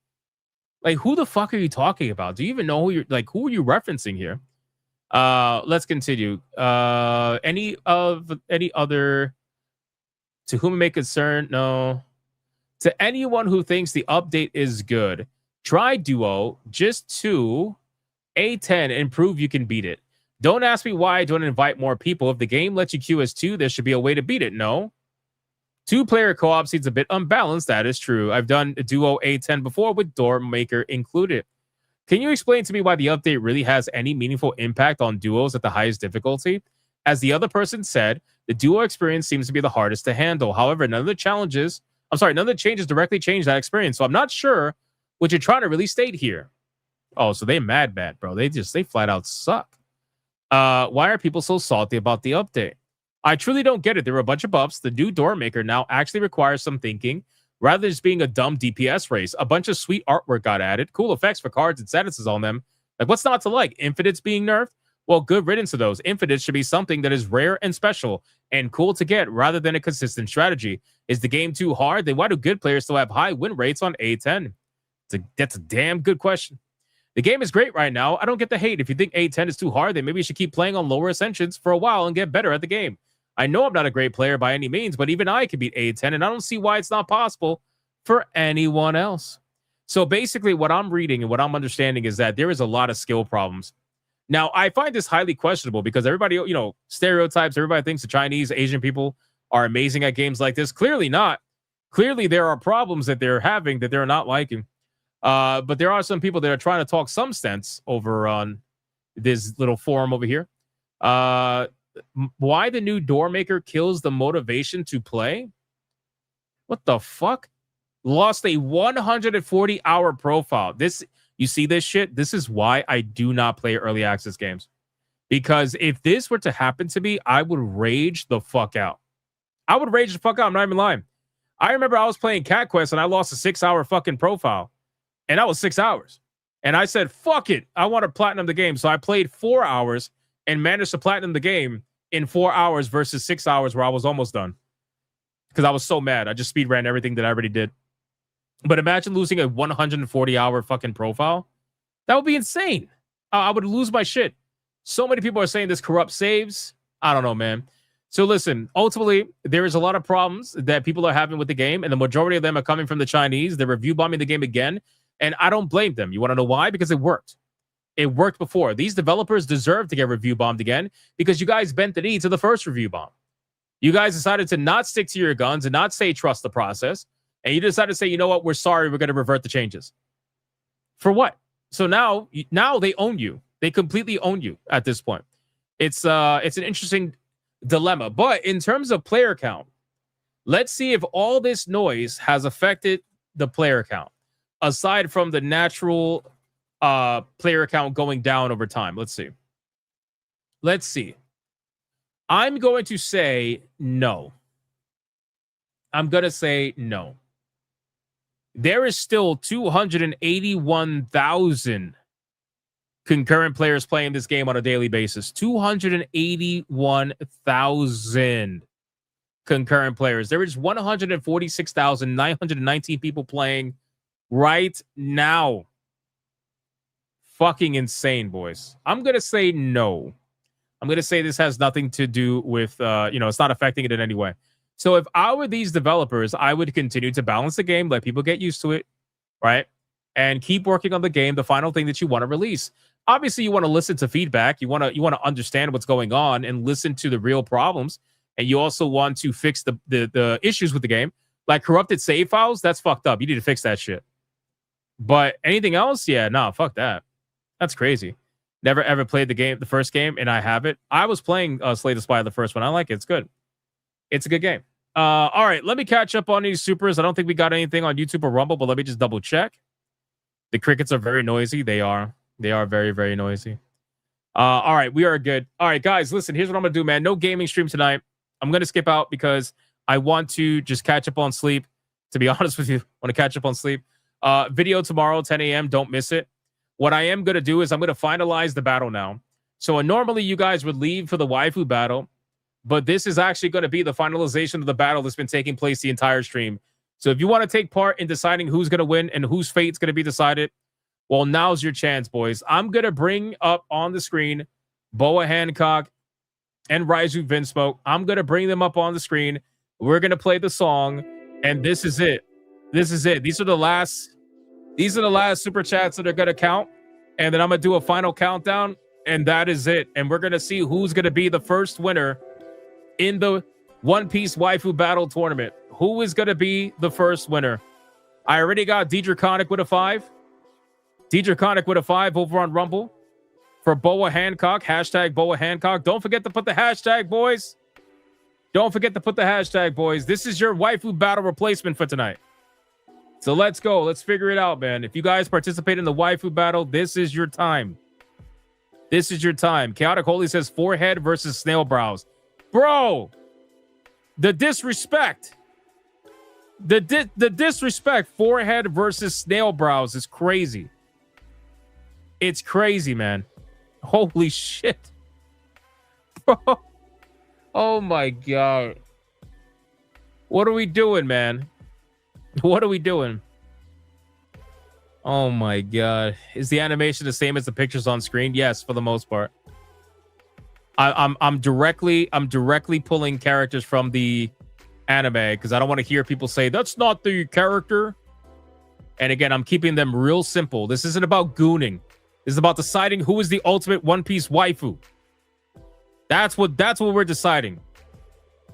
Like, who the fuck are you talking about? Do you even know who are you referencing here? Let's continue. Any other to whom it may concern? No. To anyone who thinks the update is good, try Duo just to A10 and prove you can beat it. Don't ask me why I don't invite more people. If the game lets you queue as 2, there should be a way to beat it. No. 2-player co-op seems a bit unbalanced. That is true. I've done a Duo A10 before with Door Maker included. Can you explain to me why the update really has any meaningful impact on duos at the highest difficulty? As the other person said, the duo experience seems to be the hardest to handle. However, none of the changes directly change that experience. So I'm not sure what you're trying to really state here. Oh, so they mad, bro. They flat out suck. Why are people so salty about the update? I truly don't get it. There were a bunch of buffs. The new Door Maker now actually requires some thinking rather than just being a dumb DPS race. A bunch of sweet artwork got added, cool effects for cards and statuses on them. Like, what's not to like? Infinites being nerfed? Well, good riddance to those. Infinites should be something that is rare and special and cool to get rather than a consistent strategy. Is the game too hard? Then why do good players still have high win rates on A10? That's a damn good question. The game is great right now. I don't get the hate. If you think A10 is too hard, then maybe you should keep playing on lower ascensions for a while and get better at the game. I know I'm not a great player by any means, but even I can beat A10, and I don't see why it's not possible for anyone else. So basically what I'm reading and what I'm understanding is that there is a lot of skill problems. Now, I find this highly questionable because everybody, stereotypes, everybody thinks the Chinese, Asian people are amazing at games like this. Clearly not. Clearly there are problems that they're having that they're not liking. But there are some people that are trying to talk some sense over on this little forum over here. Why the new Door Maker kills the motivation to play? What the fuck? Lost a 140-hour profile. You see this shit? This is why I do not play early access games. Because if this were to happen to me, I would rage the fuck out. I would rage the fuck out. I'm not even lying. I remember I was playing Cat Quest and I lost a 6-hour fucking profile. And that was 6 hours. And I said, fuck it. I want to platinum the game. So I played 4 hours and managed to platinum the game in 4 hours versus 6 hours where I was almost done. Because I was so mad. I just speed ran everything that I already did. But imagine losing a 140-hour fucking profile. That would be insane. I would lose my shit. So many people are saying this corrupt saves. I don't know, man. So listen, ultimately, there is a lot of problems that people are having with the game, and the majority of them are coming from the Chinese. They're review bombing the game again, and I don't blame them. You want to know why? Because it worked. It worked before. These developers deserve to get review bombed again because you guys bent the knee to the first review bomb. You guys decided to not stick to your guns and not say trust the process, and you decided to say, you know what, we're sorry, we're going to revert the changes. For what? So now they own you. They completely own you at this point. It's an interesting dilemma. But in terms of player count, let's see if all this noise has affected the player count, aside from the natural player count going down over time. Let's see. I'm going to say no. I'm going to say no. There is still 281,000 concurrent players playing this game on a daily basis. 281,000 concurrent players. There is 146,919 people playing right now. Fucking insane, boys. I'm going to say no. I'm going to say this has nothing to do with, it's not affecting it in any way. So if I were these developers, I would continue to balance the game, let people get used to it, right? And keep working on the game, the final thing that you want to release. Obviously, you want to listen to feedback. You want to understand what's going on and listen to the real problems. And you also want to fix the issues with the game. Like corrupted save files, that's fucked up. You need to fix that shit. But anything else? Yeah, no, fuck that. That's crazy. Never ever played the first game, and I have it. I was playing Slay the Spire, the first one. I like it. It's good. It's a good game. All right, let me catch up on these supers. I don't think we got anything on YouTube or Rumble, but let me just double check. The crickets are very noisy. They are very, very noisy. All right, we are good. All right, guys, listen, here's what I'm going to do, man. No gaming stream tonight. I'm going to skip out because I want to just catch up on sleep. To be honest with you, I want to catch up on sleep. Video tomorrow, 10 a.m. Don't miss it. What I am going to do is I'm going to finalize the battle now. So normally you guys would leave for the waifu battle, but this is actually going to be the finalization of the battle that's been taking place the entire stream. So if you want to take part in deciding who's going to win and whose fate's going to be decided, well, now's your chance, boys. I'm going to bring up on the screen Boa Hancock and Raizu Vinsmoke. I'm going to bring them up on the screen. We're going to play the song, and this is it. This is it. These are the last super chats that are going to count, and then I'm going to do a final countdown, and that is it. And we're going to see who's going to be the first winner in the One Piece Waifu Battle Tournament. Who is going to be the first winner? I already got Deidre with a 5. Deidre with a 5 over on Rumble. For Boa Hancock, hashtag Boa Hancock. Don't forget to put the hashtag, boys. Don't forget to put the hashtag, boys. This is your waifu battle replacement for tonight. So let's go. Let's figure it out, man. If you guys participate in the waifu battle, this is your time. This is your time. Chaotic Holy says forehead versus snail brows. Bro, the disrespect. The disrespect. Forehead versus snail brows is crazy. It's crazy, man. Holy shit. Bro. Oh my God. What are we doing, man? What are we doing? Oh my God. Is the animation the same as the pictures on screen? Yes, for the most part. I'm directly pulling characters from the anime because I don't want to hear people say that's not the character. And again, I'm keeping them real simple. This isn't about gooning. This is about deciding who is the ultimate One Piece waifu. That's what we're deciding.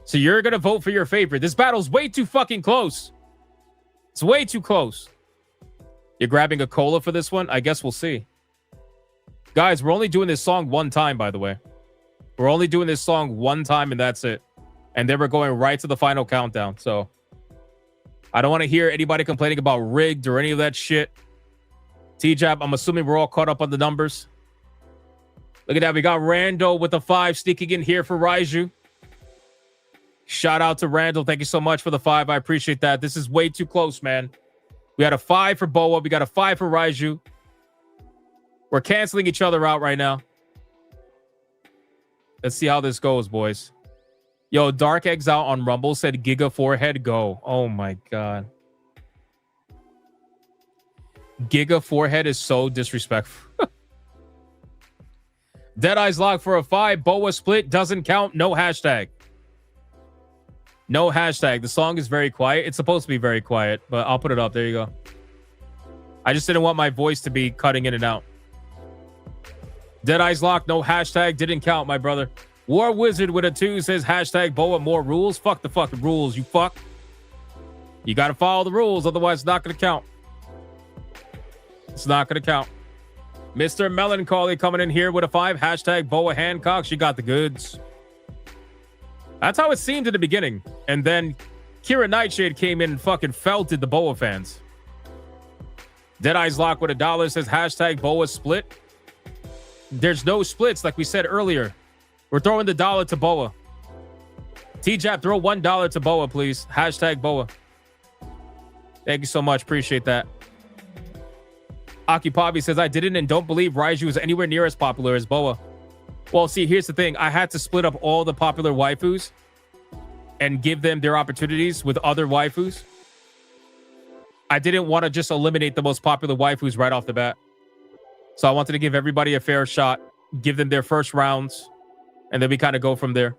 So you're gonna vote for your favorite. This battle's way too fucking close. It's way too close. You're grabbing a cola for this one? I guess we'll see. Guys, we're only doing this song one time, by the way. We're only doing this song one time, and that's it. And then we're going right to the final countdown. So I don't want to hear anybody complaining about rigged or any of that shit. T-Jab, I'm assuming we're all caught up on the numbers. Look at that. We got Randall with a 5 sneaking in here for Raiju. Shout out to Randall. Thank you so much for the 5. I appreciate that. This is way too close, man. We had a 5 for Boa. We got a 5 for Raiju. We're canceling each other out right now. Let's see how this goes, boys. Yo, Dark Exile on Rumble said Giga Forehead go. Oh my God. Giga Forehead is so disrespectful. Deadeye's locked for a 5. Boa split doesn't count. No hashtag. No hashtag. The song is very quiet. It's supposed to be very quiet, but I'll put it up. There you go. I just didn't want my voice to be cutting in and out. Deadeye's locked. No hashtag. Didn't count, my brother. War Wizard with a 2 says hashtag Boa more rules. Fuck the fucking rules, you fuck. You got to follow the rules. Otherwise, it's not going to count. It's not going to count. Mr. Melancholy coming in here with a 5. Hashtag Boa Hancock. She got the goods. That's how it seemed in the beginning. And then Kira Nightshade came in and fucking felted the Boa fans. Deadeye's locked with a $1 says hashtag Boa split. There's no splits, like we said earlier. We're throwing the $1 to Boa. T-Jap, throw $1 to Boa, please. Hashtag Boa. Thank you so much. Appreciate that. Akipabi says, I didn't and don't believe Raiju is anywhere near as popular as Boa. Well, see, here's the thing. I had to split up all the popular waifus and give them their opportunities with other waifus. I didn't want to just eliminate the most popular waifus right off the bat. So I wanted to give everybody a fair shot, give them their first rounds, and then we kind of go from there.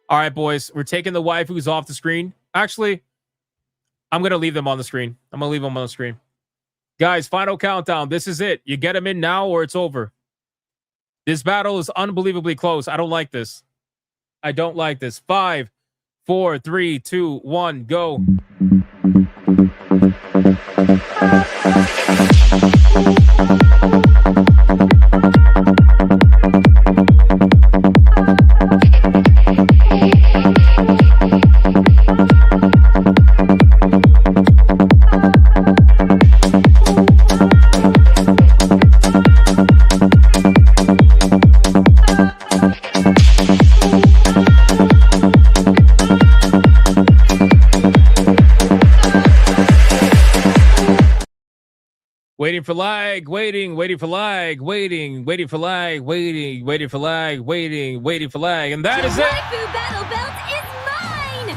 All right, boys, we're taking the waifus off the screen. Actually, I'm going to leave them on the screen. I'm going to leave them on the screen. Guys, final countdown. This is it. You get them in now or it's over. This battle is unbelievably close. I don't like this. I don't like this. 5, 4, 3, 2, 1, go. Waiting for lag, waiting for lag, waiting for lag, waiting for lag, waiting for lag, and that is it. Waifu battle belt is mine!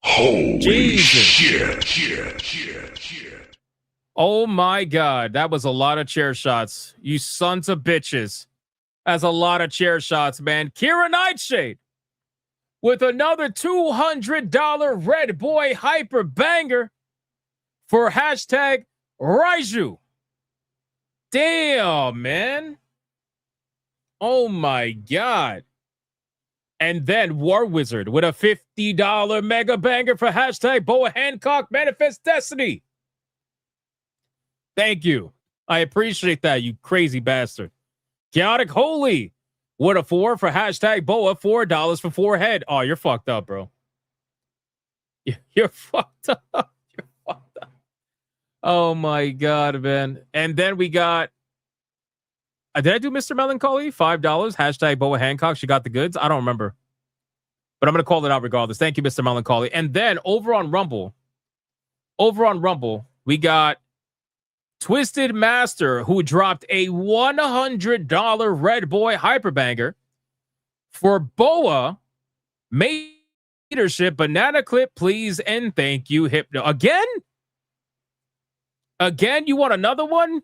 Holy Jesus. shit. Oh my God, that was a lot of chair shots. You sons of bitches. That's a lot of chair shots, man. Kira Nightshade with another $200 Red Boy Hyper Banger for hashtag Raiju. Damn, man. Oh my God. And then War Wizard with a $50 Mega Banger for hashtag Boa Hancock Manifest Destiny. Thank you. I appreciate that, you crazy bastard. Chaotic Holy with a 4 for hashtag Boa, $4 for 4 head. Oh, you're fucked up, bro. You're fucked up. You're fucked up. Oh my God, man. And then we got, did I do Mr. Melancholy? $5, hashtag Boa Hancock. She got the goods. I don't remember, but I'm going to call it out regardless. Thank you, Mr. Melancholy. And then over on Rumble, we got Twisted Master, who dropped a $100 Red Boy Hyperbanger for Boa, Matership, Banana Clip, please, and thank you, Hypno. Again? You want another one?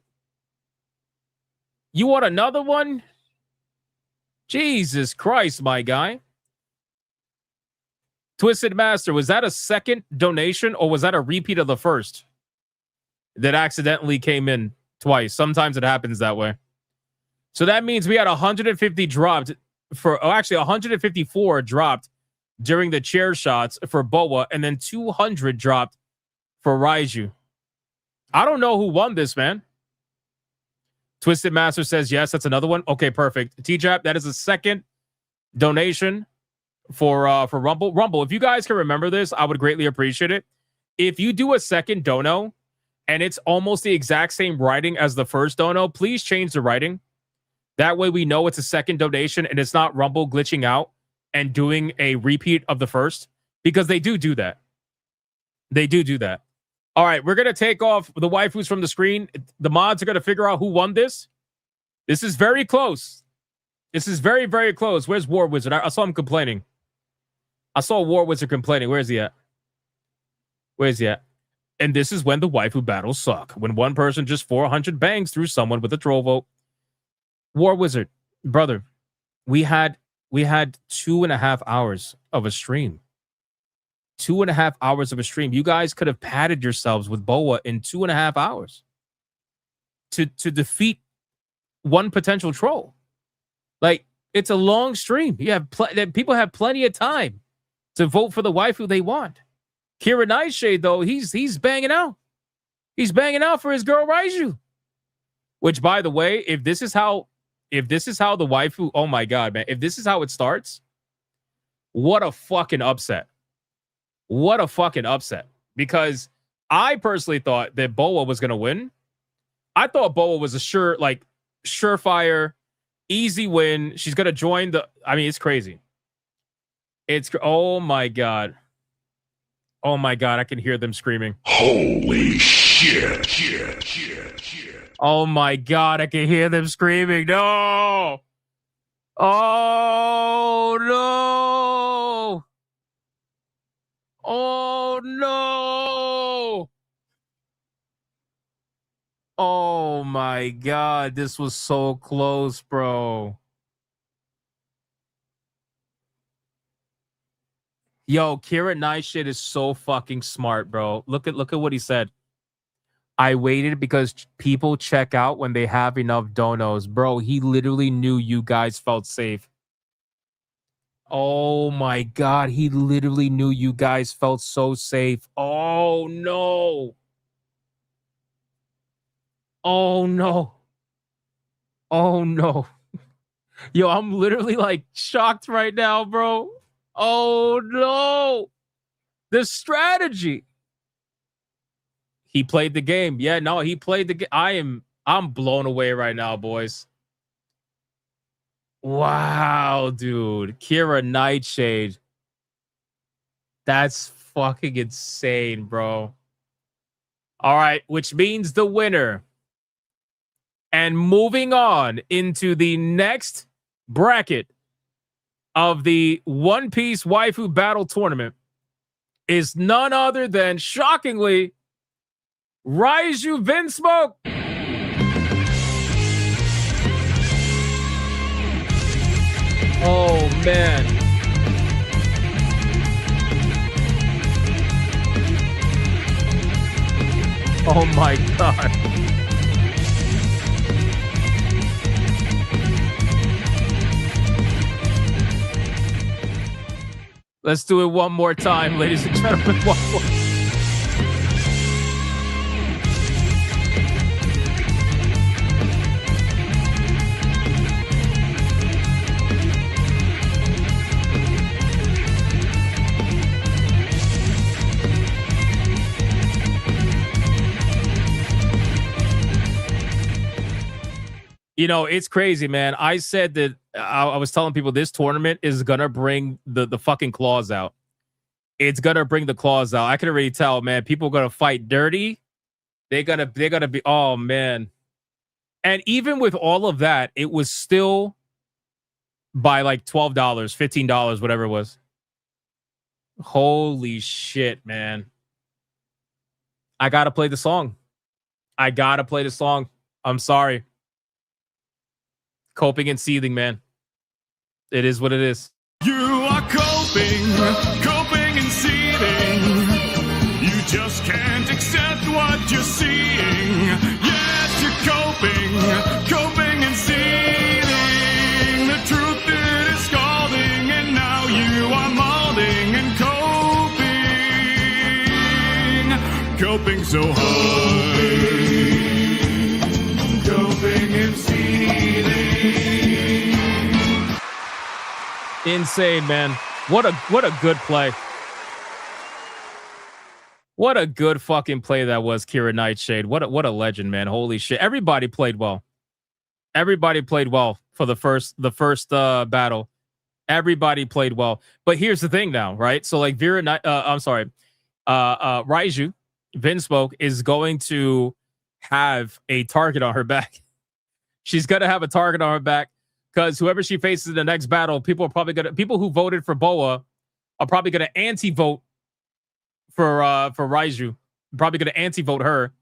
You want another one? Jesus Christ, my guy. Twisted Master, was that a second donation or was that a repeat of the first that accidentally came in twice? Sometimes it happens that way. So that means we had 150 dropped for, actually 154 dropped during the chair shots for Boa, and then 200 dropped for Raiju. I don't know who won this, man. Twisted Master says yes, that's another one. Okay, perfect. T-Jap, that is a second donation for Rumble. Rumble, if you guys can remember this, I would greatly appreciate it. if you do a second dono and it's almost the exact same writing as the first dono, please change the writing. That way we know it's a second donation and it's not Rumble glitching out and doing a repeat of the first, because they do that. They do that. All right, we're going to take off the waifus from the screen. The mods are going to figure out who won this. This is very close. This is very, very close. Where's War Wizard? I saw him complaining. I saw War Wizard complaining. Where's he at? Where's he at? And this is when the waifu battles suck. When one person just 400 bangs through someone with a troll vote. War Wizard, brother, we had 2.5 hours of a stream. 2.5 hours of a stream. You guys could have padded yourselves with Boa in 2.5 hours to defeat one potential troll. Like, it's a long stream. You have people have plenty of time to vote for the waifu they want. Kira Nightshade, though, he's banging out. He's banging out for his girl Raiju. Which, by the way, if this is how the waifu, oh my god, man, if this is how it starts, what a fucking upset. What a fucking upset. Because I personally thought that Boa was gonna win. I thought Boa was a surefire, easy win. She's gonna join the. I mean, it's crazy. Oh my god. Oh my god, I can hear them screaming. Holy shit. Oh my god, I can hear them screaming. No! Oh no! Oh no! Oh my god, this was so close, bro. Yo, Kira Nightshade is so fucking smart, bro. Look at what he said. I waited because people check out when they have enough donos. Bro, he literally knew you guys felt safe. Oh my god, he literally knew you guys felt so safe. Oh no. Oh no. Oh no. Yo, I'm literally like shocked right now, bro. Oh no. The strategy. He played the game. Yeah, no, he played the game. I'm blown away right now, boys. Wow, dude. Kira Nightshade. That's fucking insane, bro. All right, which means the winner. And moving on into the next bracket of the One Piece Waifu Battle Tournament is none other than, shockingly, Raiju Vinsmoke. Oh, man. Oh, my God. Let's do it one more time, ladies and gentlemen. One more. You know, it's crazy, man. I said that I was telling people this tournament is gonna bring the fucking claws out. It's gonna bring the claws out. I can already tell, man. People are gonna fight dirty. They're gonna be. Oh man! And even with all of that, it was still by like $12, $15, whatever it was. Holy shit, man! I gotta play the song. I gotta play the song. I'm sorry. Coping and seething, man. It is what it is. You are coping and seething. You just can't accept what you're seeing. Yes, you're coping and seething. The truth it is scalding, and now you are molding and coping so hard. Coping and seething. Insane, man. What a good play. What a good fucking play that was, Kira Nightshade. What a legend, man. Holy shit. Everybody played well. Everybody played well for the first battle. Everybody played well. But here's the thing now, right? So like Raiju, Vinsmoke is going to have a target on her back. She's gonna have a target on her back because whoever she faces in the next battle, people who voted for Boa are probably gonna anti-vote for Raiju. Probably gonna anti-vote her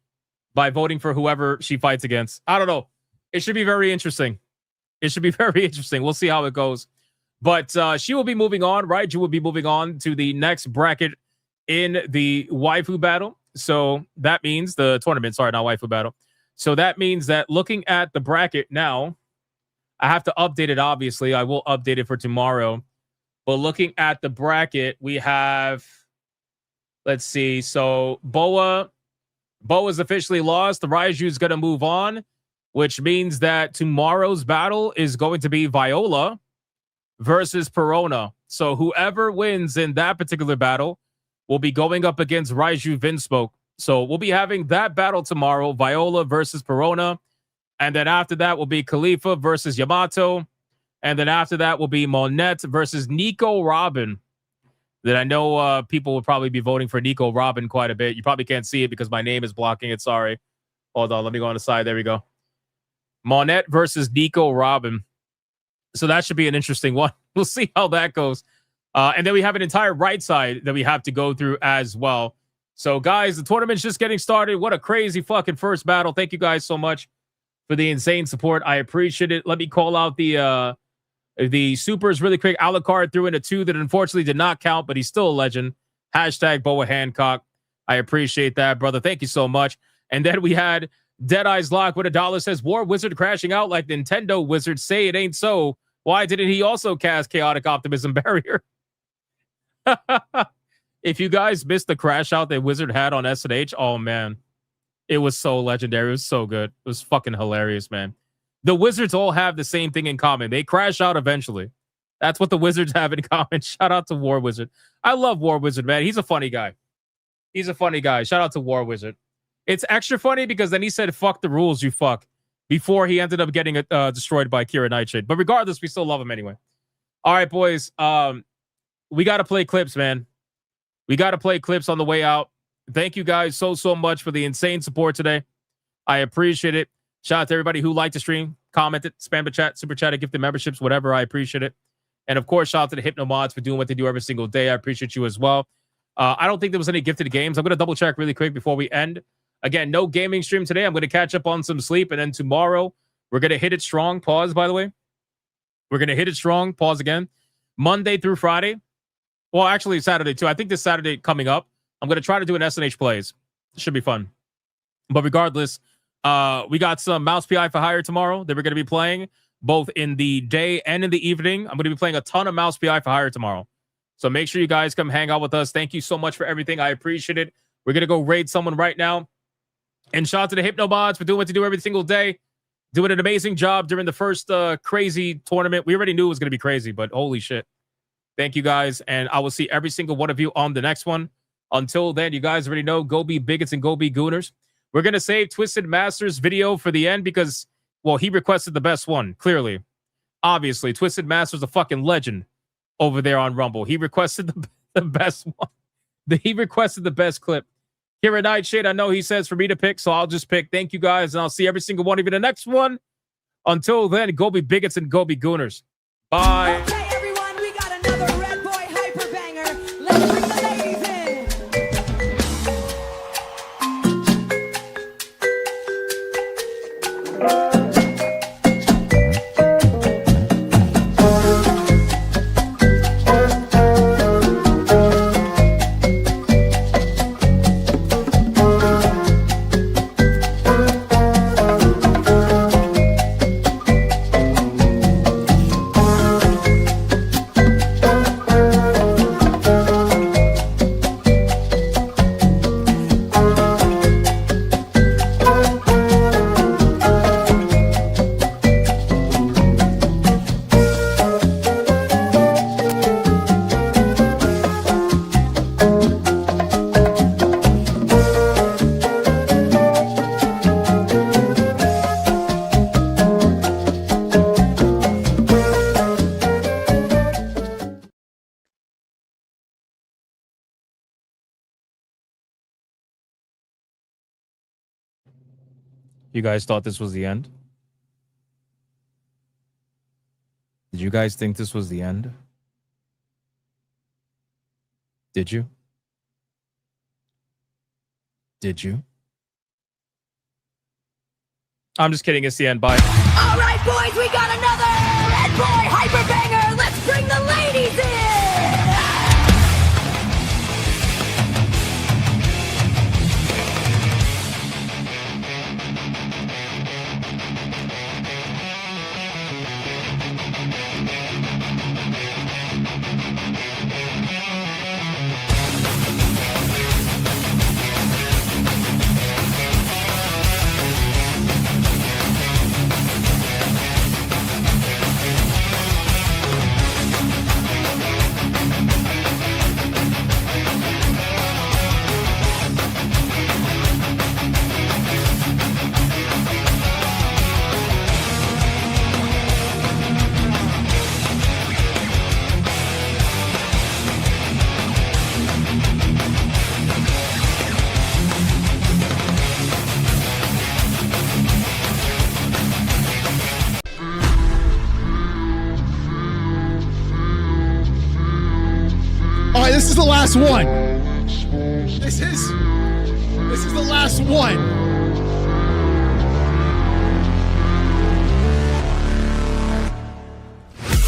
by voting for whoever she fights against. I don't know. It should be very interesting. It should be very interesting. We'll see how it goes. But she will be moving on. Raiju will be moving on to the next bracket in the waifu battle. So that means the tournament. Sorry, not waifu battle. So that means that looking at the bracket now, I have to update it, obviously. I will update it for tomorrow. But looking at the bracket, we have, let's see. So Boa's officially lost. The Raiju is going to move on, which means that tomorrow's battle is going to be Viola versus Perona. So whoever wins in that particular battle will be going up against Raiju Vinsmoke. So we'll be having that battle tomorrow, Viola versus Perona. And then after that will be Khalifa versus Yamato. And then after that will be Monette versus Nico Robin. Then I know people will probably be voting for Nico Robin quite a bit. You probably can't see it because my name is blocking it. Sorry. Hold on. Let me go on the side. There we go. Monette versus Nico Robin. So that should be an interesting one. We'll see how that goes. And then we have an entire right side that we have to go through as well. So, guys, the tournament's just getting started. What a crazy fucking first battle. Thank you guys so much for the insane support. I appreciate it. Let me call out the supers really quick. Alucard threw in a 2 that unfortunately did not count, but he's still a legend. Hashtag Boa Hancock. I appreciate that, brother. Thank you so much. And then we had Deadeye's Lock with $1 says, War Wizard crashing out like Nintendo wizards say it ain't so. Why didn't he also cast Chaotic Optimism Barrier? If you guys missed the crash out that Wizard had on SNH, oh man, it was so legendary. It was so good. It was fucking hilarious, man. The Wizards all have the same thing in common. They crash out eventually. That's what the Wizards have in common. Shout out to War Wizard. I love War Wizard, man. He's a funny guy. He's a funny guy. Shout out to War Wizard. It's extra funny because then he said, fuck the rules, you fuck, before he ended up getting destroyed by Kira Nightshade. But regardless, we still love him anyway. All right, boys. We got to play clips, man. We got to play clips on the way out. Thank you guys so much for the insane support today. I appreciate it. Shout out to everybody who liked the stream, commented, spam the chat, super chat, gifted memberships, whatever. I appreciate it. And of course, shout out to the Hypno Mods for doing what they do every single day. I appreciate you as well. I don't think there was any gifted games. I'm going to double check really quick before we end. Again, no gaming stream today. I'm going to catch up on some sleep. And then tomorrow, we're going to hit it strong. Pause, by the way. We're going to hit it strong. Pause again. Monday through Friday. Well, actually, Saturday, too. I think this Saturday coming up, I'm going to try to do an SNH plays. It should be fun. But regardless, we got some Mouse PI for Hire tomorrow that we're going to be playing, both in the day and in the evening. I'm going to be playing a ton of Mouse PI for Hire tomorrow. So make sure you guys come hang out with us. Thank you so much for everything. I appreciate it. We're going to go raid someone right now. And shout out to the Hypno Mods for doing what they do every single day. Doing an amazing job during the first crazy tournament. We already knew it was going to be crazy, but holy shit. Thank you guys, and I will see every single one of you on the next one. Until then, you guys already know, go be bigots and go be gooners. We're going to save Twisted Master's video for the end because, well, he requested the best one, clearly. Obviously, Twisted Master's a fucking legend over there on Rumble. He requested the best one. He requested the best clip. Kira Nightshade, I know he says for me to pick, so I'll just pick. Thank you guys, and I'll see every single one of you in the next one. Until then, go be bigots and go be gooners. Bye. Okay, everyone, we got another Red Boy hyper banger. Let's bring the ladies in. You guys thought this was the end? Did you guys think this was the end? Did you? Did you? I'm just kidding. It's the end. Bye. All right, boys, we got another Red Boy Hyper Banger. Let's bring the ladies in. All right, this is the last one. This is the last one.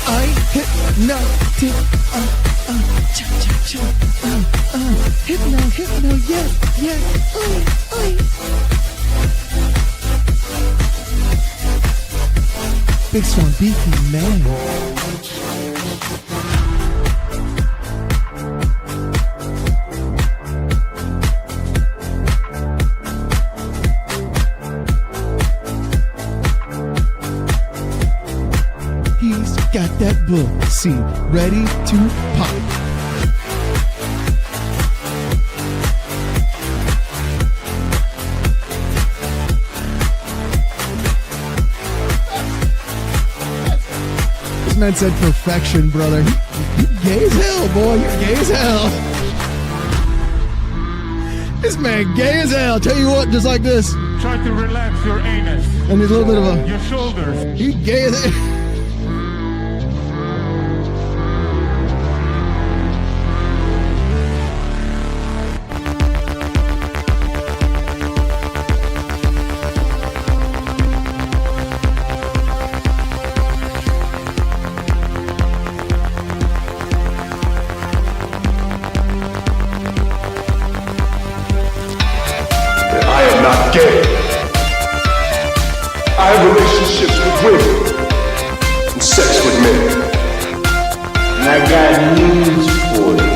I hypnotic, hypno, yeah, Big strong beefy man. He's got that book, see, ready to pop. This man said perfection, brother. You're gay as hell, boy. You're gay as hell. This man gay as hell. Tell you what, just like this. Try to relax your anus. And there's a little bit of Your shoulders. He gay as hell. I am not gay. I have relationships with women and sex with men. And I got news for you.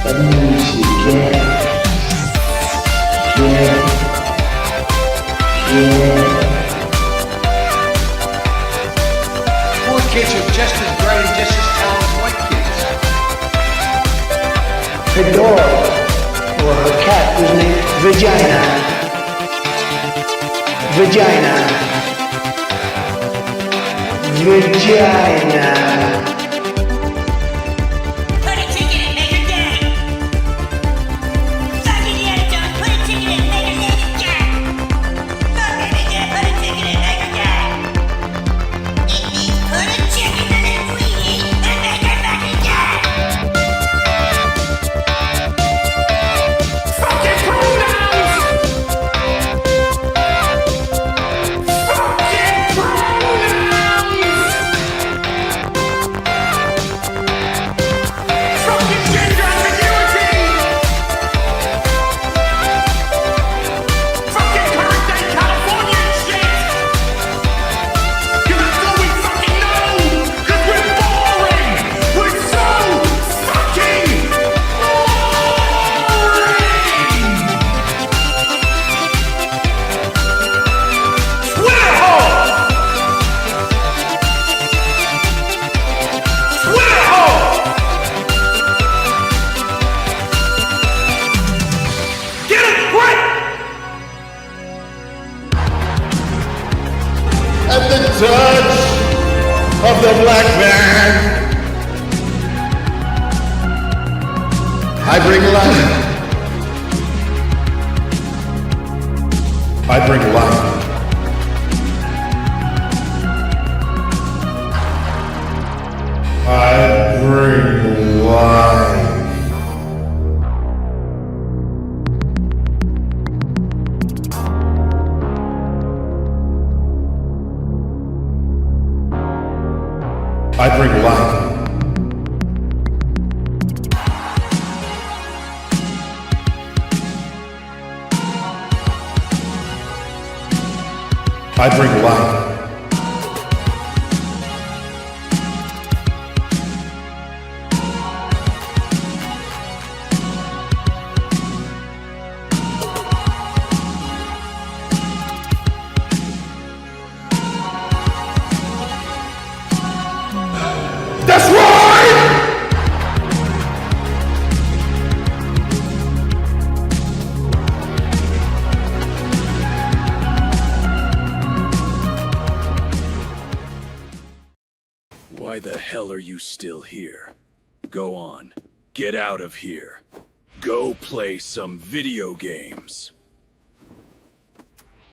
That means you're gay. Poor kids are just as bright and just as talented as white kids. Her dog or her cat was named Vagina. Put a ticket in Maker Gang. Fuck Indiana Jones, put a ticket in Maker Gang. Fuck Indiana, put a ticket in Maker Gang. It means put a chicken in a Queenie and make her fucking gang. Fucking pronouns! Fucking pronouns! Fucking gender ambiguity! Fucking current day California shit! Cause that's all we fucking know! Cause we're boring! We're so fucking boring! Twitter hole! Twitter hole! Get it right! At the touch of the black man, I bring life. I bring life. I bring life. I bring life. I bring life. That's right! Why the hell are you still here? Go on. Get out of here. Go play some video games.